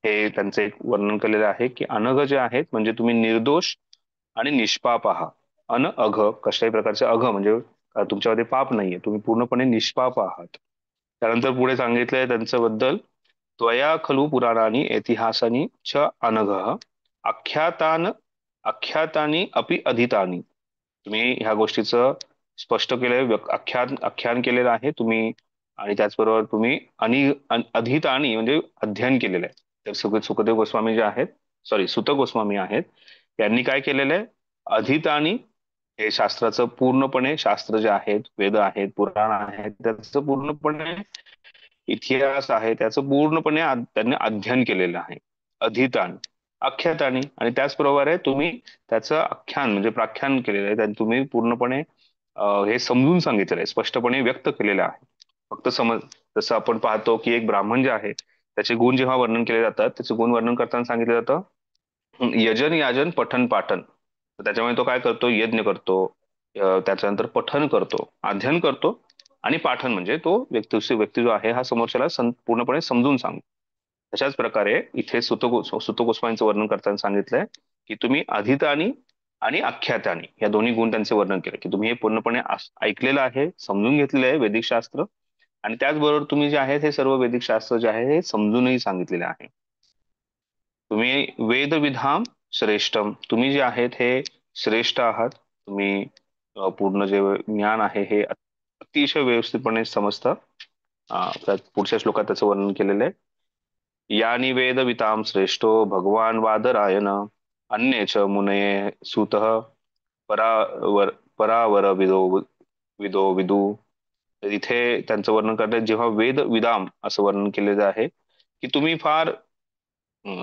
Speaker 1: हे त्यांचे एक वर्णन केलेलं आहे की अनघ जे आहेत म्हणजे तुम्ही निर्दोष आणि निष्पाप आहात. अघ कशाही प्रकारचे अघ म्हणजे तुमच्यामध्ये पाप नाहीये, तुम्ही पूर्णपणे निष्पाप आहात. त्यानंतर पुढे सांगितलंय त्यांच्याबद्दल, त्वया खलु पुराणानी ऐतिहासानी च अनघ आख्यातानी अपि अधीतानी. तुम्ही ह्या गोष्टीचं स्पष्ट केलंय, आख्यान केलेलं आहे तुम्ही. आणि त्याचबरोबर तुम्ही अधीतानी म्हणजे अध्ययन केलेलं आहे. तर सुखदेव गोस्वामी जे आहेत, सुत गोस्वामी आहेत, यांनी काय केलेलं आहे, अधीतानी हे शास्त्राचं पूर्णपणे, शास्त्र जे आहेत, वेद आहेत, पुराण आहेत, त्याचं पूर्णपणे इतिहास आहे, त्याचं पूर्णपणे त्यांनी अध्ययन केलेलं आहे. अधीतान आख्यातानी. आणि त्याचप्रकारे तुम्ही त्याचं आख्यान म्हणजे प्राख्यान केलेलं आहे, त्यात तुम्ही पूर्णपणे हे समजून सांगितलेलं आहे, स्पष्टपणे व्यक्त केलेलं आहे. फक्त जसं आपण पाहतो की एक ब्राह्मण जे आहे त्याचे गुण जेव्हा वर्णन केले जातात, त्याचे गुण वर्णन करताना सांगितलं जातं यजन याजन पठन पाठन. तर त्याच्यामुळे तो काय करतो, यज्ञ करतो, त्याच्यानंतर पठन करतो, अध्ययन करतो, आणि पाठन म्हणजे तो व्यक्ती जो आहे हा समोरच्याला पूर्णपणे समजून सांगतो. तशाच प्रकारे इथे सुत गोस्वामींचं वर्णन करताना सांगितलंय की तुम्ही अधीतानी आणि आख्यातानी या दोन्ही गुण त्यांचे वर्णन केले, की तुम्ही हे पूर्णपणे ऐकलेलं आहे, समजून घेतलेलं आहे वैदिक शास्त्र, आणि त्याचबरोबर तुम्ही जे आहे हे सर्व वैदिक शास्त्र जे आहे हे समजूनही सांगितलेले आहे. तुम्ही वेदविधाम श्रेष्ठम, तुम्ही जे आहेत हे श्रेष्ठ आहात. तुम्ही पूर्ण जे ज्ञान आहे हे अतिशय व्यवस्थितपणे समजतं. पुढच्या श्लोकात त्याचं वर्णन केलेलं आहे. यानी वेदविताम श्रेष्ठो भगवान वादरायण अन्ये च मुनये सुतः परावर विदो विदू. तर इथे त्यांचं वर्णन करतात, जेव्हा वेद विदाम असं वर्णन केलेलं आहे की तुम्ही फार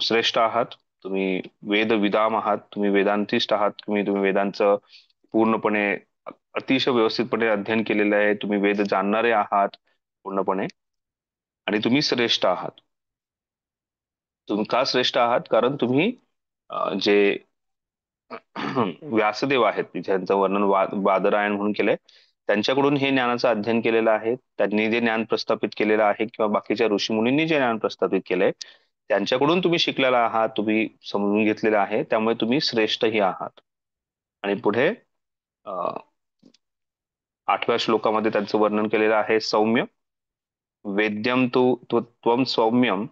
Speaker 1: श्रेष्ठ आहात, तुम्ही वेद विदाम आहात, तुम्ही वेदांतिष्ठ आहात, तुम्ही वेदांचं पूर्णपणे अतिशय व्यवस्थितपणे अध्ययन केलेलं आहे, तुम्ही वेद जाणणारे आहात पूर्णपणे, आणि तुम्ही श्रेष्ठ आहात. तुम्ही का श्रेष्ठ आहात, कारण तुम्ही जे व्यासदेव आहेत ज्यांचं वर्णन वादरायण म्हणून केलंय, त्यांच्याकडून हे ज्ञानाचं अध्ययन केलेलं आहे. त्यांनी जे ज्ञान प्रस्थापित केलेलं आहे किंवा बाकीच्या ऋषीमुनींनी जे ज्ञान प्रस्थापित केलंय त्यांच्याकडून तुम्ही शिकलेला आहात, तुम्ही समजून घेतलेलं आहे, त्यामुळे तुम्ही श्रेष्ठही आहात. आणि पुढे 8व्या श्लोकामध्ये त्यांचं वर्णन केलेलं आहे सौम्य. वेद्यम तु त्वम सौम्यम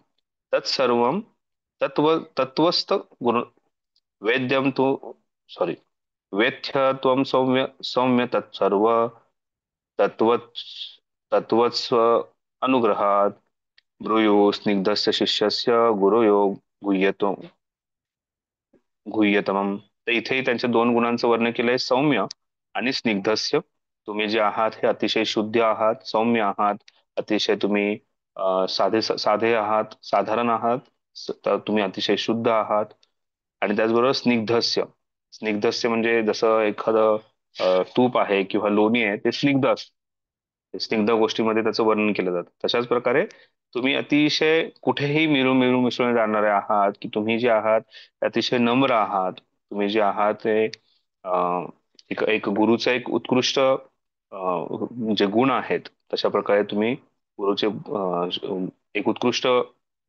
Speaker 1: तत्सर्वम तत्वस्थ गुण वेद्यम तु वेथ्य त्वम सौम्य तत्सर्व तत्वस्व अनुग्रहात ब्रूयो स्निग्धस्य शिष्यस्य गुरुयो गुह्यतमम. तर इथेही त्यांच्या दोन गुणांचं वर्णन केलंय, सौम्य आणि स्निग्धस्य. तुम्ही जे आहात हे अतिशय शुद्ध आहात, सौम्य आहात, अतिशय तुम्ही साधे आहात, साधारण आहात, तर तुम्ही अतिशय शुद्ध आहात. आणि त्याचबरोबर स्निग्धस्य. स्निग्धस्य म्हणजे जसं एखादं तूप आहे किंवा लोणी आहे, ते स्निग्ध असतं. स्निग्ध गोष्टीमध्ये त्याचं वर्णन केलं जातं. तशाच प्रकारे तुम्ही अतिशय कुठेही मिळून मिळून मिसळून जाणारे आहात, की तुम्ही जे आहात ते अतिशय नम्र आहात. तुम्ही जे आहात ते एक एक गुरुचा एक उत्कृष्ट जे गुण आहेत, तशा प्रकारे तुम्ही गुरुचे एक उत्कृष्ट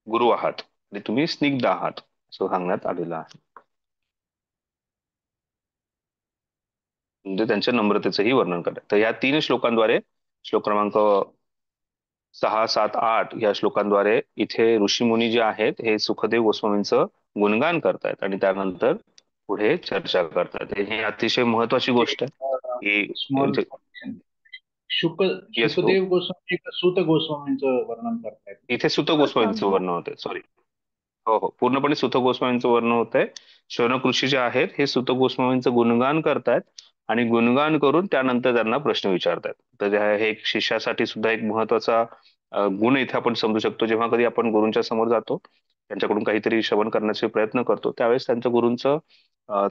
Speaker 1: गुरु आहात आणि तुम्ही स्निग्ध आहात असं सांगण्यात आलेलं आहे. म्हणजे त्यांच्या नम्रतेचंही वर्णन करतात. तर या 3 श्लोकांद्वारे श्लोक क्रमांक 6, 7, 8 या श्लोकांद्वारे इथे ऋषीमुनी जे आहेत हे सुखदेव गोस्वामींचं गुणगान करतायत आणि त्यानंतर पुढे चर्चा करतात. ही अतिशय महत्वाची गोष्ट आहे
Speaker 6: स्मॉल
Speaker 1: की येस.
Speaker 6: शुकदेव गोस्वामी का सूत गोस्वामींचं वर्णन करतायत?
Speaker 1: इथे सुत गोस्वामींचं वर्णन होतंय. सॉरी. हो हो, पूर्णपणे सुत गोस्वामींचं वर्णन होत आहे. शौनक ऋषी जे आहेत हे सुत गोस्वामींचं गुणगान करतायत आणि गुणगान करून त्यानंतर त्यांना प्रश्न विचारतायत. तर हे एक शिष्यासाठी सुद्धा एक महत्वाचा गुण इथे आपण समजू शकतो. जेव्हा कधी आपण गुरूंच्या समोर जातो, त्यांच्याकडून काहीतरी श्रवण करण्याचे प्रयत्न करतो, त्यावेळेस त्यांच्या गुरूंचं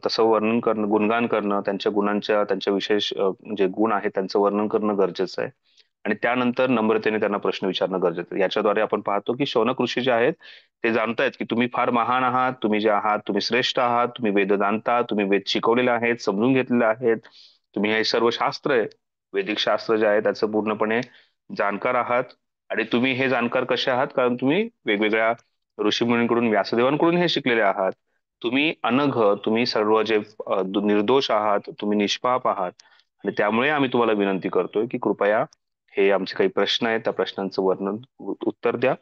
Speaker 1: तसं वर्णन करणं, गुणगान करणं, त्यांच्या गुणांच्या, त्यांच्या विशेष जे गुण आहेत त्यांचं वर्णन करणं गरजेचं आहे. आणि त्यानंतर नम्रतेने त्यांना प्रश्न विचारणं गरजेचं आहे. याच्याद्वारे आपण पाहतो की शौनक ऋषी जे आहेत ते जाणतायत की तुम्ही फार महान आहात, तुम्ही जे आहात तुम्ही श्रेष्ठ आहात, तुम्ही वेद जाणता, तुम्ही वेद शिकवलेले आहेत, समजून घेतलेले आहेत, तुम्ही हे सर्व शास्त्र आहे, वैदिक शास्त्र जे आहे त्याचं पूर्णपणे जाणकार आहात. आणि तुम्ही हे जाणकार कसे आहात? कारण तुम्ही वेगवेगळ्या ऋषीमुनींकडून, व्यासदेवांकडून हे शिकलेले आहात. तुम्ही अनघ, तुम्ही सर्व जे निर्दोष आहात, तुम्ही निष्पाप आहात. आणि त्यामुळे आम्ही तुम्हाला विनंती करतोय की कृपया हे आमचे काही प्रश्न आहेत त्या प्रश्नांचं वर्णन, उत्तर द्या.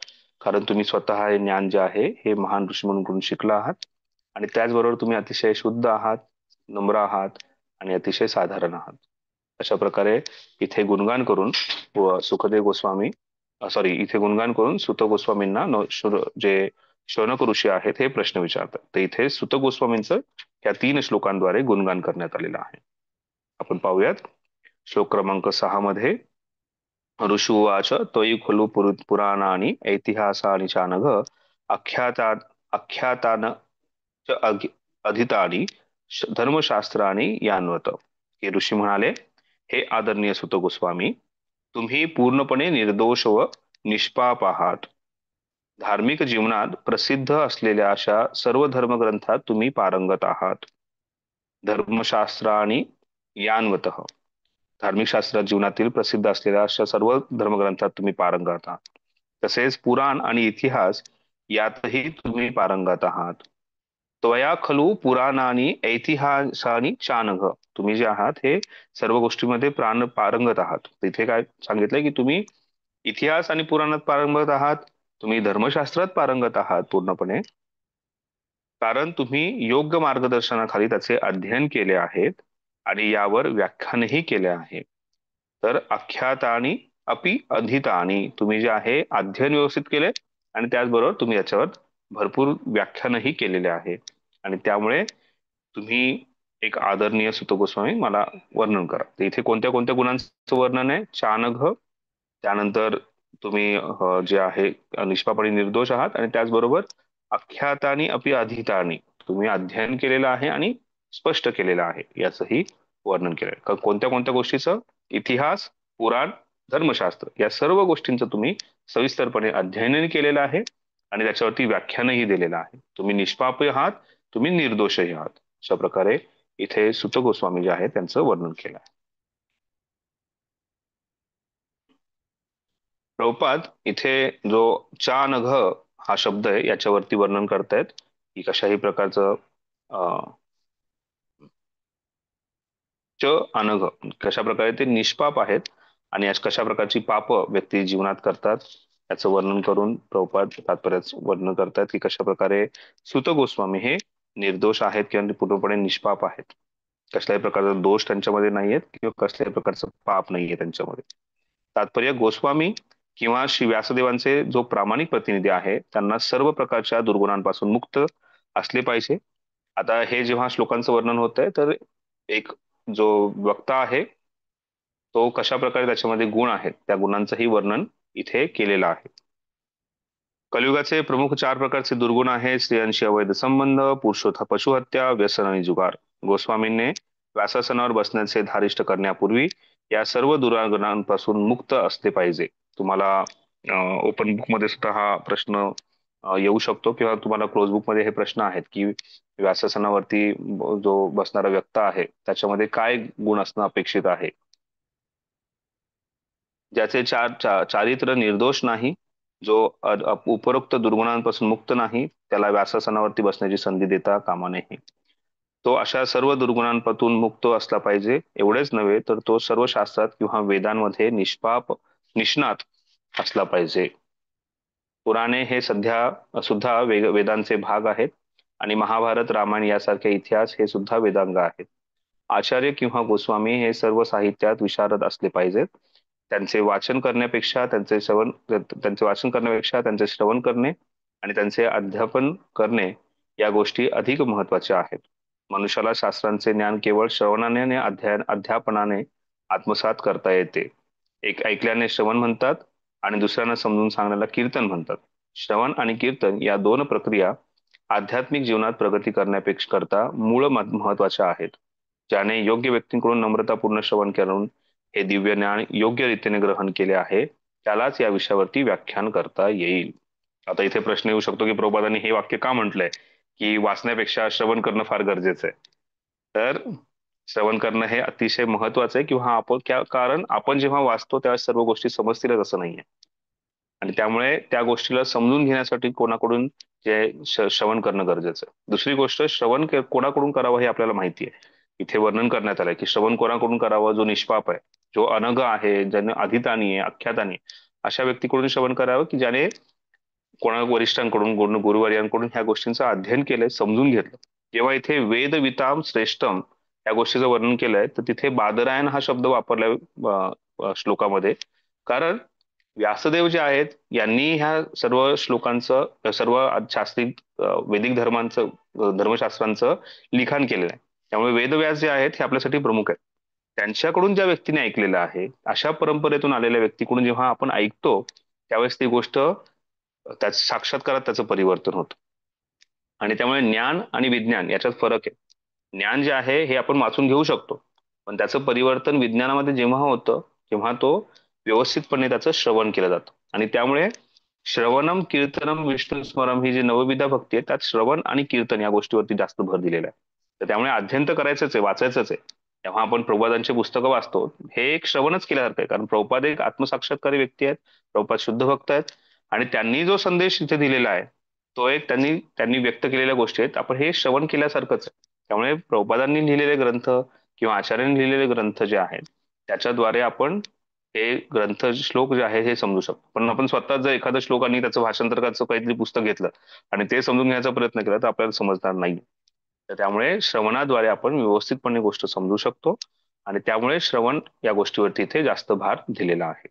Speaker 1: कारण तुम्ही स्वतः हे ज्ञान जे आहे हे महान ऋषीमुनींकडून शिकला आहात आणि त्याचबरोबर तुम्ही अतिशय शुद्ध आहात, नम्र आहात आणि अतिशय साधारण आहात. अशा प्रकारे इथे गुणगान करून सुखदेव गोस्वामी इथे गुणगान करून सुत गोस्वामींना जे शौनक ऋषी आहेत हे प्रश्न विचारतात. तर इथे सुत गोस्वामींचं या 3 श्लोकांद्वारे गुणगान करण्यात आलेलं आहे. आपण पाहूयात श्लोक क्रमांक 6 मध्ये. ऋषुवाच त्वयि खलु पुराणानि ऐतिहासानि चानघ आख्यातान च अधितानि धर्मशास्त्रानि यान्वत. हे ऋषी म्हणाले, हे आदरणीय सुत गोस्वामी, तुम्ही पूर्णपणे निर्दोष व निष्पाप आहात. धार्मिक जीवनात प्रसिद्ध असलेल्या अशा सर्व धर्मग्रंथात तुम्ही पारंगत आहात. धर्मशास्त्रानि यान्वत. धार्मिक शास्त्रात जीवनातील प्रसिद्ध असलेल्या अशा सर्व धर्मग्रंथात तुम्ही पारंगत आहात. तसेच पुराण आणि इतिहास यातही तुम्ही पारंगत आहात. त्वया खलु पुराणानी ऐतिहासानी चानघ. तुम्ही जे आहात हे सर्व गोष्टींमध्ये पारंगत आहात. तिथे काय सांगितलंय की तुम्ही इतिहास आणि पुराणात पारंगत आहात, तुम्ही धर्मशास्त्रात पारंगत आहात पूर्णपणे, कारण तुम्ही योग्य मार्गदर्शनाखाली त्याचे अध्ययन केले आहेत आणि यावर व्याख्यानही केले आहे. तर आख्यातानी अपि अधितानी, तुम्ही जे आहे अध्ययन व्यवस्थित केले आणि त्याचबरोबर तुम्ही याच्यावर भरपूर व्याख्यानही केलेले आहे. आणि त्यामुळे तुम्ही एक आदरणीय सुत गोस्वामी मला वर्णन करा. तर इथे कोणत्या कोणत्या गुणांचं वर्णन आहे? चानघ, त्यानंतर तुम्ही जे आहे निष्पाप आणि निर्दोष आहात, आणि त्याचबरोबर आख्यातानी अपि अधितानी, तुम्ही अध्ययन केलेलं आहे आणि स्पष्ट केलेलं आहे याचंही वर्णन केलंय. कोणत्या कोणत्या गोष्टीचं? इतिहास, पुराण, धर्मशास्त्र या सर्व गोष्टींचं तुम्ही सविस्तरपणे अध्ययन केलेलं आहे आणि त्याच्यावरती व्याख्यानही दिलेलं आहे. तुम्ही निष्पाप आहात, तुम्ही निर्दोषही आहात. अशा प्रकारे इथे सुत गोस्वामी जे आहे त्यांचं वर्णन केलं आहे. प्रभुपाद इथे जो चानघ हा शब्द आहे याच्यावरती वर्णन करतायत की कशाही प्रकारचं च अनघ, कशा प्रकारे ते निष्पाप आहेत आणि कशा प्रकारची पाप व्यक्ती जीवनात करतात याचं वर्णन करून प्रभुपाद तात्पर्याचं वर्णन करतात की कशा प्रकारे सुत गोस्वामी हे निर्दोष आहेत किंवा पूर्णपणे निष्पाप आहेत. कसल्याही प्रकारचा दोष त्यांच्यामध्ये नाहीयेत किंवा कसल्याही प्रकारचं पाप नाहीये त्यांच्यामध्ये. तात्पर्य, गोस्वामी किंवा श्री व्यासदेवांचे जो प्रामाणिक प्रतिनिधी आहे त्यांना सर्व प्रकारच्या दुर्गुणांपासून मुक्त असले पाहिजे. आता हे जेव्हा श्लोकांचं वर्णन होत आहे तर एक जो वक्ता आहे तो कशा प्रकारे त्याच्यामध्ये गुण आहेत त्या गुणांचंही वर्णन इथे केलेलं आहे. कलियुगाचे प्रमुख 4 प्रकारचे दुर्गुण आहेत: स्त्रियांशी अवैध संबंध, पुरुषोत्थ पशुहत्या, व्यसन आणि जुगार. गोस्वामींनी व्यासासनावर बसण्याचे धारिष्ट करण्यापूर्वी या सर्व दुरागुणांपासून मुक्त असले पाहिजे. तुम्हाला ओपन बुक मध्ये सुद्धा हा प्रश्न येऊ शकतो किंवा तुम्हाला क्लोज बुक मध्ये हे प्रश्न आहेत की व्यासासनावरती जो बसणारा व्यक्ती आहे त्याच्यामध्ये काय गुण असणं अपेक्षित आहे. ज्याचे चारित्र्य निर्दोष नाही, जो उपरोक्त दुर्गुणांपासून मुक्त नाही, त्याला व्यासासनावरती बसण्याची संधी देता कामा नये. तो अशा सर्व दुर्गुणांपासून मुक्त असला पाहिजे. एवढेच नव्हे तर तो सर्व शास्त्रात किंवा वेदांमध्ये निष्णात असला पाहिजे. पुराणे हे सुद्धा वेदांचे भाग आहेत आणि महाभारत, रामायण यासारखे इतिहास हे सुद्धा वेदांग आहेत. आचार्य किंवा गोस्वामी हे सर्व साहित्यात विशारद असले पाहिजेत. त्यांचे वाचन करण्यापेक्षा त्यांचे श्रवण करणे आणि त्यांचे अध्यापन करणे या गोष्टी अधिक महत्वाच्या आहेत. मनुष्याला शास्त्रांचे ज्ञान केवळ श्रवणाने अध्यापनाने आत्मसात करता येते. एक ऐकल्याने श्रवण म्हणतात आणि दुसऱ्यांना समजून सांगण्याला कीर्तन म्हणतात. श्रवण आणि कीर्तन या 2 प्रक्रिया आध्यात्मिक जीवनात प्रगती करण्यापेक्षा करता मूळ महत्वाच्या आहेत. ज्याने योग्य व्यक्तींकडून नम्रतापूर्ण श्रवण करून हे दिव्य ज्ञान योग्य रीतीने ग्रहण केले आहे त्यालाच या विषयावरती व्याख्यान करता येईल. आता इथे प्रश्न येऊ शकतो की प्रभुपादांनी हे वाक्य का म्हटलंय की वाचण्यापेक्षा श्रवण करणं फार गरजेचं आहे. तर श्रवण करणं हे अतिशय महत्वाचं आहे किंवा कारण आपण जेव्हा वाचतो तेव्हा सर्व गोष्टी समजतीलच असं नाहीये आणि त्यामुळे त्या गोष्टीला समजून घेण्यासाठी कोणाकडून श्रवण करणं गरजेचं आहे. दुसरी गोष्ट, श्रवण कोणाकडून करावं हे आपल्याला माहिती आहे. इथे वर्णन करण्यात आलंय की श्रवण कोणाकडून करावं, जो निष्पाप आहे, जो अनघ आहे, ज्याने अधितानी आहे, आख्यातानी, अशा व्यक्तीकडून श्रवण करावं की ज्याने कोणा वरिष्ठांकडून गुरुवर्यांकडून ह्या गोष्टींचं अध्ययन केलंय, समजून घेतलं. जेव्हा इथे वेद विताम श्रेष्ठम या गोष्टीचं वर्णन केलंय तर तिथे बादरायण हा शब्द वापरलाय श्लोकामध्ये. कारण व्यासदेव जे आहेत यांनी ह्या सर्व श्लोकांचं, सर्व शास्त्रीय वैदिक धर्मशास्त्रांचं लिखाण केलेलं आहे. त्यामुळे वेदव्यास जे आहेत हे आपल्यासाठी प्रमुख आहेत. त्यांच्याकडून ज्या व्यक्तीने ऐकलेलं आहे अशा परंपरेतून आलेल्या व्यक्तीकडून जेव्हा आपण ऐकतो त्यावेळेस ती गोष्ट त्या साक्षात्कारात त्याचं परिवर्तन होतं. आणि त्यामुळे ज्ञान आणि विज्ञान याच्यात फरक आहे. ज्ञान जे आहे हे आपण वाचून घेऊ शकतो पण त्याचं परिवर्तन विज्ञानामध्ये जेव्हा होतं तेव्हा तो व्यवस्थितपणे त्याचं श्रवण केलं जातं. आणि त्यामुळे श्रवणम कीर्तनम विष्णू स्मरम ही जी नवविधा भक्ती आहे त्यात श्रवण आणि कीर्तन या गोष्टीवरती जास्त भर दिलेला आहे. तर त्यामुळे अध्ययन तर करायचंच आहे, वाचायचंच आहे. तेव्हा आपण प्रभुपादांची पुस्तकं वाचतो हे एक श्रवणच केल्यासारखं आहे. कारण प्रभुपाद एक आत्मसाक्षात्कारी व्यक्ती आहेत, प्रभुपाद शुद्ध भक्त आहेत आणि त्यांनी जो संदेश इथे दिलेला आहे तो एक त्यांनी व्यक्त केलेल्या गोष्टी आहेत. आपण हे श्रवण केल्यासारखंच आहे. त्यामुळे प्रभुपादांनी लिहिलेले ग्रंथ किंवा आचार्यांनी लिहिलेले ग्रंथ जे आहेत त्याच्याद्वारे आपण हे ग्रंथ श्लोक जे आहे हे समजू शकतो. पण आपण स्वतः जर एखादा श्लोक आणि त्याचं भाषांतराचं काहीतरी पुस्तक घेतलं आणि ते समजून घेण्याचा प्रयत्न केला तर आपल्याला समजणार नाही. तर त्यामुळे श्रवणाद्वारे आपण व्यवस्थितपणे गोष्ट समजू शकतो आणि त्यामुळे श्रवण या गोष्टीवरती इथे जास्त भार दिलेला आहे.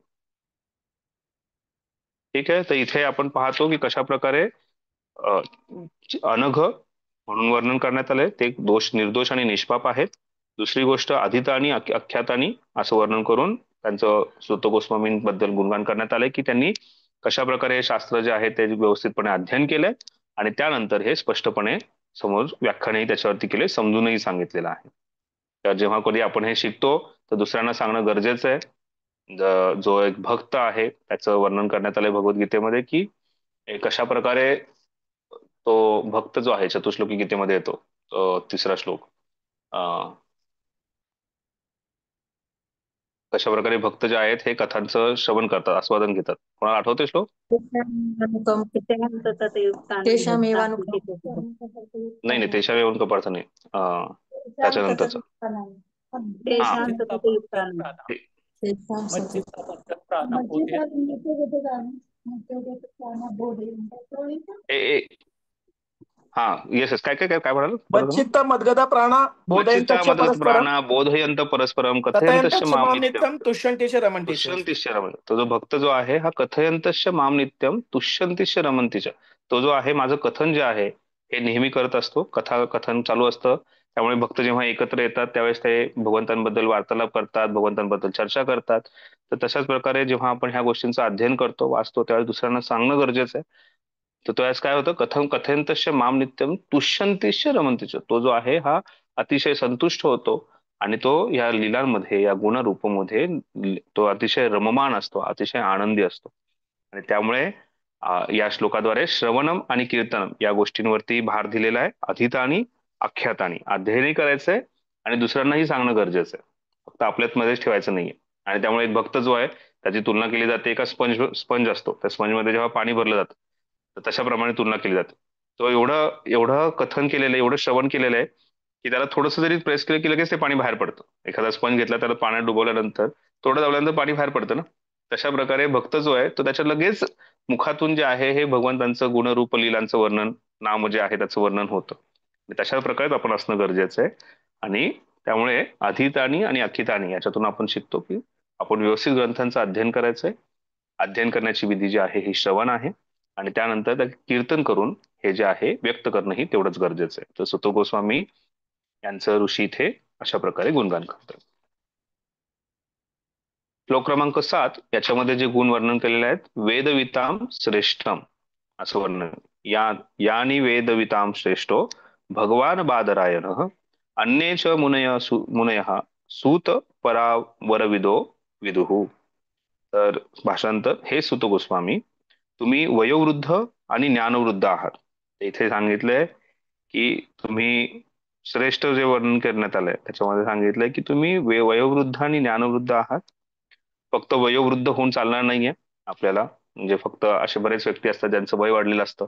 Speaker 1: ठीक आहे. तर इथे आपण पाहतो की कशा प्रकारे अनघ म्हणून वर्णन करण्यात आलंय, ते निर्दोष आणि निष्पाप आहेत. दुसरी गोष्ट अधिता आणि आख्यातानी असं वर्णन करून त्यांचं सुत गोस्वामींबद्दल गुणगान करण्यात आलंय की त्यांनी कशा प्रकारे हे शास्त्र जे आहे ते व्यवस्थितपणे अध्ययन केलंय आणि त्यानंतर हे स्पष्टपणे समोर व्याख्यानही त्याच्यावरती केले, समजूनही सांगितलेलं आहे. तर जेव्हा कधी आपण हे शिकतो तर दुसऱ्यांना सांगणं गरजेचं आहे. जो एक भक्त आहे त्याचं वर्णन करण्यात आलंय भगवद्गीतेमध्ये की कशा प्रकारे तो भक्त जो आहे चतुश्लोकी गीतेमध्ये येतो, 3रा श्लोक, कशा प्रकारे भक्त जे आहेत हे कथांचं श्रवण करतात, आस्वादन घेतात. कोणाला आठवते श्लोक? नाही तेशा येऊन कपार्थ नाही, त्याच्यानंतरच हा येस काय काय काय म्हणाल?
Speaker 2: मच्चित्त मद्गदा प्राणा
Speaker 1: बोधयंत परस्परम कथयंतश्च माम नित्यम तुष्यन्तिश्च रमन्तिश्च. तो जो भक्त जो आहे हा कथयंतश्च माम नित्यम तुष्यन्तिश्च रमन्तिश्च, तो जो आहे माझं कथन जे आहे हे नेहमी करत असतो. कथन चालू असतं. त्यामुळे भक्त जेव्हा एकत्र येतात त्यावेळेस ते भगवंतांबद्दल वार्तालाप करतात, भगवंतांबद्दल चर्चा करतात. तर तशाच प्रकारे जेव्हा आपण ह्या गोष्टींचं अध्ययन करतो, वाचतो, त्यावेळेस दुसऱ्यांना सांगणं गरजेचं आहे. तर त्यावेळेस काय होतं, कथम कथयंतश्च माम नित्यम तुष्यंतिश्च रमंतीच, तो जो आहे हा अतिशय संतुष्ट होतो आणि तो या लीलांमध्ये, या गुणरूपमध्ये तो अतिशय रममाण असतो, अतिशय आनंदी असतो. आणि त्यामुळे या श्लोकाद्वारे श्रवणम आणि कीर्तनम या गोष्टींवरती भार दिलेला आहे. अधीतानी आख्यातानी, अध्ययनही करायचंय आणि दुसऱ्यांनाही सांगणं गरजेचं आहे. फक्त आपल्यात मध्येच ठेवायचं नाहीये. आणि त्यामुळे एक भक्त जो आहे त्याची तुलना केली जाते एका स्पंज असतो, त्या स्पंजमध्ये जेव्हा पाणी भरलं जातं तर तशाप्रमाणे तुलना केली जाते. तो एवढं एवढं कथन केलेलं आहे, एवढं श्रवण केलेलं आहे की त्याला थोडंसं जरी प्रेस केलं की लगेच ते पाणी बाहेर पडतं. एखादा स्पंज घेतला त्याला पाण्यात डुबवल्यानंतर थोडं दाबल्यानंतर पाणी बाहेर पडतं ना. तशा प्रकारे भक्त जो आहे तो त्याच्या लगेच मुखातून जे आहे हे भगवंतांचं गुणरूप लीलांचं वर्णन, नाम जे आहे त्याचं वर्णन होतं. तशा प्रकारे आपण असणं गरजेचं आहे. आणि त्यामुळे अधितानी आणि अखितानी याच्यातून आपण शिकतो की आपण व्यवस्थित ग्रंथांचं अध्ययन करायचंय. अध्ययन करण्याची विधी जी आहे ही श्रवण आहे आणि त्यानंतर त्या कीर्तन करून हे जे आहे व्यक्त करणं ही तेवढंच गरजेचं आहे. तर सुत गोस्वामी यांचं ऋषी इथे अशा प्रकारे गुणगान करतात. श्लोक क्रमांक 7 याच्यामध्ये जे गुण वर्णन केलेले आहेत, वेदविताम श्रेष्ठम असं वर्णन. यानी वेदविताम श्रेष्ठो भगवान बादरायण अन्ये च मुनय सूत परावरविदो विदुः. तर भाषांतर, हे सुत गोस्वामी तुम्ही वयोवृद्ध आणि ज्ञानवृद्ध आहात. इथे सांगितलंय की तुम्ही श्रेष्ठ जे वर्णन करण्यात आलंय त्याच्यामध्ये सांगितलंय की तुम्ही वयोवृद्ध आणि ज्ञानवृद्ध आहात. फक्त वयोवृद्ध होऊन चालणार नाहीये आपल्याला. म्हणजे फक्त असे बरेच व्यक्ती असतात ज्यांचं वय वाढलेलं असतं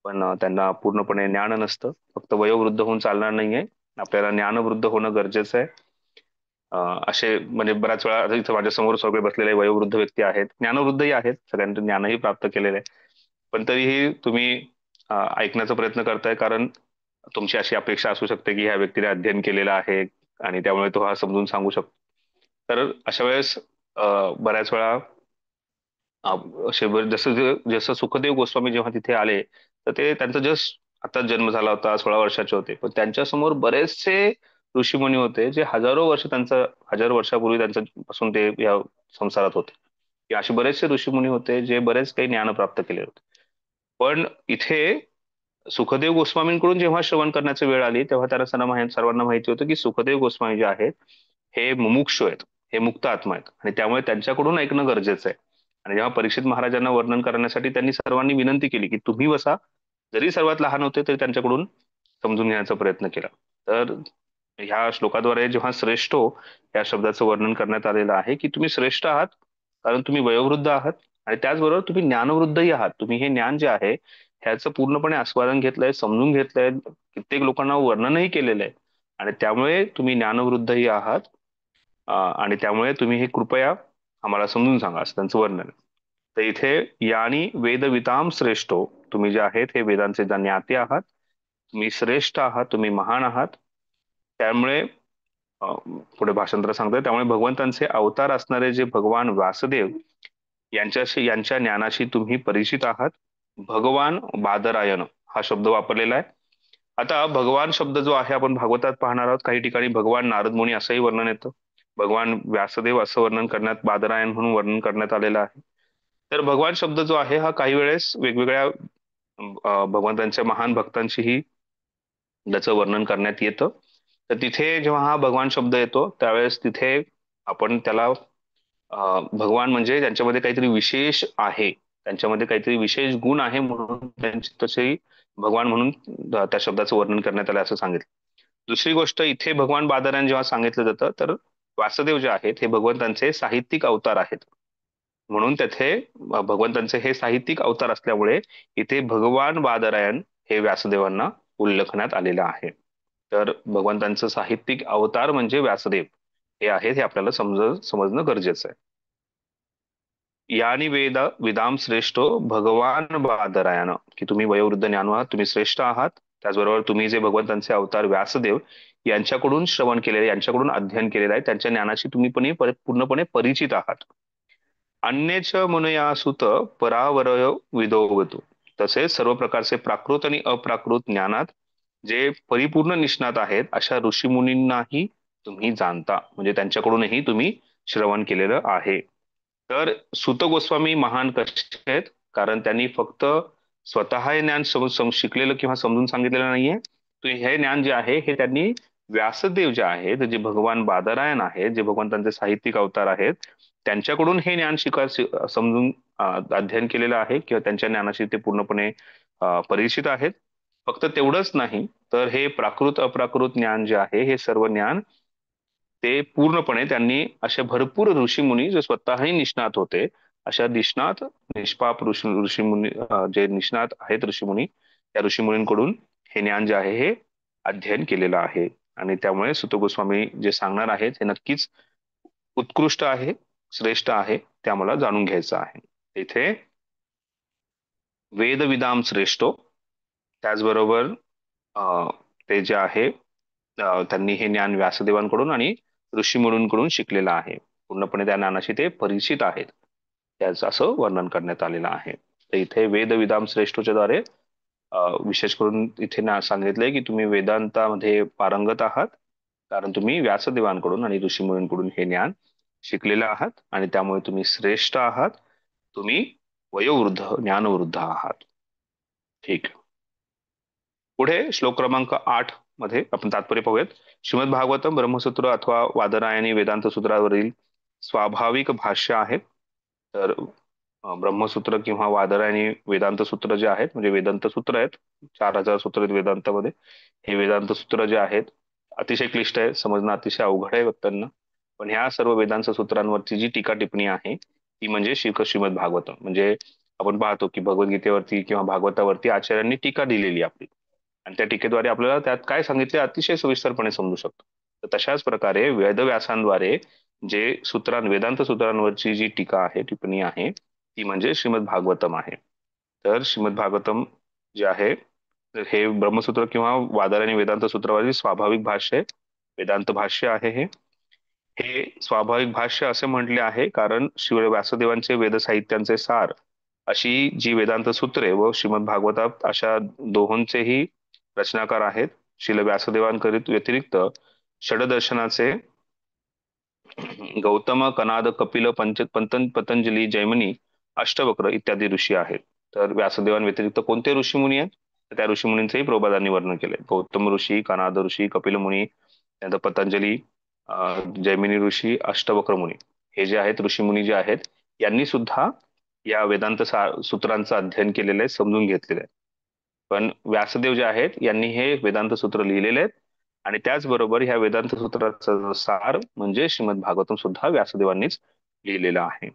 Speaker 1: पण त्यांना पूर्णपणे ज्ञान नसतं. फक्त वयोवृद्ध होऊन चालणार नाहीये, आपल्याला ज्ञानवृद्ध होणं गरजेचं आहे. असे म्हणजे बऱ्याच वेळा इथं माझ्या समोर सगळे बसलेले वयोवृद्ध व्यक्ती आहेत, ज्ञानवृद्धही आहेत, सगळ्यांचं ज्ञानही प्राप्त केलेलं आहे. पण तरीही तुम्ही ऐकण्याचा प्रयत्न करताय कारण तुमची अशी अपेक्षा असू शकते की ह्या व्यक्तीने अध्ययन केलेलं आहे आणि त्यामुळे तो हा समजून सांगू शकतो. तर अशा वेळेस बऱ्याच वेळा असे जसं जसं सुखदेव गोस्वामी जेव्हा तिथे आले तर ते त्यांचा जस्ट आता जन्म झाला होता, 16 वर्षाचे होते, पण त्यांच्या समोर बरेचसे ऋषीमुनी होते जे हजारो वर्ष त्यांचं, हजार वर्षापूर्वी त्यांच्या पासून ते या संसारात होते. की असे बरेचसे ऋषीमुनी होते जे बरेच काही ज्ञान प्राप्त केले होते. पण इथे सुखदेव गोस्वामींकडून जेव्हा श्रवण करण्याची वेळ आली तेव्हा त्यांना सर्वांना माहिती होतं की सुखदेव गोस्वामी जे आहेत हे मुमुक्षु आहेत, हे मुक्त आत्मा आहेत आणि त्यामुळे त्यांच्याकडून ऐकणं गरजेचं आहे. आणि जेव्हा परीक्षित महाराजांना वर्णन करण्यासाठी त्यांनी सर्वांनी विनंती केली की तुम्ही बसा, जरी सर्वात लहान होते तरी त्यांच्याकडून समजून घेण्याचा प्रयत्न केला. तर ह्या श्लोकाद्वारे जेव्हा श्रेष्ठो या शब्दाचं वर्णन करण्यात आलेलं आहे की तुम्ही श्रेष्ठ आहात कारण तुम्ही वयोवृद्ध आहात आणि त्याचबरोबर तुम्ही ज्ञानवृद्धही आहात. तुम्ही हे ज्ञान जे आहे ह्याचं पूर्णपणे आस्वादन घेतलंय, समजून घेतलंय, कित्येक लोकांना वर्णनही केलेलं आहे आणि त्यामुळे तुम्ही ज्ञानवृद्धही आहात. आणि त्यामुळे तुम्ही हे कृपया आम्हाला समजून सांगा असं त्यांचं वर्णन आहे. तर इथे यानी वेदविताम श्रेष्ठो, तुम्ही जे आहेत हे वेदांचे ज्ञाते आहात, तुम्ही श्रेष्ठ आहात, तुम्ही महान आहात. त्यामुळे पुढे भाषांतर सांगतोय, त्यामुळे भगवंतांचे अवतार असणारे जे भगवान व्यासदेव यांच्या ज्ञानाशी तुम्ही परिचित आहात. भगवान बादरायण हा शब्द वापरलेला आहे. आता भगवान शब्द जो आहे आपण भागवतात पाहणार आहोत, काही ठिकाणी भगवान नारद मुनी असंही वर्णन येतं, भगवान व्यासदेव असं वर्णन करण्यात, बादरायण म्हणून वर्णन करण्यात आलेलं आहे. तर भगवान शब्द जो आहे हा काही वेळेस वेगवेगळ्या भगवंतांच्या महान भक्तांशीही त्याचं वर्णन करण्यात येतं. तर तिथे जेव्हा हा भगवान शब्द येतो त्यावेळेस तिथे आपण त्याला भगवान म्हणजे त्यांच्यामध्ये काहीतरी विशेष आहे, त्यांच्यामध्ये काहीतरी विशेष गुण आहे म्हणून त्यांची तसे भगवान म्हणून त्या शब्दाचं वर्णन करण्यात आलं असं सांगितलं. दुसरी गोष्ट, इथे भगवान बादरायण जेव्हा सांगितलं जातं तर वासुदेव जे आहेत हे भगवंतांचे साहित्यिक अवतार आहेत म्हणून तेथे भगवंतांचे हे साहित्यिक अवतार असल्यामुळे इथे भगवान बादरायण हे व्यासदेवांना उल्लेखण्यात आलेलं आहे. तर भगवंतांचं साहित्यिक अवतार म्हणजे व्यासदेव हे आहेत, हे आपल्याला समजणं गरजेचं आहे. यानी विदाम श्रेष्ठो भगवान बादरायण, की तुम्ही वयोवृद्ध ज्ञानू आहात, तुम्ही श्रेष्ठ आहात. त्याचबरोबर तुम्ही जे भगवंतांचे अवतार व्यासदेव यांच्याकडून श्रवण केलेले, यांच्याकडून अध्ययन केलेलं आहे, त्यांच्या ज्ञानाशी तुम्ही पूर्णपणे परिचित आहात. अन्यच मुनया सुत परावरय विदोवतु, तसेच सर्व प्रकारचे प्राकृत आणि अप्राकृत ज्ञानात जे परिपूर्ण निष्णात आहेत अशा ऋषीमुनींनाही तुम्ही जाणता, म्हणजे त्यांच्याकडूनही तुम्ही श्रवण केलेलं आहे. तर सुत गोस्वामी महान कसे आहेत? कारण त्यांनी फक्त स्वतः हे ज्ञान शिकलेलं किंवा समजून सांगितलेलं नाहीये. तर हे ज्ञान जे आहे हे त्यांनी व्यासदेव जे आहेत, जे भगवान बादरायण आहेत, जे भगवंतांचे साहित्यिक अवतार आहेत, त्यांच्याकडून हे ज्ञान समजून अध्ययन केलेलं आहे किंवा त्यांच्या ज्ञानाशी ते पूर्णपणे परिचित आहेत. फक्त तेवढंच नाही तर हे प्राकृत अप्राकृत ज्ञान जे आहे हे सर्व ज्ञान ते पूर्णपणे त्यांनी असे भरपूर ऋषीमुनी जे स्वतःही निष्णात होते अशा निष्णात निष्पाप ऋषीमुनी जे निष्णात आहेत ऋषीमुनी, त्या ऋषीमुनींकडून हे ज्ञान जे आहे हे अध्ययन केलेलं आहे. आणि त्यामुळे सुत गोस्वामी जे सांगणार आहेत हे नक्कीच उत्कृष्ट आहे, श्रेष्ठ आहे, ते आम्हाला जाणून घ्यायचं आहे. इथे वेदविदाम श्रेष्ठो, त्याचबरोबर ते जे आहे त्यांनी हे ज्ञान व्यासदेवांकडून आणि ऋषीमुनींकडून शिकलेलं आहे. पूर्णपणे त्या ज्ञानाशी ते परिचित आहेत, त्याचं असं वर्णन करण्यात आलेलं आहे. तर इथे वेदविदाम श्रेष्ठोच्या द्वारे विशेष करून इथे सांगितलंय की तुम्ही वेदांतामध्ये पारंगत आहात, कारण तुम्ही व्यासदेवांकडून आणि ऋषीमुनींकडून हे ज्ञान शिकलेलं आहात आणि त्यामुळे तुम्ही श्रेष्ठ आहात, तुम्ही वयोवृद्ध ज्ञानवृद्ध आहात. ठीक. पुढे श्लोक क्रमांक 8 मध्ये आपण तात्पर्य पाहूयात. श्रीमद भागवतम ब्रह्मसूत्र अथवा वादरायणी वेदांत सूत्रावरील स्वाभाविक भाष्य आहे. तर ब्रह्मसूत्र किंवा वादरायणी वेदांत सूत्र जे आहेत, म्हणजे वेदांत सूत्र आहेत, 4000 सूत्र आहेत वेदांतामध्ये. हे वेदांत सूत्र जे आहेत अतिशय क्लिष्ट आहे, समजणं अतिशय अवघड आहे व्यक्तींना. पण ह्या सर्व वेदांत सूत्रांवरची जी टीका टिप्पणी आहे ती म्हणजे श्रीमद भागवतम. म्हणजे आपण पाहतो की भगवद्गीतेवरती किंवा भागवतावरती आचार्यांनी टीका दिलेली आपली, आणि त्या टीकेद्वारे आपल्याला त्यात काय सांगितले अतिशय सविस्तरपणे समजू शकतो. तर तशाच प्रकारे वेदव्यासांद्वारे जे वेदांत सूत्रांवरची जी टीका आहे, टिप्पणी आहे, ती म्हणजे श्रीमद भागवतम आहे. तर श्रीमद भागवतम जे आहे हे ब्रह्मसूत्र किंवा वादरायणी वेदांत सूत्रावरील स्वाभाविक भाष्य आहे, वेदांत भाष्य आहे. हे स्वाभाविक भाष्य असे म्हटले आहे कारण श्री व्यासदेवांचे वेद साहित्यांचे सार अशी जी वेदांत सूत्रे व श्रीमद भागवतात अशा दोहोंचेही रचनाकार आहेत. श्रील व्यासदेवांकरित व्यतिरिक्त षडदर्शनाचे गौतम, कनाद, कपिल, पतंजली, जैमिनी, अष्टवक्र इत्यादी ऋषी आहेत. तर व्यासदेवांव्यतिरिक्त कोणते ऋषीमुनी आहेत, तर त्या ऋषीमुनींचेही प्रभुपादांनी वर्णन केले. गौतम ऋषी, कनाद ऋषी, कपिल मुनी, त्यानंतर पतंजली, जैमिनी ऋषी, अष्टवक्र मुनी, हे जे आहेत ऋषीमुनी जे आहेत यांनी सुद्धा या वेदांत सूत्रांचं अध्ययन केलेलं आहे, समजून घेतलेलं आहे. पण व्यासदेव जे आहेत यांनी हे वेदांत सूत्र लिहिलेले आहेत आणि त्याचबरोबर ह्या वेदांत सूत्राचा सार म्हणजे श्रीमद भागवतम सुद्धा व्यासदेवांनीच लिहिलेला आहे.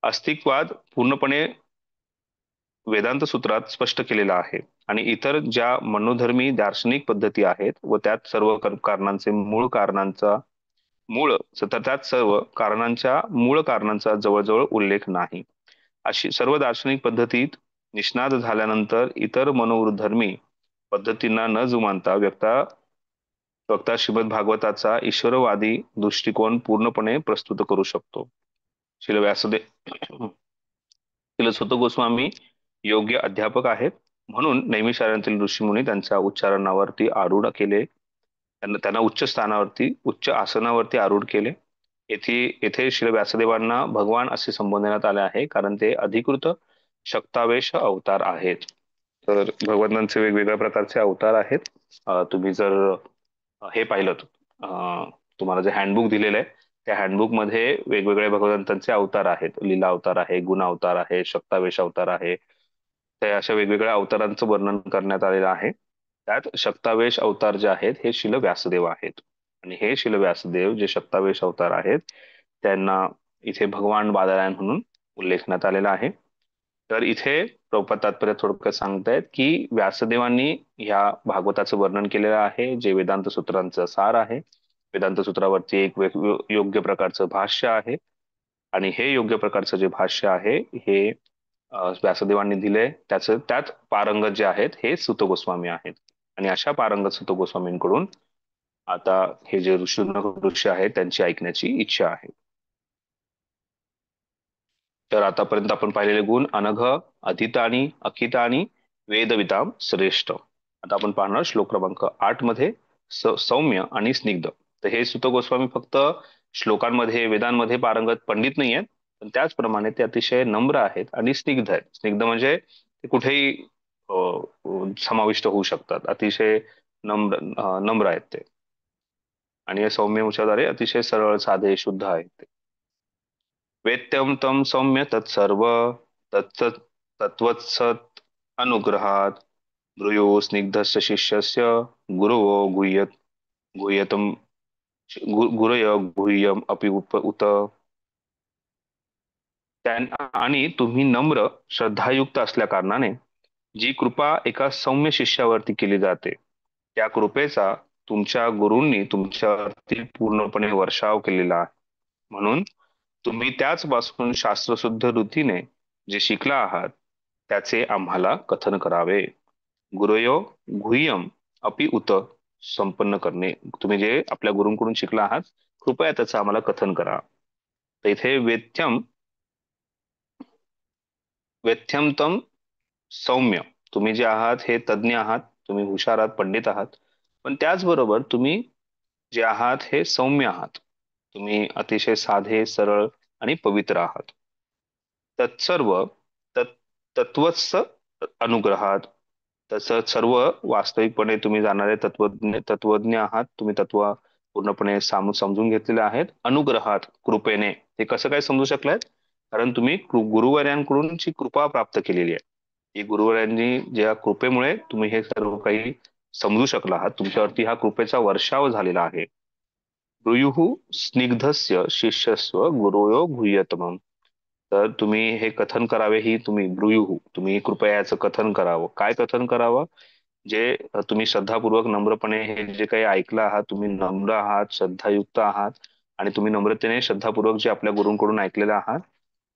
Speaker 1: अस्तित्ववाद पूर्णपणे वेदांत सूत्रात स्पष्ट केलेला आहे आणि इतर ज्या मनोधर्मी दार्शनिक पद्धती आहेत व त्यात सर्व कारणांचे मूळ कारणांचा जवळजवळ उल्लेख नाही. अशी सर्व दार्शनिक पद्धतीत निष्णात झाल्यानंतर इतर मनोधर्मी पद्धतींना न जुमानता वक्ता श्रीमद भागवताचा ईश्वरवादी दृष्टिकोन पूर्णपणे प्रस्तुत करू शकतो. श्रील सुत गोस्वामी योग्य अध्यापक आहेत, म्हणून नैमिषारण्यातील ऋषीमुनी त्यांच्या उच्चारणावरती आरूढ केले, त्यांना उच्च आसनावरती आरूढ केले. येथे श्री व्यासदेवांना भगवान असे संबोधण्यात आले आहे कारण ते अधिकृत शक्तावेश अवतार आहेत. तर भगवंतांचे वेगवेगळ्या प्रकारचे अवतार आहेत. तुम्ही जर हे पाहिलं तुम्हाला जे हँडबुक दिलेलं आहे त्या हँडबुक मध्ये वेगवेगळे भगवंतांचे अवतार आहेत. लीला अवतार आहे, गुण अवतार आहे, शक्तावेश अवतार आहे. त्या अशा वेगवेगळ्या अवतारांचं वर्णन करण्यात आलेलं आहे. त्यात शक्तावेश अवतार जे आहेत हे शिल व्यासदेव आहेत आणि हे शिल व्यासदेव जे शक्तावेश अवतार आहेत त्यांना इथे भगवान बादरायण म्हणून उल्लेखण्यात आलेला आहे. तर इथे प्रभुपाद तात्पर्य थोडक्यात सांगतायत की व्यासदेवांनी ह्या भागवताचं वर्णन केलेलं आहे जे वेदांत सूत्रांचं सार आहे. वेदांत सूत्रावरती एक योग्य प्रकारचं भाष्य आहे आणि हे योग्य प्रकारचं जे भाष्य आहे हे व्यासदेवांनी दिले. त्यात पारंगत जे आहेत हे सुत गोस्वामी आहेत आणि अशा पारंगत सुत गोस्वामींकडून आता हे जे ऋषी आहेत त्यांची ऐकण्याची इच्छा आहे. तर आतापर्यंत आपण पाहिलेले गुण अनघ, अधीतानी, अखितानी, वेदविताम श्रेष्ठ. आता आपण पाहणार श्लोक क्रमांक 8 मध्ये सौम्य आणि स्निग्ध. तर हे सुत गोस्वामी फक्त श्लोकांमध्ये वेदांमध्ये पारंगत पंडित नाही आहेत, पण त्याचप्रमाणे ते अतिशय नम्र आहेत आणि स्निग्ध आहेत. स्निग्ध म्हणजे ते कुठेही समाविष्ट होऊ शकतात. अतिशय नम्र आहेत ते, आणि या सौम्य उच्चाद्वारे अतिशय सरळ साधे शुद्ध आहेत ते. वेत्यम तम सौम्य तत्सर्व तत्त तत्वत्सत अनुग्रहात ब्रूयो स्निग्धस्य शिष्यस्य गुरवो गुह्यतम गुरय गुह्यम अपि उत. आणि तुम्ही नम्र श्रद्धायुक्त असल्या कारणाने जी कृपा एका सौम्य शिष्यावरती केली जाते, त्या कृपेचा तुमच्या गुरूंनी तुमच्यावरती पूर्णपणे वर्षाव केलेला आहे. म्हणून तुम्ही त्याचपासून शास्त्रशुद्ध रीतीने जे शिकला आहात त्याचे आम्हाला कथन करावे. गुरयो गुह्यम अपि उत संपन्न करणे. तुम्ही जे आपल्या गुरूंकडून शिकला आहात कृपया त्याचं आम्हाला कथन करा. तर इथे वेथ्यम तम सौम्य, तुम्ही जे आहात हे तज्ज्ञ आहात, तुम्ही हुशार आहात, पंडित आहात, पण त्याचबरोबर तुम्ही जे आहात हे सौम्य आहात. तुम्ही अतिशय साधे सरळ आणि पवित्र आहात. तत्सर्व तत्वत्स अनुग्रहात, तसं सर्व वास्तविकपणे तुम्ही जाणारे तत्वज्ञ आहात. तुम्ही तत्व पूर्णपणे समजून घेतलेले आहेत. अनुग्रहात कृपेने, हे कसं काय समजू शकलाय? कारण तुम्ही गुरुवर्यांकडून जी कृपा प्राप्त केलेली आहे, ही गुरुवर्यांनी ज्या कृपेमुळे तुम्ही हे सर्व काही समजू शकला आहात. तुमच्यावरती हा कृपेचा वर्षाव झालेला आहे. ब्रूयुः स्निग्धस्य शिष्यस्व गुरुयो गुह्यतमम्. तर तुम्ही हे कथन करावे, ही तुम्ही ब्रूयुः, तुम्ही कृपया याचं कथन करावं. काय कथन करावं? जे तुम्ही श्रद्धापूर्वक नम्रपणे हे जे काही ऐकलं आहात, तुम्ही नम्र आहात, श्रद्धायुक्त आहात, आणि तुम्ही नम्रतेने श्रद्धापूर्वक जे आपल्या गुरूंकडून ऐकलेलं आहात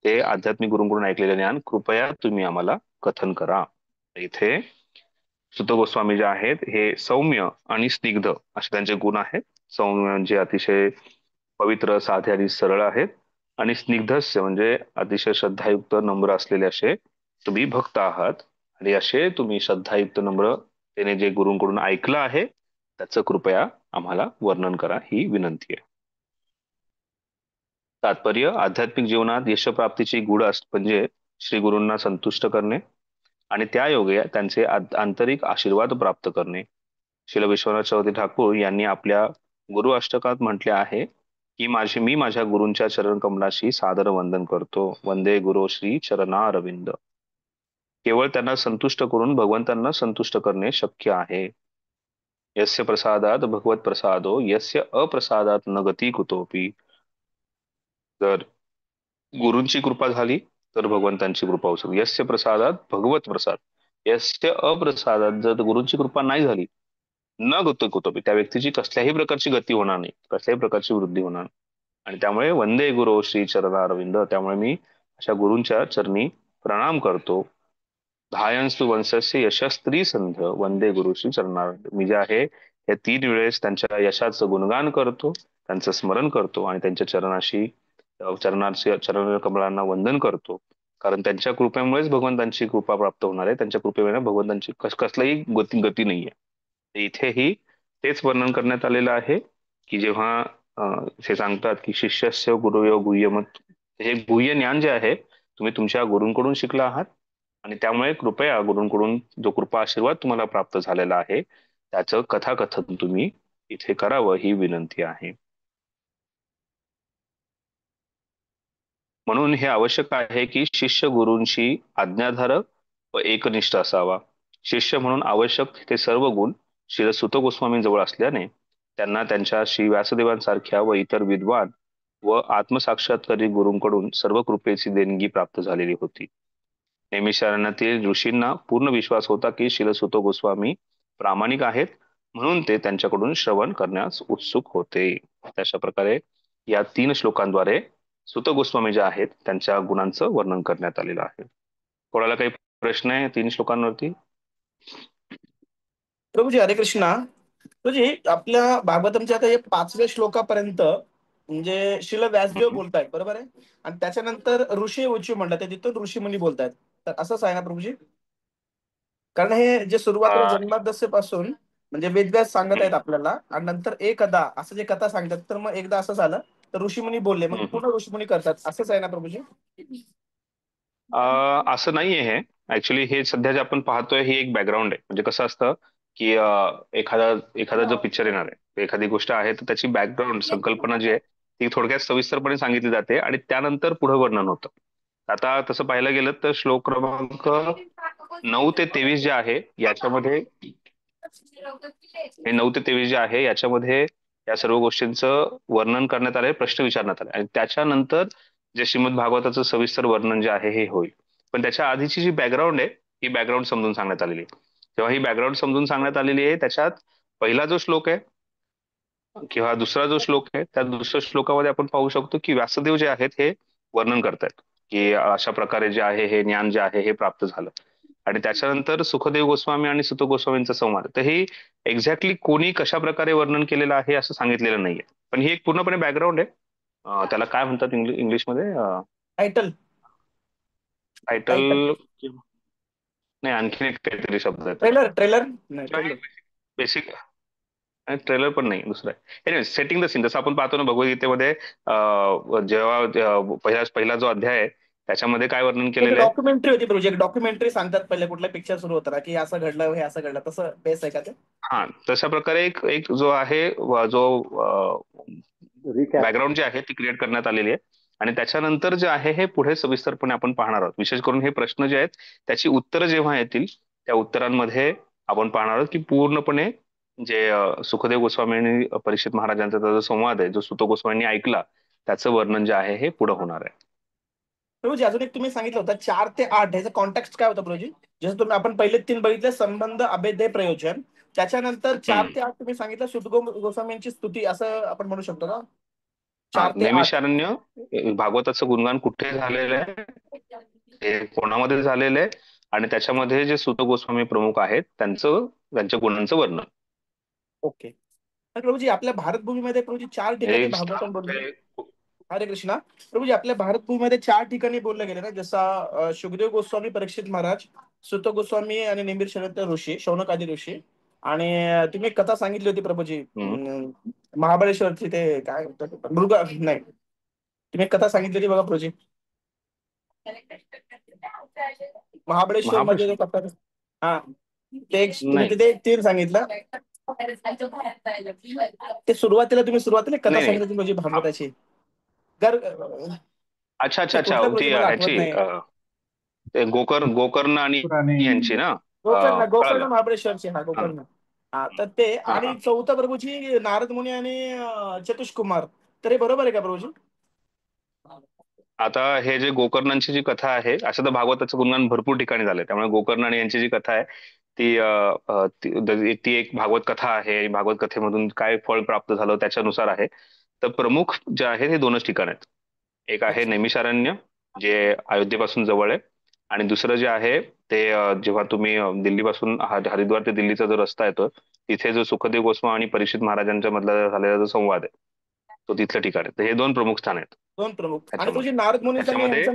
Speaker 1: ते आध्यात्मिक गुरूंकडून ऐकलेले ज्ञान कृपया तुम्ही आम्हाला कथन करा. इथे सुत गोस्वामी जे आहेत हे सौम्य आणि स्निग्ध असे त्यांचे गुण आहेत. सौम्य म्हणजे अतिशय पवित्र, साधे आणि सरळ आहेत, आणि स्निग्धस्य म्हणजे अतिशय श्रद्धायुक्त नम्र असलेले असे तुम्ही भक्त आहात. आणि असे तुम्ही श्रद्धायुक्त नम्र त्याने जे गुरूंकडून ऐकलं आहे त्याचं कृपया आम्हाला वर्णन करा, ही विनंती आहे. तात्पर्य: आध्यात्मिक जीवनात यशप्राप्तीची गूढ म्हणजे श्री गुरूंना संतुष्ट करणे आणि त्या योगे त्यांचे आंतरिक आशीर्वाद प्राप्त करणे. श्रील विश्वनाथ चौधरी ठाकूर यांनी आपल्या गुरु अष्टकात म्हटले आहे की मी माझ्या गुरूंच्या चरण कमलाशी सादर वंदन करतो. वंदे गुरु श्री चरणारविंद. केवळ त्यांना संतुष्ट करून भगवंतांना संतुष्ट करणे शक्य आहे. यस्य प्रसादात भगवत प्रसादो यस्य अप्रसादात न गती कुतोपि. जर गुरूंची कृपा झाली तर भगवंतांची कृपा होऊ शकते. यस्य प्रसादात भगवत प्रसाद, यस्य अप्रसादात जर गुरूंची कृपा नाही झाली न गती कुतोपि, त्या व्यक्तीची कसल्याही प्रकारची गती होणार नाही, कसल्याही प्रकारची वृद्धी होणार. आणि त्यामुळे वंदे गुरु श्री चरणारविंद, त्यामुळे मी अशा गुरूंच्या चरणी प्रणाम करतो. धायंस्तु वंशस्य यशस्त्री संध वंदे गुरु श्री चरणारविंद. मी जे आहे हे 3 वेळेस त्यांच्या यशाचं गुणगान करतो, त्यांचं स्मरण करतो आणि त्यांच्या चरण कमलांना वंदन करतो. कारण त्यांच्या कृपेमुळेच भगवंतांची कृपा प्राप्त होणार आहे. त्यांच्या कृपेमुळे भगवंतांची कसलाही गती नाहीये. इथेही तेच वर्णन करण्यात आलेलं आहे की जेव्हा हे सांगतात की शिष्यस्य गुरुयो गुह्यमत, हे गुह्य ज्ञान जे आहे तुम्ही तुमच्या गुरूंकडून शिकला आहात, आणि त्यामुळे कृपया गुरूंकडून जो कृपा आशीर्वाद तुम्हाला प्राप्त झालेला आहे त्याचं कथाकथन तुम्ही इथे करावं, ही विनंती आहे. म्हणून हे आवश्यक आहे की शिष्य गुरूंशी आज्ञाधारक व एकनिष्ठ असावा. शिष्य म्हणून आवश्यक ते सर्व गुण श्री सुत गोस्वामींजवळ असल्याने त्यांना त्यांच्या श्री व्यासदेवांसारख्या व इतर विद्वान व आत्मसाक्षात्कारी गुरूंकडून सर्व कृपेची देणगी प्राप्त झालेली होती. नैमिषारण्यातील ऋषींना पूर्ण विश्वास होता की श्री सुत गोस्वामी प्रामाणिक आहेत, म्हणून ते त्यांच्याकडून श्रवण करण्यास उत्सुक होते. अशा प्रकारे या 3 श्लोकांद्वारे सुत गोस्वामी जे आहेत त्यांच्या गुणांचं वर्णन करण्यात आलेलं आहे. कोणाला काही प्रश्न आहे 3 श्लोकांवरती?
Speaker 2: प्रभूजी हरे कृष्णा. प्रभूजी आपल्या भागवतमच्या आता हे 5व्या श्लोकापर्यंत म्हणजे शिल व्यासदेव बोलतायत, बरोबर आहे. आणि त्याच्यानंतर ऋषी उची म्हणलं तर तिथून ऋषीमुनी बोलतायत. तर असंच आहे ना प्रभूजी? कारण हे जे सुरुवातीला
Speaker 1: अं,
Speaker 2: जन्मादस्येपासून म्हणजे वेदव्यास सांगत आहेत आपल्याला आणि नंतर एकदा असं जे कथा सांगतात, तर मग एकदा असं झालं तर ऋषीमुनी बोलले, मग पुन्हा ऋषीमुनी करतात, असंच आहे ना प्रभूजी?
Speaker 1: असं नाहीये हे. ऍक्च्युली हे सध्या जे आपण पाहतोय ही एक बॅकग्राऊंड आहे. म्हणजे कसं असतं की एखादा एखादा जो पिक्चर येणार आहे, एखादी गोष्ट आहे, तर त्याची बॅकग्राऊंड संकल्पना जी आहे ती थोडक्यात सविस्तरपणे सांगितली जाते आणि त्यानंतर पुढे वर्णन होतं. आता तसं पाहायला गेलं तर श्लोक क्रमांक 9 ते 23 जे आहे याच्यामध्ये, हे 9 ते 23 जे आहे याच्यामध्ये या सर्व गोष्टींचं वर्णन करण्यात आलंय, प्रश्न विचारण्यात आले आणि त्याच्यानंतर जे श्रीमद भागवताचं सविस्तर वर्णन जे आहे हे होईल. पण त्याच्या आधीची जी बॅकग्राऊंड आहे ही बॅकग्राऊंड समजून सांगण्यात आलेली आहे. तेव्हा ही बॅकग्राऊंड समजून सांगण्यात आलेली आहे. त्याच्यात पहिला जो श्लोक आहे किंवा दुसरा जो श्लोक आहे त्या दुसऱ्या श्लोकामध्ये आपण पाहू शकतो की व्यासदेव जे आहेत हे वर्णन करतायत की अशा प्रकारे जे आहे हे ज्ञान जे आहे हे प्राप्त झालं. आणि त्याच्यानंतर सुखदेव गोस्वामी आणि सुत गोस्वामींचा संवाद. तर ही एक्झॅक्टली कोणी कशा प्रकारे वर्णन केलेलं आहे असं सांगितलेलं नाहीये, पण ही एक पूर्णपणे बॅकग्राऊंड आहे. त्याला काय म्हणतात इंग्लिशमध्ये?
Speaker 2: टायटल.
Speaker 1: टायटल नाही, आणखीन एक काहीतरी शब्द आहे त्याला.
Speaker 2: ट्रेलर नाही, ट्रेलर.
Speaker 1: बेसिक ट्रेलर पण नाही, दुसरं आहे. Anyway, setting the scene. जसं आपण पाहतो ना भगवद्गीतेमध्ये जेव्हा पहिला जो अध्याय आहे त्याच्यामध्ये काय वर्णन
Speaker 2: एक
Speaker 1: केलेलं आहे?
Speaker 2: डॉक्युमेंटरी होती प्रोजेक्ट, डॉक्युमेंटरी सांगतात पहिले कुठला पिक्चर सुरू होता की असं घडलं, हे असं घडलं, तसं बेस आहे का ते?
Speaker 1: हा, तशा प्रकारे एक एक जो आहे जो बॅकग्राऊंड जे आहे ती क्रिएट करण्यात आलेली आहे आणि त्याच्यानंतर जे आहे हे पुढे सविस्तरपणे आपण पाहणार आहोत. विशेष करून हे प्रश्न जे आहेत त्याची उत्तरं जेव्हा येतील त्या उत्तरांमध्ये आपण पाहणार आहोत की पूर्णपणे जे सुखदेव गोस्वामी आणि परीक्षित महाराजांचा जो संवाद आहे जो सुत गोस्वामींनी ऐकला त्याचं वर्णन जे आहे हे पुढे होणार आहे.
Speaker 2: प्रभूजी अजून एक तुम्ही सांगितलं होतं 4 ते 8 ह्याचं कॉन्टेक्स्ट काय होतं प्रभूजी? जसं तुम्ही आपण पहिले 3 बघितले, संबंध, अभेद्य, प्रयोजन. त्याच्यानंतर 4 ते 8 तुम्ही सांगितलं सुत गोस्वामींची स्तुती, असं आपण म्हणू शकतो का? 4 ते 8
Speaker 1: नैमिषारण्य भागवताचं गुणगान कुठे झालेलं आहे, हे कोणामध्ये झालेलं आहे आणि त्याच्यामध्ये जे सुत गोस्वामी प्रमुख आहेत त्यांच्या गुणांचं वर्णन.
Speaker 2: ओके. प्रभूजी आपल्या भारत भूमीमध्ये प्रभूजी 4 ठिकाणी
Speaker 1: हे
Speaker 2: भागवतम बोलले. हरे कृष्णा. प्रभूजी आपल्या भारत भूमीमध्ये 4 ठिकाणी बोललं गेलं ना, जसा शुकदेव गोस्वामी, परीक्षित महाराज, सुत गोस्वामी आणि निमिर शरद ऋषी, शौनकादी ऋषी. आणि तुम्ही एक कथा सांगितली होती प्रभूजी महाबळेश्वरची, ते काय म्हणतात, मृग नाही, तुम्ही एक कथा सांगितली होती बघा प्रभूजी, महाबळेश्वर मध्ये जो कथा. हा, ते तुम्ही तिथे 3 सांगितलं. ते सुरुवातीला कथा
Speaker 1: नाही
Speaker 2: सांगितली म्हणजे भागवताची.
Speaker 1: अच्छा ती
Speaker 2: मला आठवत
Speaker 1: ह्याची
Speaker 2: नाही.
Speaker 1: ते गोकर्ण आणि यांची ना,
Speaker 2: गोकर्ण
Speaker 1: कळालं.
Speaker 2: महाबळेश्वरची. हा, गोकर्ण. हा, तर ते. आणि चौथा प्रभूजी नारद मुनी आणि चतुष कुमार. तर हे बरोबर आहे का प्रभूजी?
Speaker 1: आता हे जे गोकर्णांची जी कथा आहे, असं तर भागवताचं गुणगान भरपूर ठिकाणी झालंय, त्यामुळे गोकर्ण आणि यांची जी कथा आहे ती एक भागवत कथा आहे. भागवत कथेमधून काय फळ प्राप्त झालं त्याच्यानुसार आहे. तर प्रमुख जे आहे हे 2च ठिकाण आहेत. एक आहे नैमिषारण्य जे अयोध्येपासून जवळ आहे आणि दुसरं जे आहे ते जेव्हा तुम्ही दिल्लीपासून हरिद्वार ते दिल्लीचा जो रस्ता येतो तिथे जो सुखदेव गोस्वामी आणि परीक्षित महाराजांच्या मधला झालेला जो संवाद आहे तो तिथलं ठिकाण आहे. तर हे 2 प्रमुख स्थान आहेत.
Speaker 2: 2 प्रमुख. आणि प्रभूजी नारद मुनीचं आणि यांचं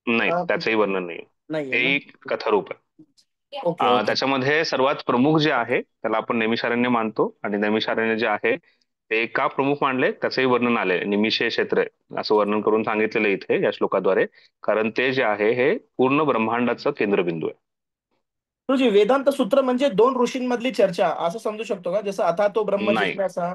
Speaker 1: नाही, त्याचंही वर्णन नाही.
Speaker 2: नाहीये.
Speaker 1: ते कथारूप आहे.
Speaker 2: ओके.
Speaker 1: त्याच्यामध्ये सर्वात प्रमुख जे आहे त्याला आपण नैमिषारण्य मानतो आणि नैमिषारण्य जे आहे ते का प्रमुख मानले त्याचंही वर्णन आलंय. निमिषे क्षेत्र आहे असं वर्णन करून सांगितलेलं इथे या श्लोकाद्वारे, कारण ते जे आहे हे पूर्ण ब्रह्मांडाचं केंद्रबिंदू आहे.
Speaker 2: प्रभूजी वेदांत सूत्र म्हणजे 2 ऋषींमधली चर्चा असं समजू शकतो का? जसं आता तो ब्रह्म जिज्ञासा,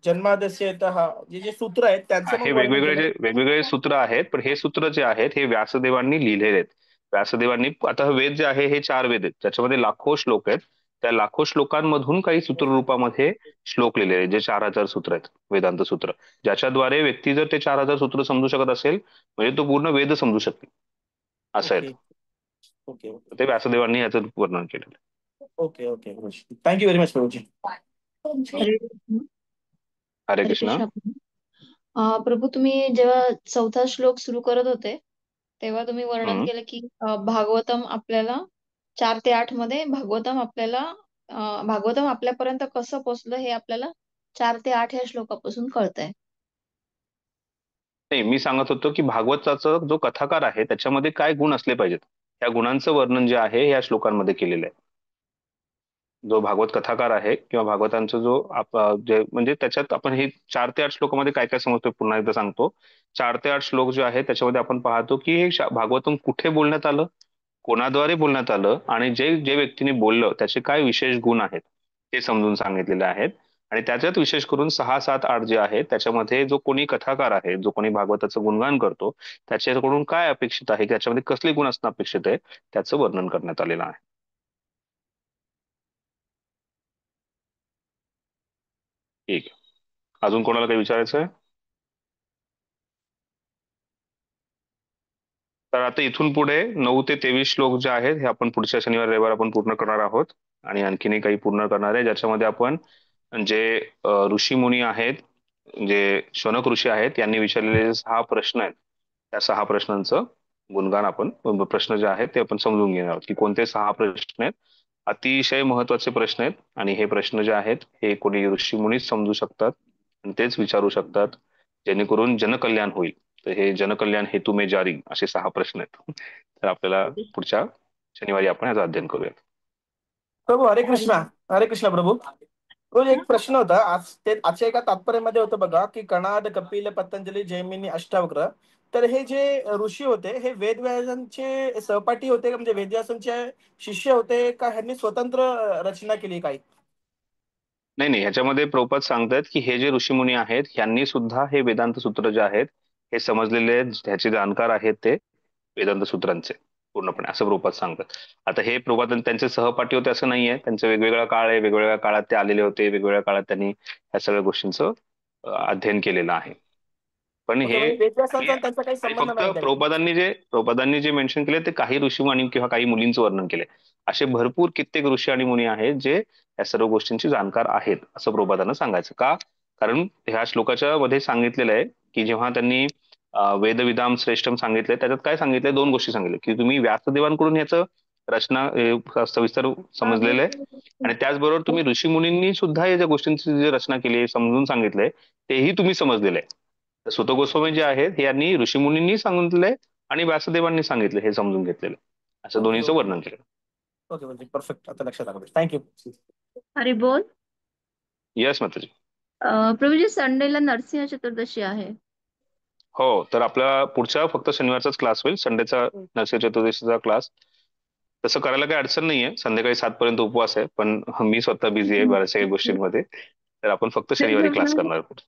Speaker 2: जन्मादस्यतः जे सूत्र आहेत त्यांचं
Speaker 1: हे वेगवेगळे सूत्र आहेत, पण हे सूत्र जे आहेत हे व्यासदेवांनी लिहिलेले आहेत. व्यासदेवांनी, आता वेद जे आहे हे 4 वेद आहेत त्याच्यामध्ये लाखो श्लोक आहेत. त्या लाखो श्लोकांमधून काही सूत्र रूपामध्ये श्लोक लिहिलेले आहेत जे 4000 सूत्र आहेत, वेदांत सूत्र, ज्याच्याद्वारे व्यक्ती जर ते 4000 सूत्र समजू शकत असेल म्हणजे तो पूर्ण वेद समजू शकेल असं आहे. ते व्यासदेवांनी याचं वर्णन केलेलं.
Speaker 2: Okay. Thank you very much Prabhuji.
Speaker 1: हरे कृष्णा.
Speaker 12: प्रभू, तुम्ही जेव्हा 4था श्लोक सुरू करत होते तेव्हा तुम्ही वर्णन केलं की भागवतम आपल्याला 4 ते 8 मध्ये भागवतम आपल्यापर्यंत कसं पोहोचलं हे आपल्याला 4 ते 8 ह्या श्लोकापासून कळतंय.
Speaker 1: नाही, मी सांगत होतो की भागवताचा जो कथाकार आहे त्याच्यामध्ये काय गुण असले पाहिजेत, त्या गुणांचं वर्णन जे आहे या श्लोकांमध्ये केलेलं आहे. जो भागवत कथाकार आहे किंवा भागवतांचा जो जे म्हणजे त्याच्यात आपण हे 4 ते 8 श्लोकामध्ये काय काय समजतो पुन्हा एकदा सांगतो. 4 ते 8 श्लोक जे आहे त्याच्यामध्ये आपण पाहतो की हे भागवतम कुठे बोलण्यात आलं, कोणाद्वारे बोलण्यात आलं आणि जे जे व्यक्तीने बोललं त्याचे काय विशेष गुण आहेत ते समजून सांगितलेले आहेत. आणि त्याच्यात विशेष करून 6, 7, 8 जे आहे त्याच्यामध्ये जो कोणी कथाकार आहे, जो कोणी भागवताचं गुणगान करतो त्याच्याकडून काय अपेक्षित आहे, त्याच्यामध्ये कसले गुण असणं अपेक्षित आहे त्याचं वर्णन करण्यात आलेलं आहे. ठीक आहे. अजून कोणाला काही विचारायचं आहे? तर आता इथून पुढे 9 ते 23 श्लोक जे आहेत हे आपण पुढच्या शनिवार रविवार आपण पूर्ण करणार आहोत. आणि आणखीनही काही पूर्ण करणार आहे ज्याच्यामध्ये आपण जे ऋषी मुनी आहेत, जे शौनक ऋषी आहेत यांनी विचारलेले 6 प्रश्न आहेत त्या 6 प्रश्नांचं गुणगान आपण प्रश्न जे आहेत ते आपण समजून घेणार आहोत की कोणते 6 प्रश्न आहेत. अतिशय महत्वाचे प्रश्न आहेत आणि हे प्रश्न जे आहेत हे कोणी ऋषी मुनीच समजू शकतात आणि तेच विचारू शकतात जेणेकरून जनकल्याण होईल. तर हे जनकल्याण हेतू मे जारी असे 6 प्रश्न आहेत. तर आपल्याला पुढच्या शनिवारी आपण याचं अध्ययन करूयात.
Speaker 2: प्रभू हरे कृष्णा. हरे कृष्णा प्रभू. रोज एक प्रश्न होता आजच्या एका तात्पर्यामध्ये होतं बघा की कणाद, कपिल, पतंजली, जैमिनी, अष्टावक्र. तर हे जे ऋषी होते हे वेदव्यासांचे सहपाठी होते का, म्हणजे वेदव्यासांचे शिष्य होते का, ह्यांनी स्वतंत्र रचना केली काही?
Speaker 1: नाही नाही, ह्याच्यामध्ये प्रभुपाद सांगतायत की हे जे ऋषीमुनी आहेत यांनी सुद्धा हे वेदांत सूत्र जे आहेत हे समजलेले आहेत, ह्याचे जाणकार आहेत ते वेदांत सूत्रांचे पूर्णपणे, असं प्रभुपाद सांगतात. आता हे प्रभुपाद त्यांचे सहपाठी होते असं नाहीये, त्यांचा वेगवेगळा काळ आहे, वेगवेगळ्या काळात ते आलेले होते, वेगवेगळ्या काळात त्यांनी ह्या सगळ्या गोष्टींचं अध्ययन केलेलं आहे. पण
Speaker 2: ओके,
Speaker 1: हे
Speaker 2: म्हणजे वेदव्यासांचा आणि त्यांचा काही
Speaker 1: आणि
Speaker 2: संबंध
Speaker 1: फक्त
Speaker 2: नाही त्या
Speaker 1: प्रभुपादांनी जे मेन्शन केले ते काही ऋषी आणि किंवा काही मुलींचं वर्णन केले. असे भरपूर कित्येक ऋषी आणि मुनी आहेत जे या सर्व गोष्टींची जाणकार आहेत असं प्रभुपादांना सांगायचं. का? कारण ह्या श्लोकाच्या मध्ये सांगितलेलं आहे की जेव्हा त्यांनी वेदविदाम श्रेष्ठम सांगितलंय त्याच्यात काय सांगितलंय, 2 गोष्टी सांगितल्या की तुम्ही व्यासदेवांकडून याचं रचना सविस्तर समजलेलं आहे आणि त्याचबरोबर तुम्ही ऋषी मुनींनी सुद्धा या ज्या गोष्टींची जी रचना केली आहे समजून सांगितलंय तेही तुम्ही समजलेलं आहे. तर सुत गोस्वामी जे आहेत हे यांनी ऋषीमुनींनी सांगितलंय आणि व्यासदेवांनी सांगितलं हे समजून घेतलेलं असं
Speaker 2: ओके
Speaker 1: दोन्हीचं
Speaker 2: ओके
Speaker 1: वर्णन केलं.
Speaker 2: ओके, म्हणजे परफेक्ट, आता लक्षात आलं. थँक्यू.
Speaker 12: हरी बोल.
Speaker 1: यस माताजी.
Speaker 12: प्रभूजी संडेला नरसिंह चतुर्दशी आहे.
Speaker 1: हो, तर आपला पुढच्या फक्त शनिवारचाच क्लास होईल, संडेचा नरसिंह चतुर्दशीचा क्लास. तसं करायला काही अडचण नाहीये, संध्याकाळी 7 पर्यंत उपवास आहे, पण मी स्वतः बिझी आहे बऱ्याचशा गोष्टींमध्ये, तर आपण फक्त शनिवारी क्लास करणार आहोत.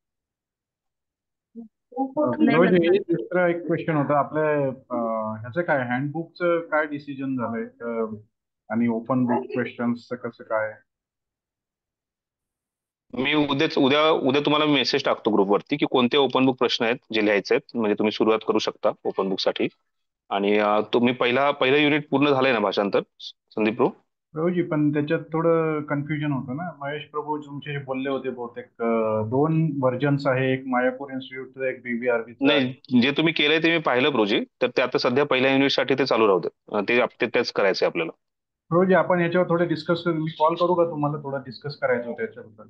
Speaker 6: प्रभूजी दुसरा एक क्वेश्चन होता आपल्या ह्याचं काय हँडबुकचं काय डिसिजन झालंय आणि ओपन बुक क्वेश्चन्सचं कसं काय?
Speaker 1: मी उद्या तुम्हाला मेसेज टाकतो ग्रुपवरती की कोणते ओपन बुक प्रश्न आहेत जे लिहायचे आहेत, म्हणजे तुम्ही सुरुवात करू शकता ओपन बुक साठी. आणि तुम्ही पहिलं युनिट पूर्ण झालंय ना भाषांतर संदीप प्रभू?
Speaker 6: प्रभूजी पण त्याच्यात थोडं कन्फ्युजन होतं ना. महेश प्रभू तुमचे बोलले होते बहुतेक 2 व्हर्जन्स आहे, एक मायापूर इन्स्टिट्यूटचं, एक बीबीआरबीचं आहे.
Speaker 1: नाही, जे तुम्ही केलंय ते मी पाहिलं प्रोजी, तर ते आता सध्या पहिल्या युनिट साठी ते चालू राहू दे, तेच करायचंय आपल्याला.
Speaker 6: प्रभूजी आपण याच्यावर थोडं डिस्कस, मी कॉल करू का तुम्हाला, थोडं डिस्कस करायचं होतं याच्याबद्दल.